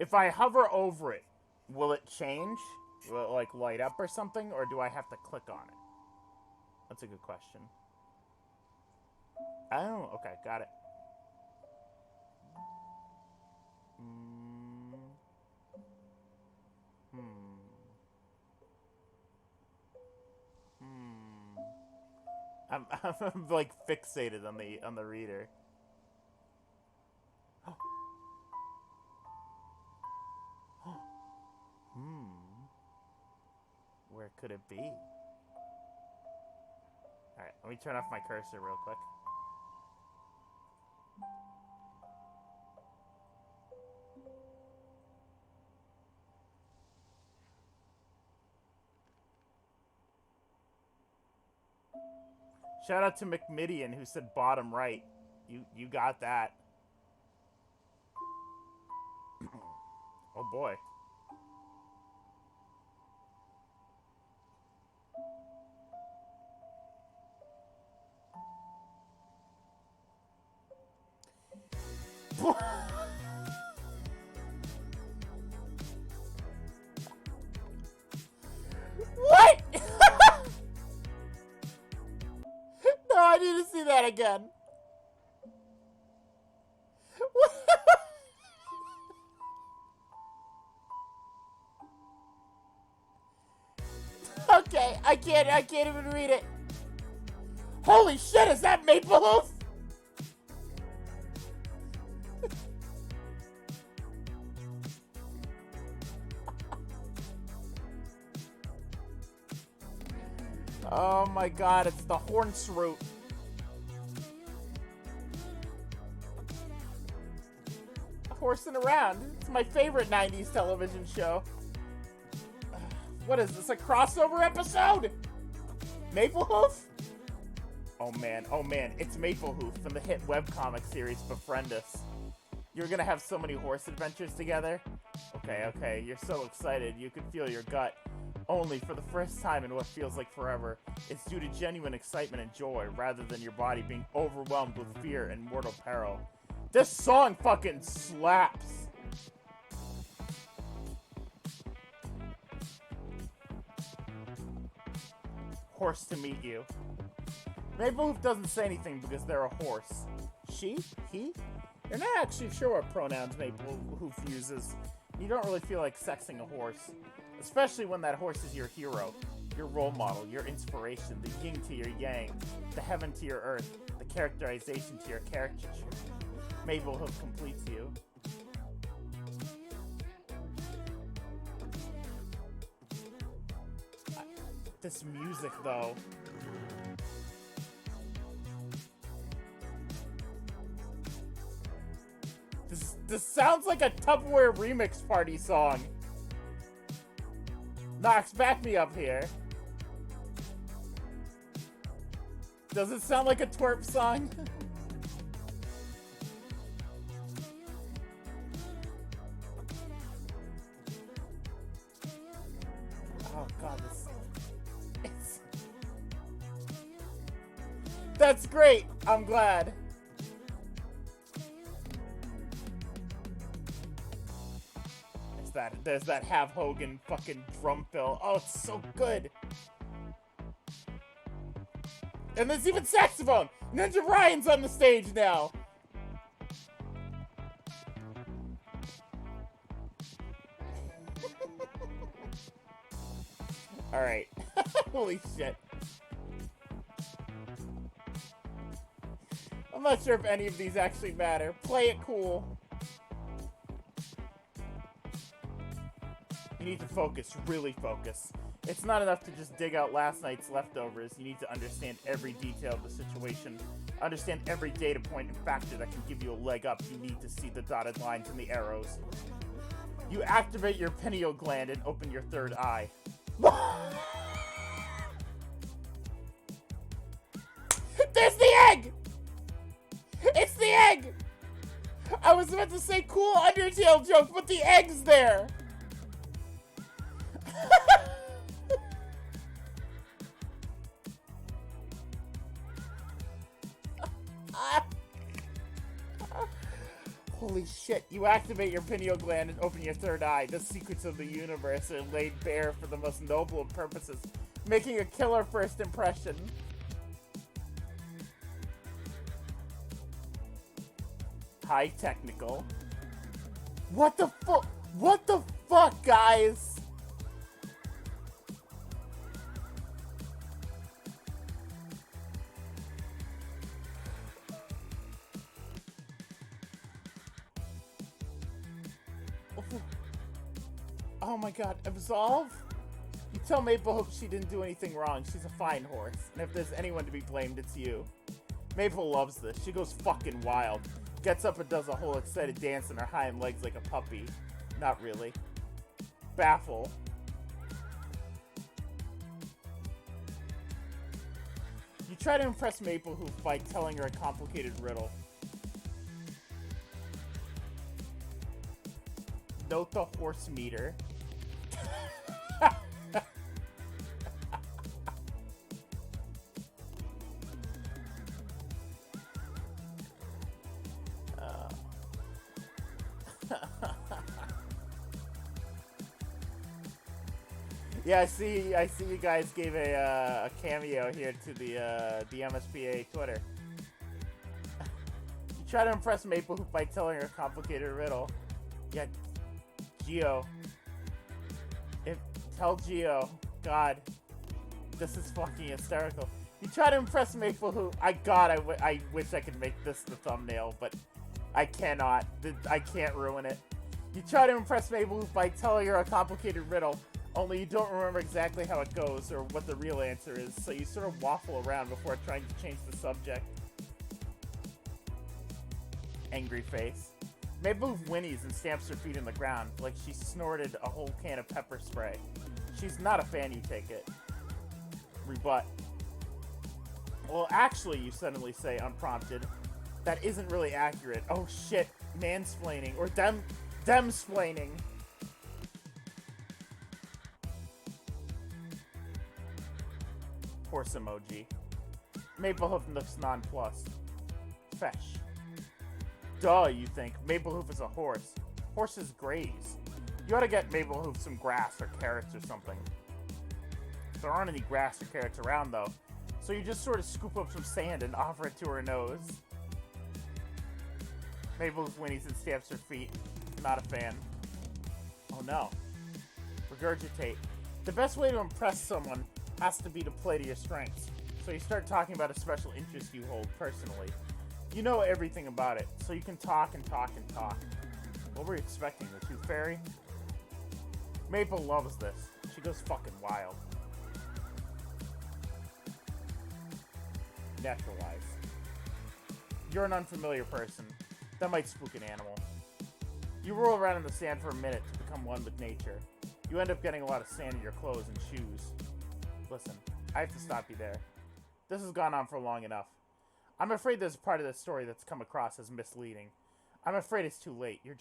If I hover over it, will it change? Will it, like, light up or something? Or do I have to click on it? That's a good question. Oh, okay, got it. I'm like fixated on the reader. Where could it be? Alright, let me turn off my cursor real quick. Shout out to McMidian who said bottom right. You got that. Oh boy. What? No, I need to see that again. Okay, I can't even read it. Holy shit, is that Maple Hoof? Oh my god, it's the Hornsroot. Horsing around. It's my favorite 90s television show. What is this, a crossover episode? Maple Hoof? Oh man, it's Maple Hoof from the hit webcomic series Befriendus. You're gonna have so many horse adventures together? Okay, you're so excited you can feel your gut. Only for the first time in what feels like forever, it's due to genuine excitement and joy rather than your body being overwhelmed with fear and mortal peril. This song fucking slaps! Horse to meet you. Maple Hoof doesn't say anything because they're a horse. She? He? You're not actually sure what pronouns Maple Hoof uses. You don't really feel like sexing a horse. Especially when that horse is your hero, your role model, your inspiration, the yin to your yang, the heaven to your earth, the characterization to your caricature. Maple Hoof completes you. This music, though. This sounds like a Tupperware remix party song. Knox, back me up here. Does it sound like a twerp song? Oh god, that's great! I'm glad. There's that Half Hogan fucking drum fill. Oh, it's so good. And there's even saxophone. Ninja Ryan's on the stage now. All right. Holy shit. I'm not sure if any of these actually matter. Play it cool. You need to focus, really focus. It's not enough to just dig out last night's leftovers. You need to understand every detail of the situation. Understand every data point and factor that can give you a leg up. You need to see the dotted lines and the arrows. You activate your pineal gland and open your third eye. There's the egg! It's the egg! I was about to say cool Undertale joke, but the egg's there! Holy shit, you activate your pineal gland and open your third eye. The secrets of the universe are laid bare for the most noble of purposes, making a killer first impression. High technical. What the fuck? What the fuck, guys? Oh my god, absolve? You tell Maple Hope she didn't do anything wrong. She's a fine horse. And if there's anyone to be blamed, it's you. Maple loves this. She goes fucking wild. Gets up and does a whole excited dance on her hind legs like a puppy. Not really. Baffle. You try to impress Maple Hoop by telling her a complicated riddle. Note the horse meter. Yeah, I see you guys gave a cameo here to the MSPA Twitter. You try to impress Maple Hoop by telling her a complicated riddle. Yeah, Geo. Tell Geo. God, this is fucking hysterical. You try to impress Maple Hoop. I wish I could make this the thumbnail, but I cannot. I can't ruin it. You try to impress Maple Hoop by telling her a complicated riddle. Only you don't remember exactly how it goes or what the real answer is, so you sort of waffle around before trying to change the subject. Angry face. Maple Hoop whinnies and stamps her feet in the ground like she snorted a whole can of pepper spray. She's not a fan, you take it. Rebut. Well, actually, you suddenly say, unprompted, that isn't really accurate. Oh shit, mansplaining, or demsplaining. Horse emoji. Maplehoof looks nonplussed. Fesh. Duh, you think. Maplehoof is a horse. Horses graze. You ought to get Maplehoof some grass or carrots or something. There aren't any grass or carrots around, though, so you just sort of scoop up some sand and offer it to her nose. Maplehoof whinnies and stamps her feet. Not a fan. Oh no. Regurgitate. The best way to impress someone has to be to play to your strengths. So you start talking about a special interest you hold personally. You know everything about it, so you can talk and talk and talk. What were you expecting, the Tooth Fairy? Maple loves this. She goes fucking wild. Naturalize. You're an unfamiliar person. That might spook an animal. You roll around in the sand for a minute to become one with nature. You end up getting a lot of sand in your clothes and shoes. Listen, I have to stop you there. This has gone on for long enough. I'm afraid there's a part of this story that's come across as misleading. I'm afraid it's too late. You're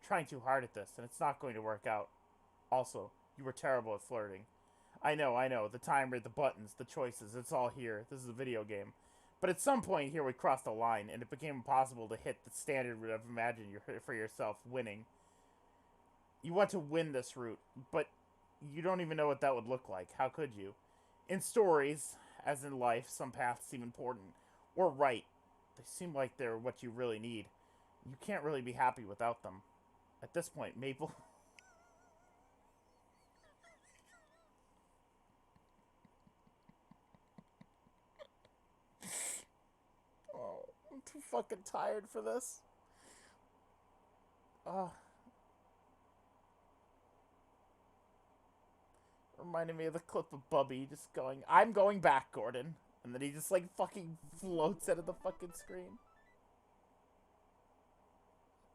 trying too hard at this, and it's not going to work out. Also, you were terrible at flirting. I know. The timer, the buttons, the choices, it's all here. This is a video game. But at some point here we crossed a line, and it became impossible to hit the standard route of imagine for yourself winning. You want to win this route, but you don't even know what that would look like. How could you? In stories, as in life, some paths seem important. Or right. They seem like they're what you really need. You can't really be happy without them. At this point, Maple... Oh, I'm too fucking tired for this. Reminded me of the clip of Bubby just going, I'm going back, Gordon. And then he just, like, fucking floats out of the fucking screen.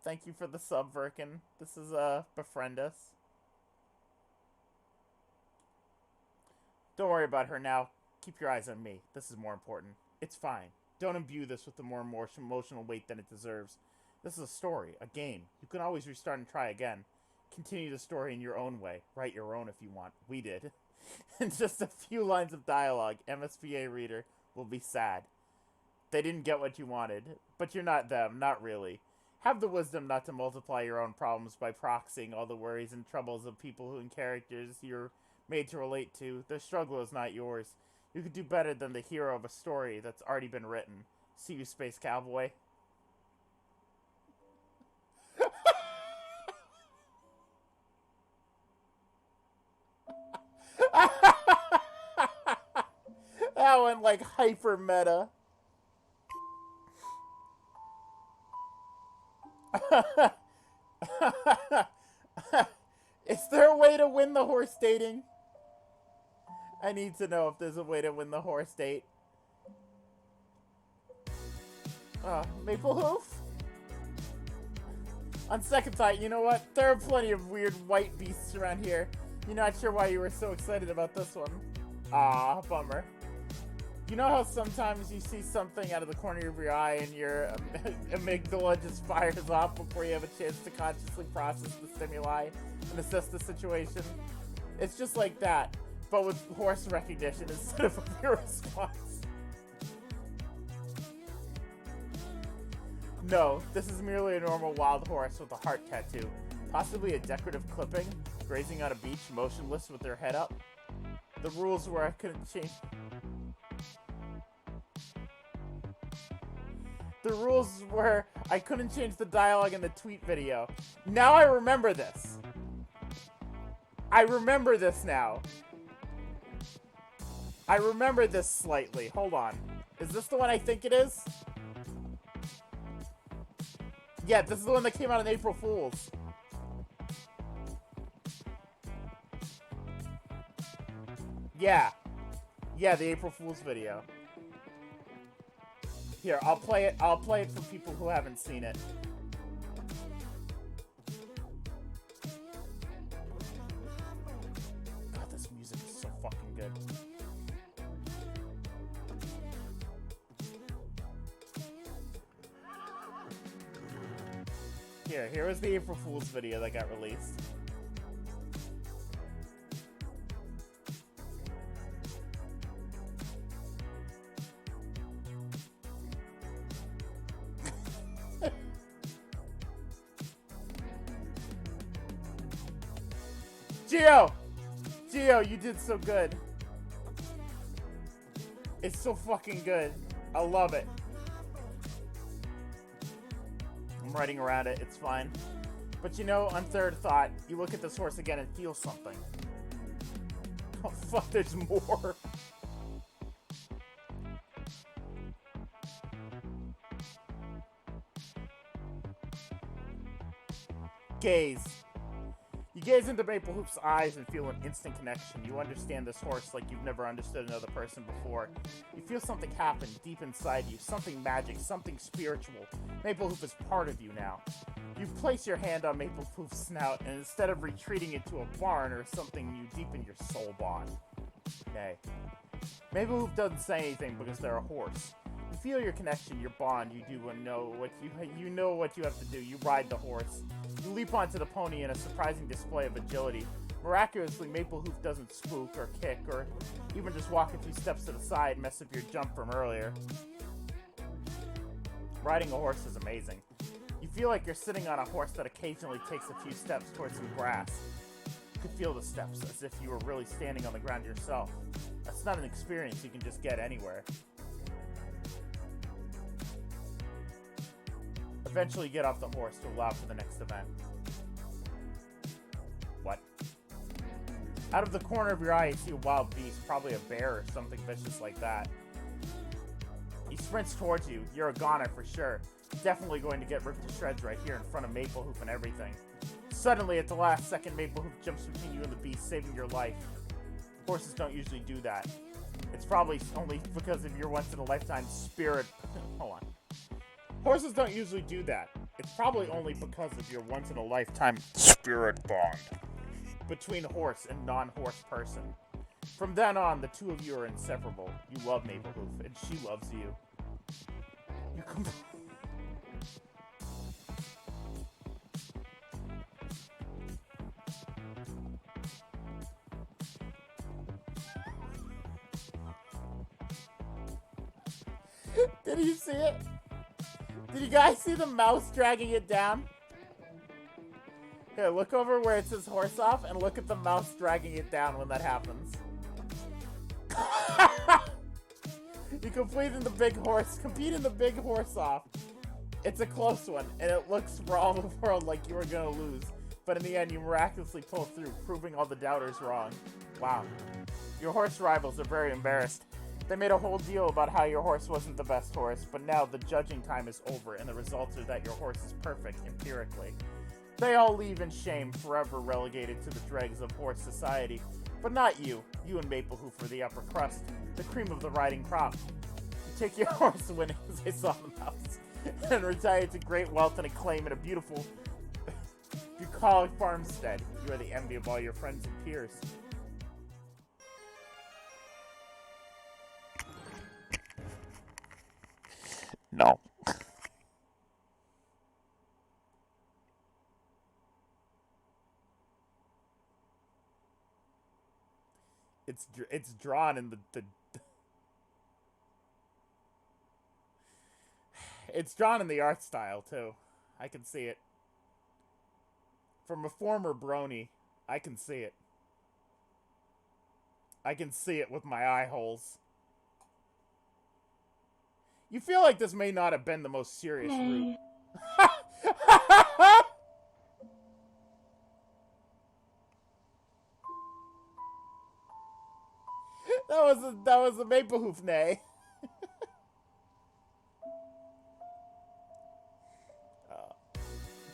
Thank you for the sub, Virkin. This is, Befriendus. Don't worry about her now. Keep your eyes on me. This is more important. It's fine. Don't imbue this with the more emotional weight than it deserves. This is a story, a game. You can always restart and try again. Continue the story in your own way. Write your own if you want. We did. In just a few lines of dialogue, MSPA reader will be sad. They didn't get what you wanted, but you're not them, not really. Have the wisdom not to multiply your own problems by proxying all the worries and troubles of people and characters you're made to relate to. Their struggle is not yours. You could do better than the hero of a story that's already been written. See you, Space Cowboy. That one, like, hyper meta. Is there a way to win the horse dating? I need to know if there's a way to win the horse date. Maple Hoof? On second thought, you know what? There are plenty of weird white beasts around here. You're not sure why you were so excited about this one. Ah, bummer. You know how sometimes you see something out of the corner of your eye and your amygdala just fires off before you have a chance to consciously process the stimuli and assess the situation? It's just like that, but with horse recognition instead of a pure response. No, this is merely a normal wild horse with a heart tattoo. Possibly a decorative clipping, grazing on a beach motionless with their head up. The rules were I couldn't change... The rules were I couldn't change the dialogue in the tweet video. Now I remember this. I remember this now. I remember this slightly. Hold on. Is this the one I think it is? Yeah, this is the one that came out on April Fool's. Yeah. Yeah, the April Fool's video. Here, I'll play it. I'll play it for people who haven't seen it. God, this music is so fucking good. Here was the April Fool's video that got released. Gio! Gio, you did so good. It's so fucking good. I love it. I'm writing around it, it's fine. But you know, on third thought, you look at this horse again and feel something. Oh fuck, there's more. Gaze. You gaze into Maple Hoof's eyes and feel an instant connection. You understand this horse like you've never understood another person before. You feel something happen deep inside you, something magic, something spiritual. Maple Hoof is part of you now. You place your hand on Maple Hoof's snout, and instead of retreating into a barn or something, you deepen your soul bond. Nay. Maple Hoof doesn't say anything because they're a horse. You feel your connection, your bond. You do know what you know what you have to do. You ride the horse. You leap onto the pony in a surprising display of agility. Miraculously, Maple Hoof doesn't spook or kick or even just walk a few steps to the side, mess up your jump from earlier. Riding a horse is amazing. You feel like you're sitting on a horse that occasionally takes a few steps towards some grass. You could feel the steps as if you were really standing on the ground yourself. That's not an experience you can just get anywhere. Eventually get off the horse to allow for the next event. What? Out of the corner of your eye, you see a wild beast, probably a bear or something vicious like that. He sprints towards you. You're a goner for sure. Definitely going to get ripped to shreds right here in front of Maple Hoof and everything. Suddenly, at the last second, Maple Hoof jumps between you and the beast, saving your life. Horses don't usually do that. It's probably only because of your once-in-a-lifetime spirit... Hold on. Horses don't usually do that. It's probably only because of your once-in-a-lifetime spirit bond between horse and non-horse person. From then on, the two of you are inseparable. You love Maple Hoof, and she loves you. You Did you see it? Did you guys see the mouse dragging it down? Here, look over where it says horse off and look at the mouse dragging it down when that happens. You compete in the big horse off. It's a close one, and it looks for all the world like you were gonna lose. But in the end, you miraculously pull through, proving all the doubters wrong. Wow. Your horse rivals are very embarrassed. They made a whole deal about how your horse wasn't the best horse, but now the judging time is over, and the results are that your horse is perfect, empirically. They all leave in shame, forever relegated to the dregs of horse society. But not you. You and Maplehoof are the upper crust, the cream of the riding crop. You take your horse winnings, I saw the mouse, and retire to great wealth and acclaim in a beautiful bucolic farmstead. You are the envy of all your friends and peers. No. It's drawn in the it's drawn in the art style too. I can see it. From a former brony, I can see it. I can see it with my eye holes. You feel like this may not have been the most serious route. That was a Maplehoof neigh.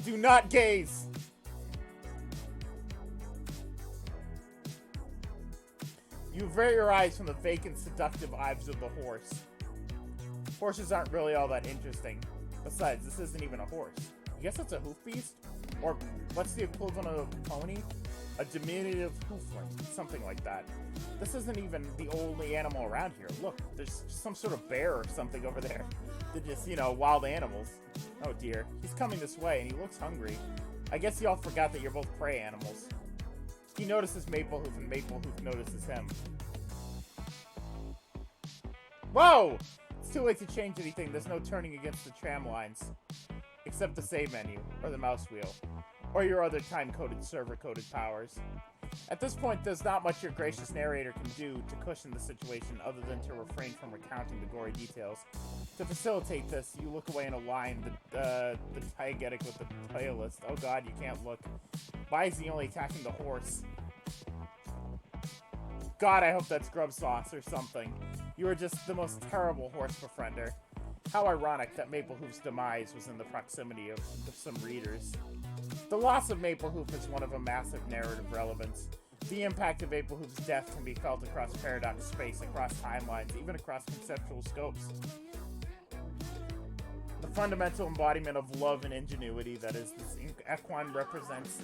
Do not gaze. You avert your eyes from the vacant, seductive eyes of the horse. Horses aren't really all that interesting. Besides, this isn't even a horse. I guess it's a hoof beast? Or what's the equivalent of a pony? A diminutive hoofling, something like that. This isn't even the only animal around here. Look, there's some sort of bear or something over there. They're just, you know, wild animals. Oh dear, he's coming this way and he looks hungry. I guess y'all forgot that you're both prey animals. He notices Maplehoof and Maplehoof notices him. Whoa! It's too late to change anything. There's no turning against the tram lines. Except the save menu, or the mouse wheel, or your other time-coded, server-coded powers. At this point, there's not much your gracious narrator can do to cushion the situation other than to refrain from recounting the gory details. To facilitate this, you look away in a line, the diegetic with the playlist. Oh god, you can't look. Why is he only attacking the horse? God, I hope that's grub sauce or something. You are just the most terrible horse befriender. How ironic that Maplehoof's demise was in the proximity of some readers. The loss of Maplehoof is one of a massive narrative relevance. The impact of Maplehoof's death can be felt across paradox space, across timelines, even across conceptual scopes. The fundamental embodiment of love and ingenuity that is this equine represents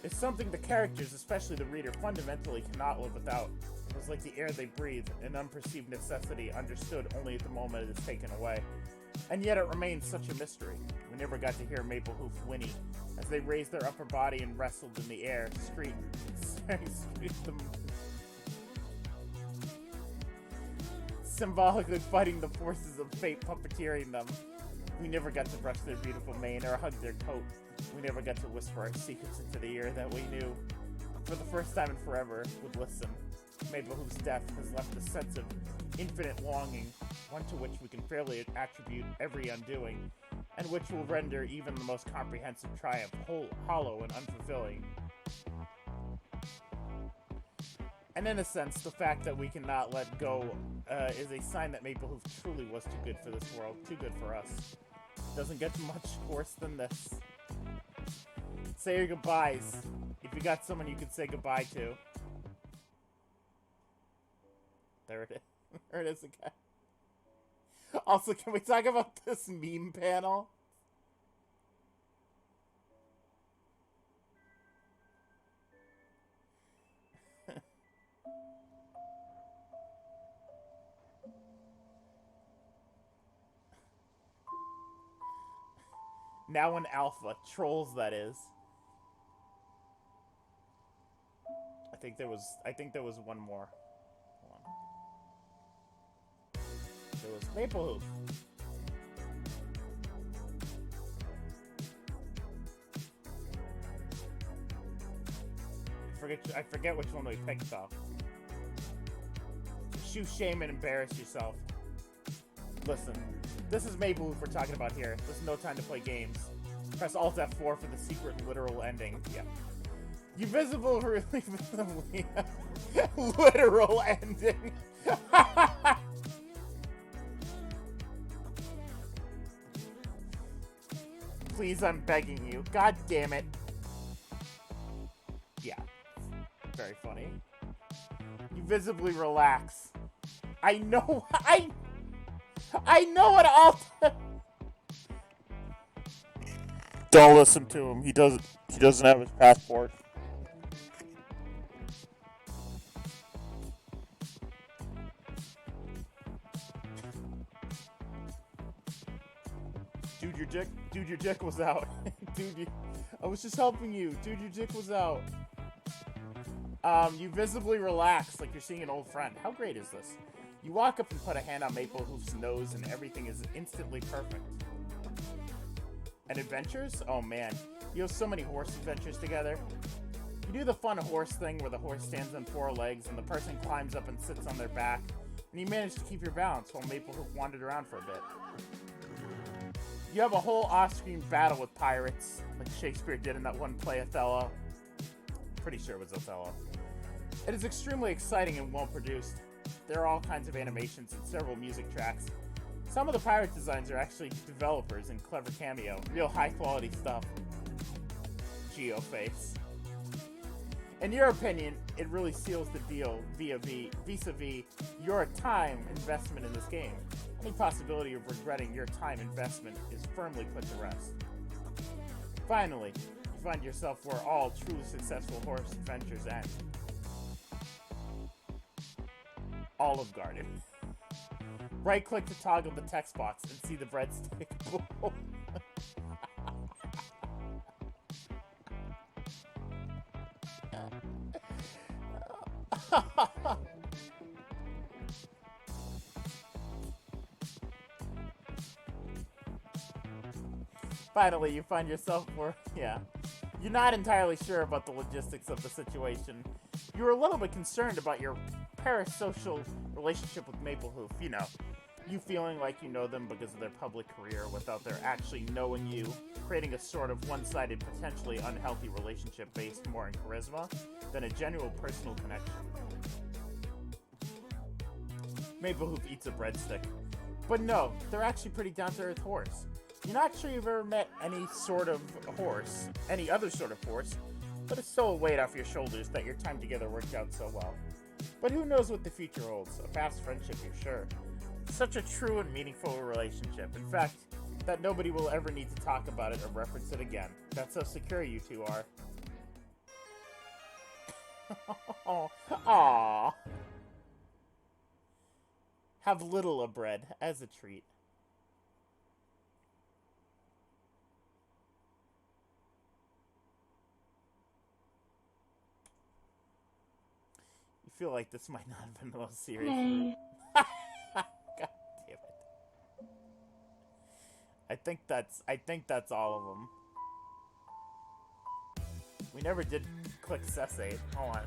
it's something the characters, especially the reader, fundamentally cannot live without. It was like the air they breathe, an unperceived necessity understood only at the moment it is taken away. And yet it remains such a mystery. We never got to hear Maplehoof whinny as they raised their upper body and wrestled in the air, symbolically fighting the forces of fate puppeteering them. We never got to brush their beautiful mane or hug their coat. We never got to whisper our secrets into the ear that we knew, for the first time in forever, would listen. Maplehoof's death has left a sense of infinite longing, one to which we can fairly attribute every undoing, and which will render even the most comprehensive triumph hollow and unfulfilling. And in a sense, the fact that we cannot let go is a sign that Maplehoof truly was too good for this world, too good for us. Doesn't get much worse than this. Say your goodbyes. If you got someone you can say goodbye to. There it is. There it is again. Also, can we talk about this meme panel? Now in alpha. Trolls, that is. I think there was one more. Hold on. There was Maplehoof. I forget which one we picked though. Shoe shame and embarrass yourself. Listen, this is Maplehoof we're talking about here. There's no time to play games. Press Alt F4 for the secret literal ending. Yeah. You visibly literal ending. Please, I'm begging you. God damn it. Yeah. Very funny. You visibly relax. I know. I know what all. Don't listen to him. He doesn't have his passport. Dude, your dick was out. I was just helping you. Dude, your dick was out. You visibly relax like you're seeing an old friend. How great is this? You walk up and put a hand on Maple Hoof's nose and everything is instantly perfect. And adventures? Oh man, you have so many horse adventures together. You do the fun horse thing where the horse stands on 4 legs and the person climbs up and sits on their back, and you manage to keep your balance while Maple Hoof wandered around for a bit. You have a whole off-screen battle with pirates, like Shakespeare did in that one play, Othello. Pretty sure it was Othello. It is extremely exciting and well-produced. There are all kinds of animations and several music tracks. Some of the pirate designs are actually developers in clever cameo. Real high-quality stuff. Geoface. In your opinion, it really seals the deal vis-a-vis your time investment in this game. Any possibility of regretting your time investment is firmly put to rest. Finally, you find yourself where all truly successful horse adventures end. Olive Garden. Right-click to toggle the text box and see the breadstick bowl. Finally, you find yourself where, yeah. You're not entirely sure about the logistics of the situation. You're a little bit concerned about your parasocial relationship with Maple Hoof, you know. You feeling like you know them because of their public career without their actually knowing you, creating a sort of one-sided, potentially unhealthy relationship based more on charisma than a genuine personal connection. Maple Hoof eats a breadstick. But no, they're actually pretty down-to-earth horse. You're not sure you've ever met any sort of horse, any other sort of horse, but it's still a weight off your shoulders that your time together worked out so well. But who knows what the future holds? A past friendship, you're sure. Such a true and meaningful relationship. In fact, that nobody will ever need to talk about it or reference it again. That's how secure you two are. Aww. Have little a bread as a treat. You feel like this might not have been the most serious. God damn it. I think that's all of them. We never did click cessate. Hold on.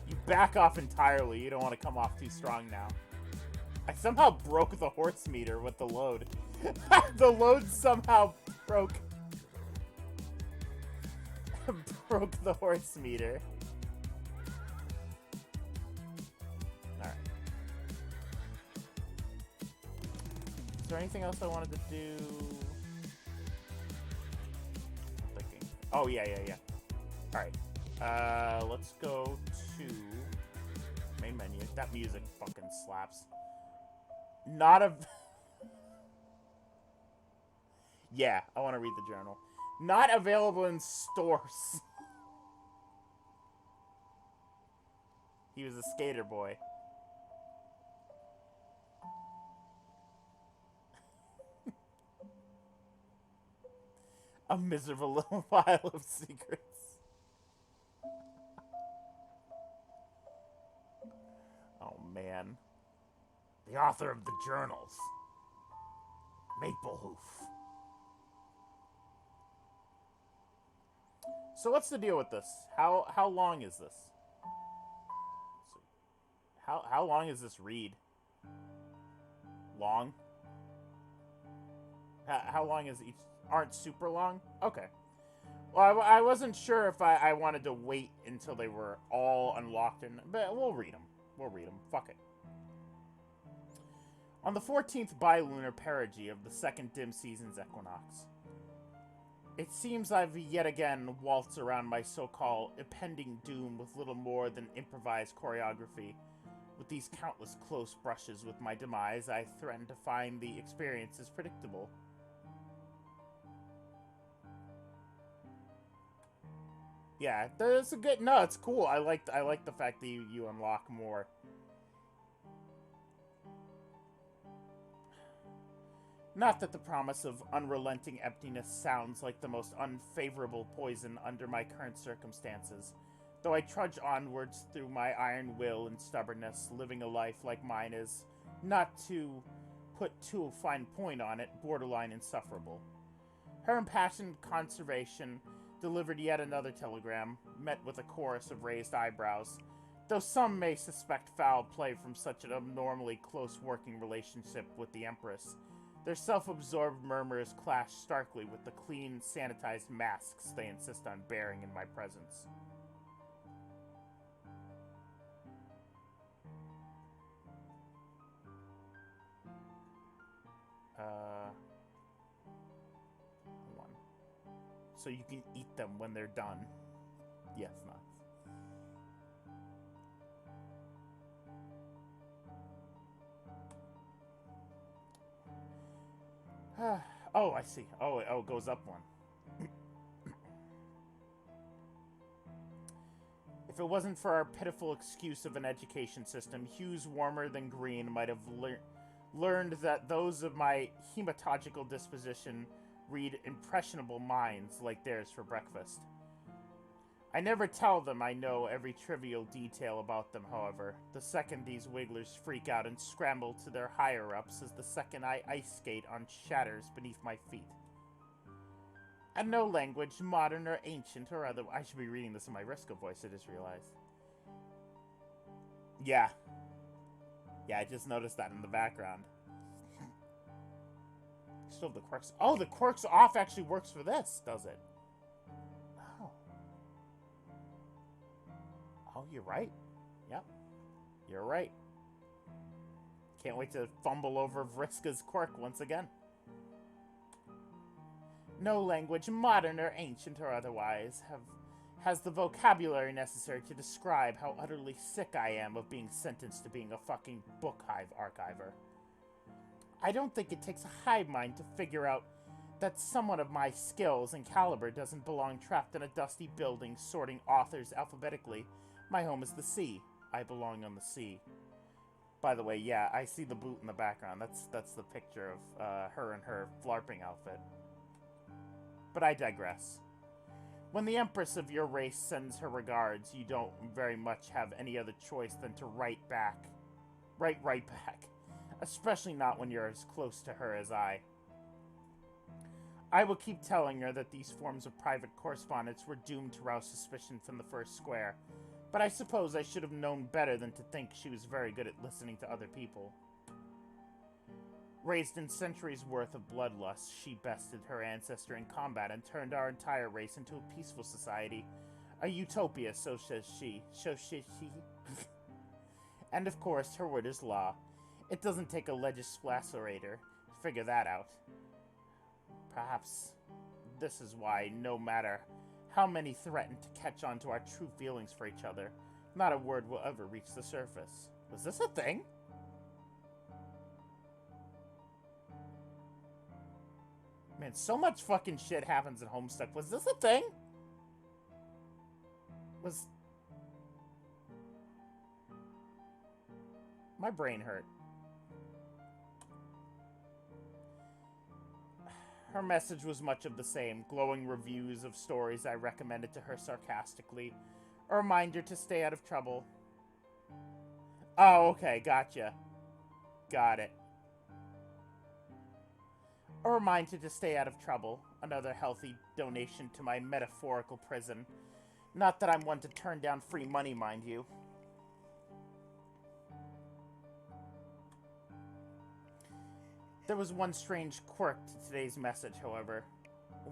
You back off entirely. You don't want to come off too strong now. I somehow broke the horse meter with the load. The load somehow broke the horse meter. Alright. Is there anything else I wanted to do? I'm thinking. Oh, yeah. Alright. Let's go to main menu. That music fucking slaps. Not a... Yeah, I want to read the journal. Not available in stores. He was a skater boy. A miserable little pile of secrets. Oh, man. The author of the journals. Maple Hoof. So what's the deal with this? How long is this? How long is this read? Long? How long is each? Aren't super long? Okay. Well, I wasn't sure if I wanted to wait until they were all unlocked, but we'll read them. Fuck it. On the 14th bilunar perigee of the second dim season's equinox. It seems I've yet again waltzed around my so-called impending doom with little more than improvised choreography. With these countless close brushes with my demise, I threaten to find the experiences predictable. Yeah, that's a good. No, it's cool. I like the fact that you unlock more. Not that the promise of unrelenting emptiness sounds like the most unfavorable poison under my current circumstances, though I trudge onwards through my iron will and stubbornness, living a life like mine is, not to put too fine point on it, borderline insufferable. Her impassioned conservation delivered yet another telegram, met with a chorus of raised eyebrows, though some may suspect foul play from such an abnormally close working relationship with the Empress. Their self-absorbed murmurs clash starkly with the clean, sanitized masks they insist on bearing in my presence. Hold on. So you can eat them when they're done. Yes, nuts. Oh, I see. Oh, it goes up one. If it wasn't for our pitiful excuse of an education system, hues warmer than green might have learned that those of my hematological disposition read impressionable minds like theirs for breakfast. I never tell them I know every trivial detail about them, however. The second these wigglers freak out and scramble to their higher-ups is the second I ice skate on shatters beneath my feet. And no language, modern or ancient or other... I should be reading this in my Risco voice, I just realized. Yeah. Yeah, I just noticed that in the background. Still the quirks... Oh, the quirks off actually works for this, does it? Oh. Oh, you're right. Yep. You're right. Can't wait to fumble over Vriska's quirk once again. No language, modern or ancient or otherwise, has the vocabulary necessary to describe how utterly sick I am of being sentenced to being a fucking book hive archiver. I don't think it takes a hive mind to figure out that someone of my skills and caliber doesn't belong trapped in a dusty building sorting authors alphabetically. My home is the sea. I belong on the sea. By the way, yeah, I see the boot in the background. That's the picture of her in her flarping outfit. But I digress. When the Empress of your race sends her regards, you don't very much have any other choice than to write back. Right back. Especially not when you're as close to her as I. I will keep telling her that these forms of private correspondence were doomed to rouse suspicion from the first square, but I suppose I should have known better than to think she was very good at listening to other people. Raised in centuries' worth of bloodlust, she bested her ancestor in combat and turned our entire race into a peaceful society. A utopia, so says she. So says she. And of course, her word is law. It doesn't take a legislator to figure that out. Perhaps this is why, no matter how many threaten to catch on to our true feelings for each other, not a word will ever reach the surface. Was this a thing? Man, so much fucking shit happens in Homestuck. Was this a thing? Was... My brain hurt. Her message was much of the same, glowing reviews of stories I recommended to her sarcastically. A reminder to stay out of trouble. Oh, okay, gotcha. Got it. A reminder to stay out of trouble. Another healthy donation to my metaphorical prison. Not that I'm one to turn down free money, mind you. There was one strange quirk to today's message, however.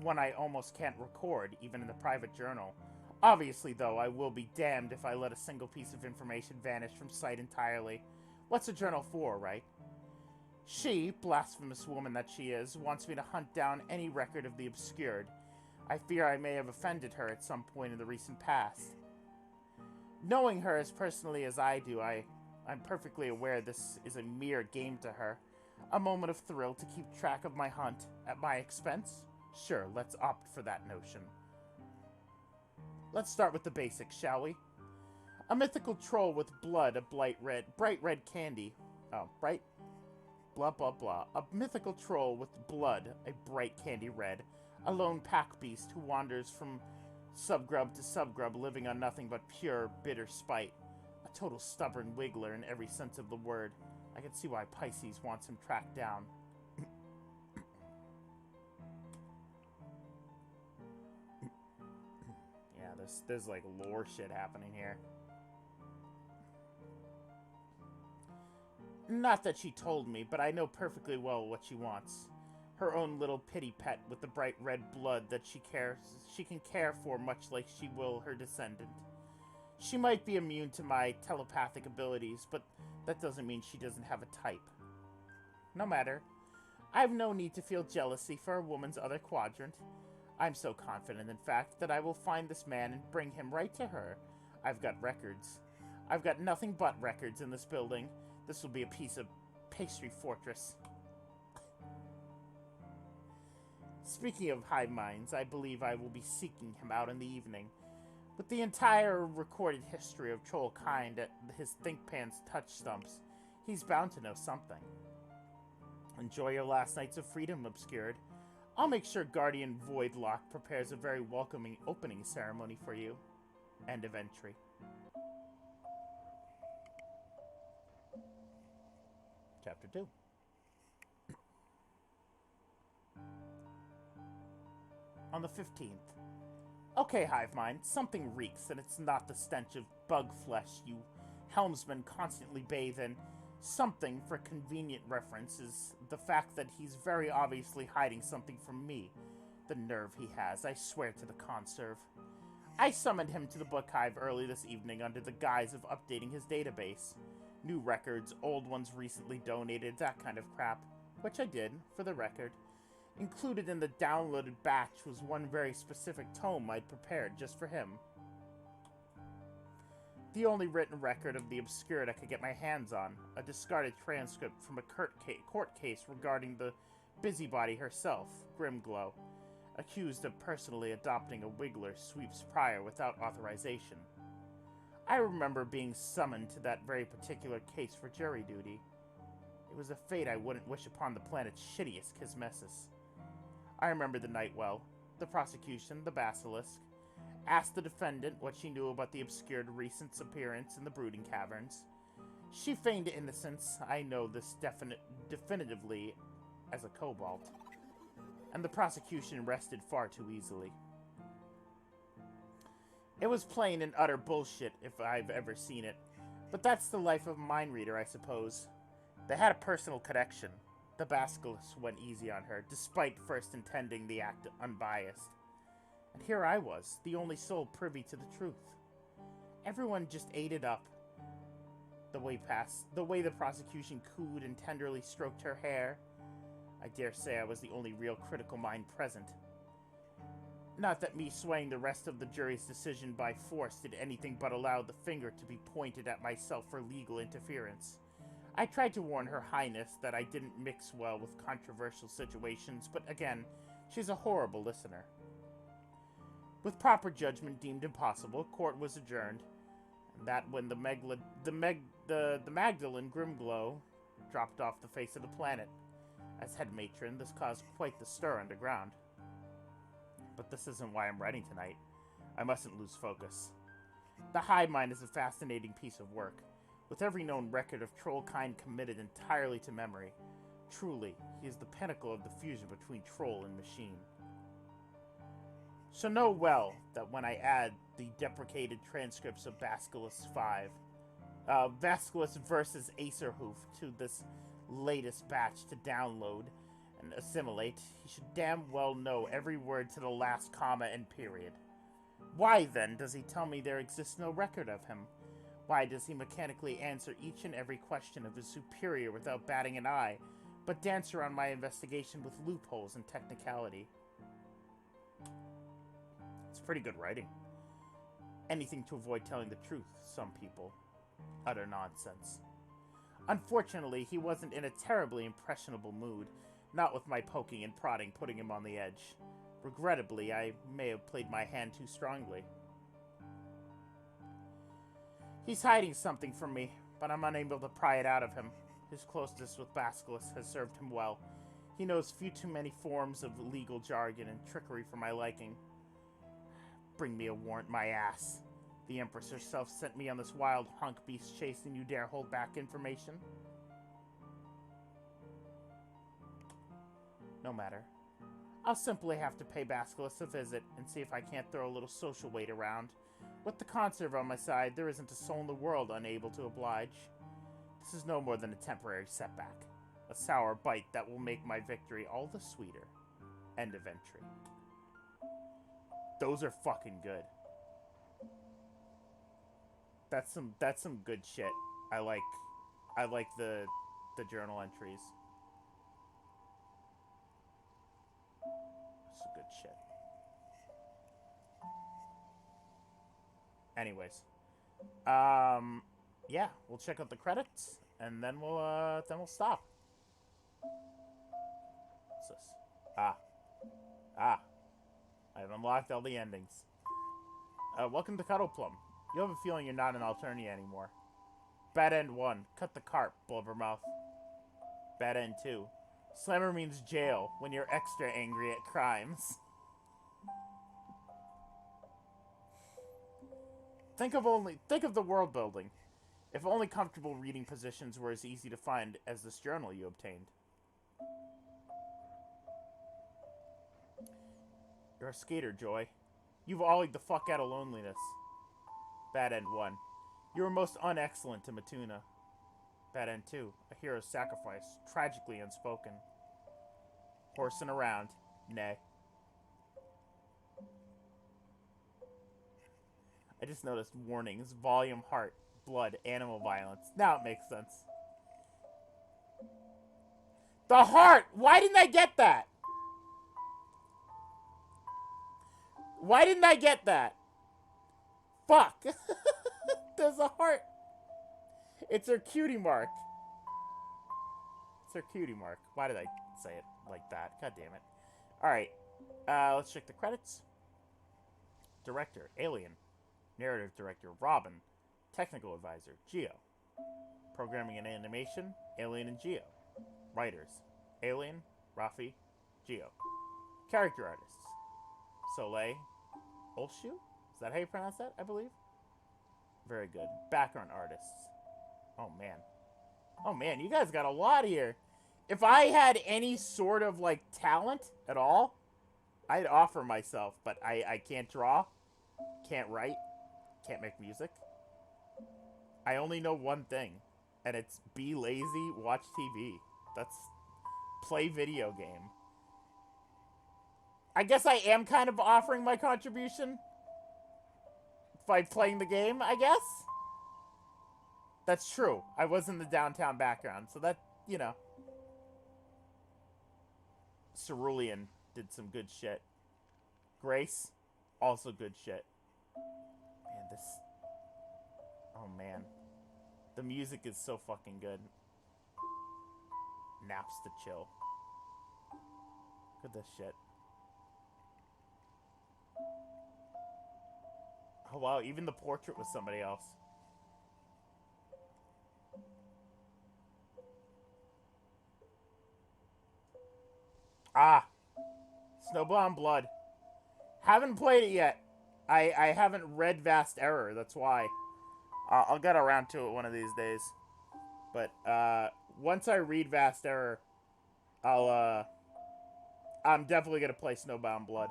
One I almost can't record, even in the private journal. Obviously, though, I will be damned if I let a single piece of information vanish from sight entirely. What's a journal for, right? She, blasphemous woman that she is, wants me to hunt down any record of the obscured. I fear I may have offended her at some point in the recent past. Knowing her as personally as I do, I'm perfectly aware this is a mere game to her. A moment of thrill to keep track of my hunt at my expense? Sure, let's opt for that notion. Let's start with the basics, shall we? A mythical troll with blood, a bright red candy. Oh, bright? Blah, blah, blah. A mythical troll with blood, a bright candy red. A lone pack beast who wanders from subgrub to subgrub, living on nothing but pure, bitter spite. A total stubborn wiggler in every sense of the word. I can see why Pisces wants him tracked down. Yeah, there's like lore shit happening here. Not that she told me, but I know perfectly well what she wants. Her own little pity pet with the bright red blood that she can care for much like she will her descendant. She might be immune to my telepathic abilities, but that doesn't mean she doesn't have a type. No matter. I have no need to feel jealousy for a woman's other quadrant. I'm so confident, in fact, that I will find this man and bring him right to her. I've got records. I've got nothing but records in this building. This will be a piece of pastry fortress. Speaking of hive minds, I believe I will be seeking him out in the evening. With the entire recorded history of troll kind at his think-pan's touch stumps, he's bound to know something. Enjoy your last nights of freedom, Obscured. I'll make sure Guardian Voidlock prepares a very welcoming opening ceremony for you. End of entry. Chapter 2. On the 15th. Okay, Hive Mind, something reeks, and it's not the stench of bug flesh you helmsmen constantly bathe in. Something, for convenient reference, is the fact that he's very obviously hiding something from me. The nerve he has, I swear to the conserve. I summoned him to the book hive early this evening under the guise of updating his database. New records, old ones recently donated, that kind of crap. Which I did, for the record. Included in the downloaded batch was one very specific tome I'd prepared just for him. The only written record of the obscured I could get my hands on, a discarded transcript from a court case regarding the busybody herself, Grimglow, accused of personally adopting a Wiggler Sweeps Prior without authorization. I remember being summoned to that very particular case for jury duty. It was a fate I wouldn't wish upon the planet's shittiest Kismesis. I remember the night well. The prosecution, the basilisk, asked the defendant what she knew about the obscured recent appearance in the Brooding Caverns. She feigned innocence, I know this definitively, as a kobold. And the prosecution rested far too easily. It was plain and utter bullshit if I've ever seen it, but that's the life of a mind reader, I suppose. They had a personal connection. The basilisk went easy on her, despite first intending the act unbiased. And here I was, the only soul privy to the truth. Everyone just ate it up. The way the prosecution cooed and tenderly stroked her hair. I dare say I was the only real critical mind present. Not that me swaying the rest of the jury's decision by force did anything but allow the finger to be pointed at myself for legal interference. I tried to warn Her Highness that I didn't mix well with controversial situations, but again, she's a horrible listener. With proper judgment deemed impossible, court was adjourned, and that when the Magdalene Grimglow dropped off the face of the planet. As head matron, this caused quite the stir underground. But this isn't why I'm writing tonight. I mustn't lose focus. The Hive Mind is a fascinating piece of work, with every known record of troll kind committed entirely to memory. Truly, he is the pinnacle of the fusion between troll and machine. So know well that when I add the deprecated transcripts of Basilisk 5, Basilisk versus Acerhoof to this latest batch to download and assimilate, he should damn well know every word to the last comma and period. Why, then, does he tell me there exists no record of him? Why does he mechanically answer each and every question of his superior without batting an eye, but dance around my investigation with loopholes and technicality. It's pretty good writing. Anything to avoid telling the truth, some people. Utter nonsense. Unfortunately, he wasn't in a terribly impressionable mood, not with my poking and prodding putting him on the edge. Regrettably, I may have played my hand too strongly. He's hiding something from me, but I'm unable to pry it out of him. His closeness with Basculus has served him well. He knows few too many forms of legal jargon and trickery for my liking. Bring me a warrant, my ass. The Empress herself sent me on this wild hunk beast chase, and you dare hold back information? No matter. I'll simply have to pay Basculus a visit and see if I can't throw a little social weight around. With the conserve on my side, there isn't a soul in the world unable to oblige. This is no more than a temporary setback. A sour bite that will make my victory all the sweeter. End of entry. Those are fucking good. That's some good shit. I like the journal entries. That's some good shit. Anyways, yeah, we'll check out the credits and then we'll stop. What's this? I've unlocked all the endings. Welcome to Cuddle Plum. You have a feeling you're not an Alternia anymore. Bad End 1. Cut the cart, Blubbermouth. Bad End 2. Slammer means jail when you're extra angry at crimes. Think of the world building. If only comfortable reading positions were as easy to find as this journal you obtained. You're a skater, Joy. You've ollied the fuck out of loneliness. Bad End 1. You were most unexcellent to Matuna. Bad End 2. A hero's sacrifice. Tragically unspoken. Horsing around. Nay. I just noticed warnings. Volume, heart, blood, animal violence. Now it makes sense. The heart! Why didn't I get that? Why didn't I get that? Fuck. There's a heart. It's her cutie mark. It's her cutie mark. Why did I say it like that? God damn it. Alright. Let's check the credits. Director, Alien. Narrative Director, Robin. Technical Advisor, Geo. Programming and Animation, Alien and Geo. Writers, Alien, Rafi, Geo. Character Artists, Soleil Olshu? Is that how you pronounce that, I believe? Very good. Background Artists. Oh, man. Oh, man, you guys got a lot here. If I had any sort of, like, talent at all, I'd offer myself, but I can't draw, can't write, can't make music. I only know one thing, and it's be lazy, watch TV. That's play video game. I guess I am kind of offering my contribution by playing the game, I guess. That's true. I was in the downtown background, so that, you know. Cerulean did some good shit. Grace, also good shit. Man, this... Oh, man. The music is so fucking good. Naps to chill. Look at this shit. Oh, wow, even the portrait was somebody else. Ah! Snowbound Blood. Haven't played it yet. I haven't read Vast Error, that's why. I'll get around to it one of these days. But, once I read Vast Error, I'm definitely gonna play Snowbound Blood.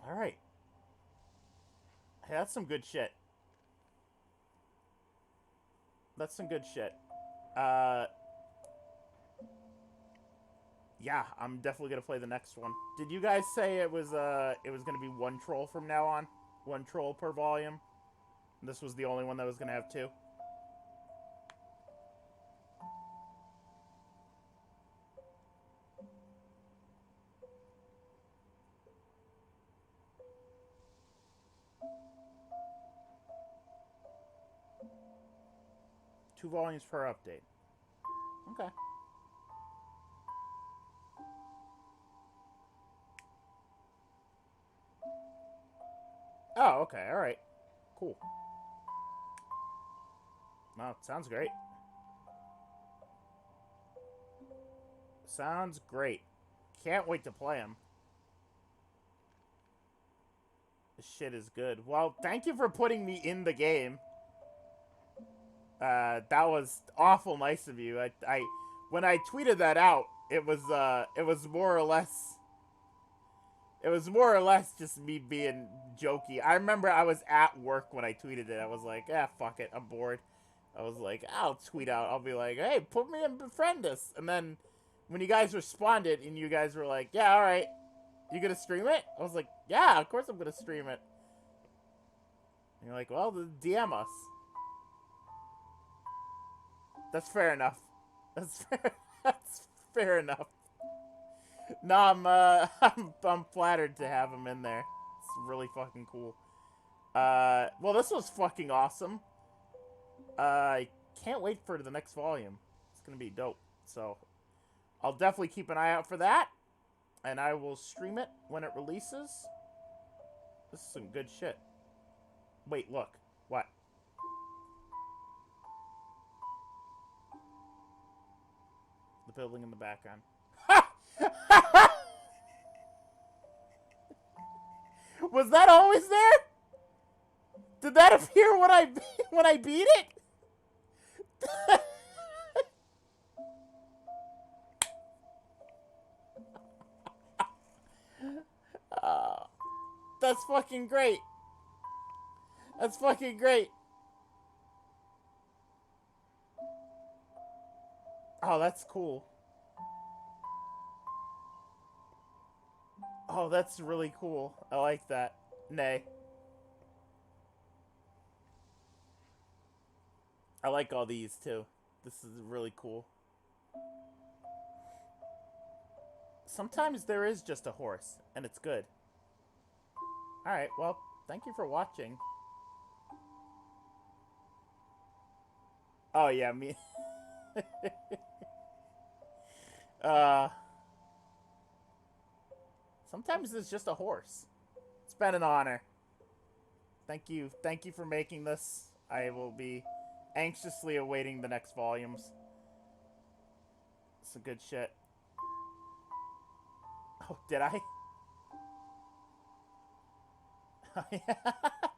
Alright. Hey, that's some good shit. That's some good shit. Yeah, I'm definitely gonna play the next one. Did you guys say it was gonna be one troll from now on? One troll per volume? This was the only one that was going to have 2. Two volumes per update. Okay. Oh, okay. All right. Cool. No, sounds great. Sounds great. Can't wait to play them. This shit is good. Well, thank you for putting me in the game. That was awful nice of you. I when I tweeted that out, it was more or less just me being jokey. I remember I was at work when I tweeted it. I was like, fuck it, I'm bored. I was like, I'll tweet out. I'll be like, hey, put me in Befriendus. And then when you guys responded and you guys were like, yeah, all right, you gonna stream it? I was like, yeah, of course I'm gonna stream it. And you're like, well, DM us. That's fair enough. That's fair enough. No, I'm flattered to have him in there. It's really fucking cool. Well, this was fucking awesome. I can't wait for the next volume. It's gonna be dope. So, I'll definitely keep an eye out for that. And I will stream it when it releases. This is some good shit. Wait, look. What? The building in the background. Was that always there? Did that appear when I beat it? That's fucking great. That's fucking great. Oh, that's cool. Oh, that's really cool. I like that. Nay. I like all these, too. This is really cool. Sometimes there is just a horse, and it's good. Alright, well, thank you for watching. Oh, yeah, me... Sometimes it's just a horse. It's been an honor. Thank you. Thank you for making this. I will be anxiously awaiting the next volumes. Some good shit. Oh, did I?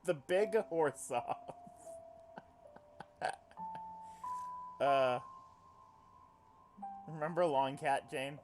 The big horse off. Remember Long Cat, Jane?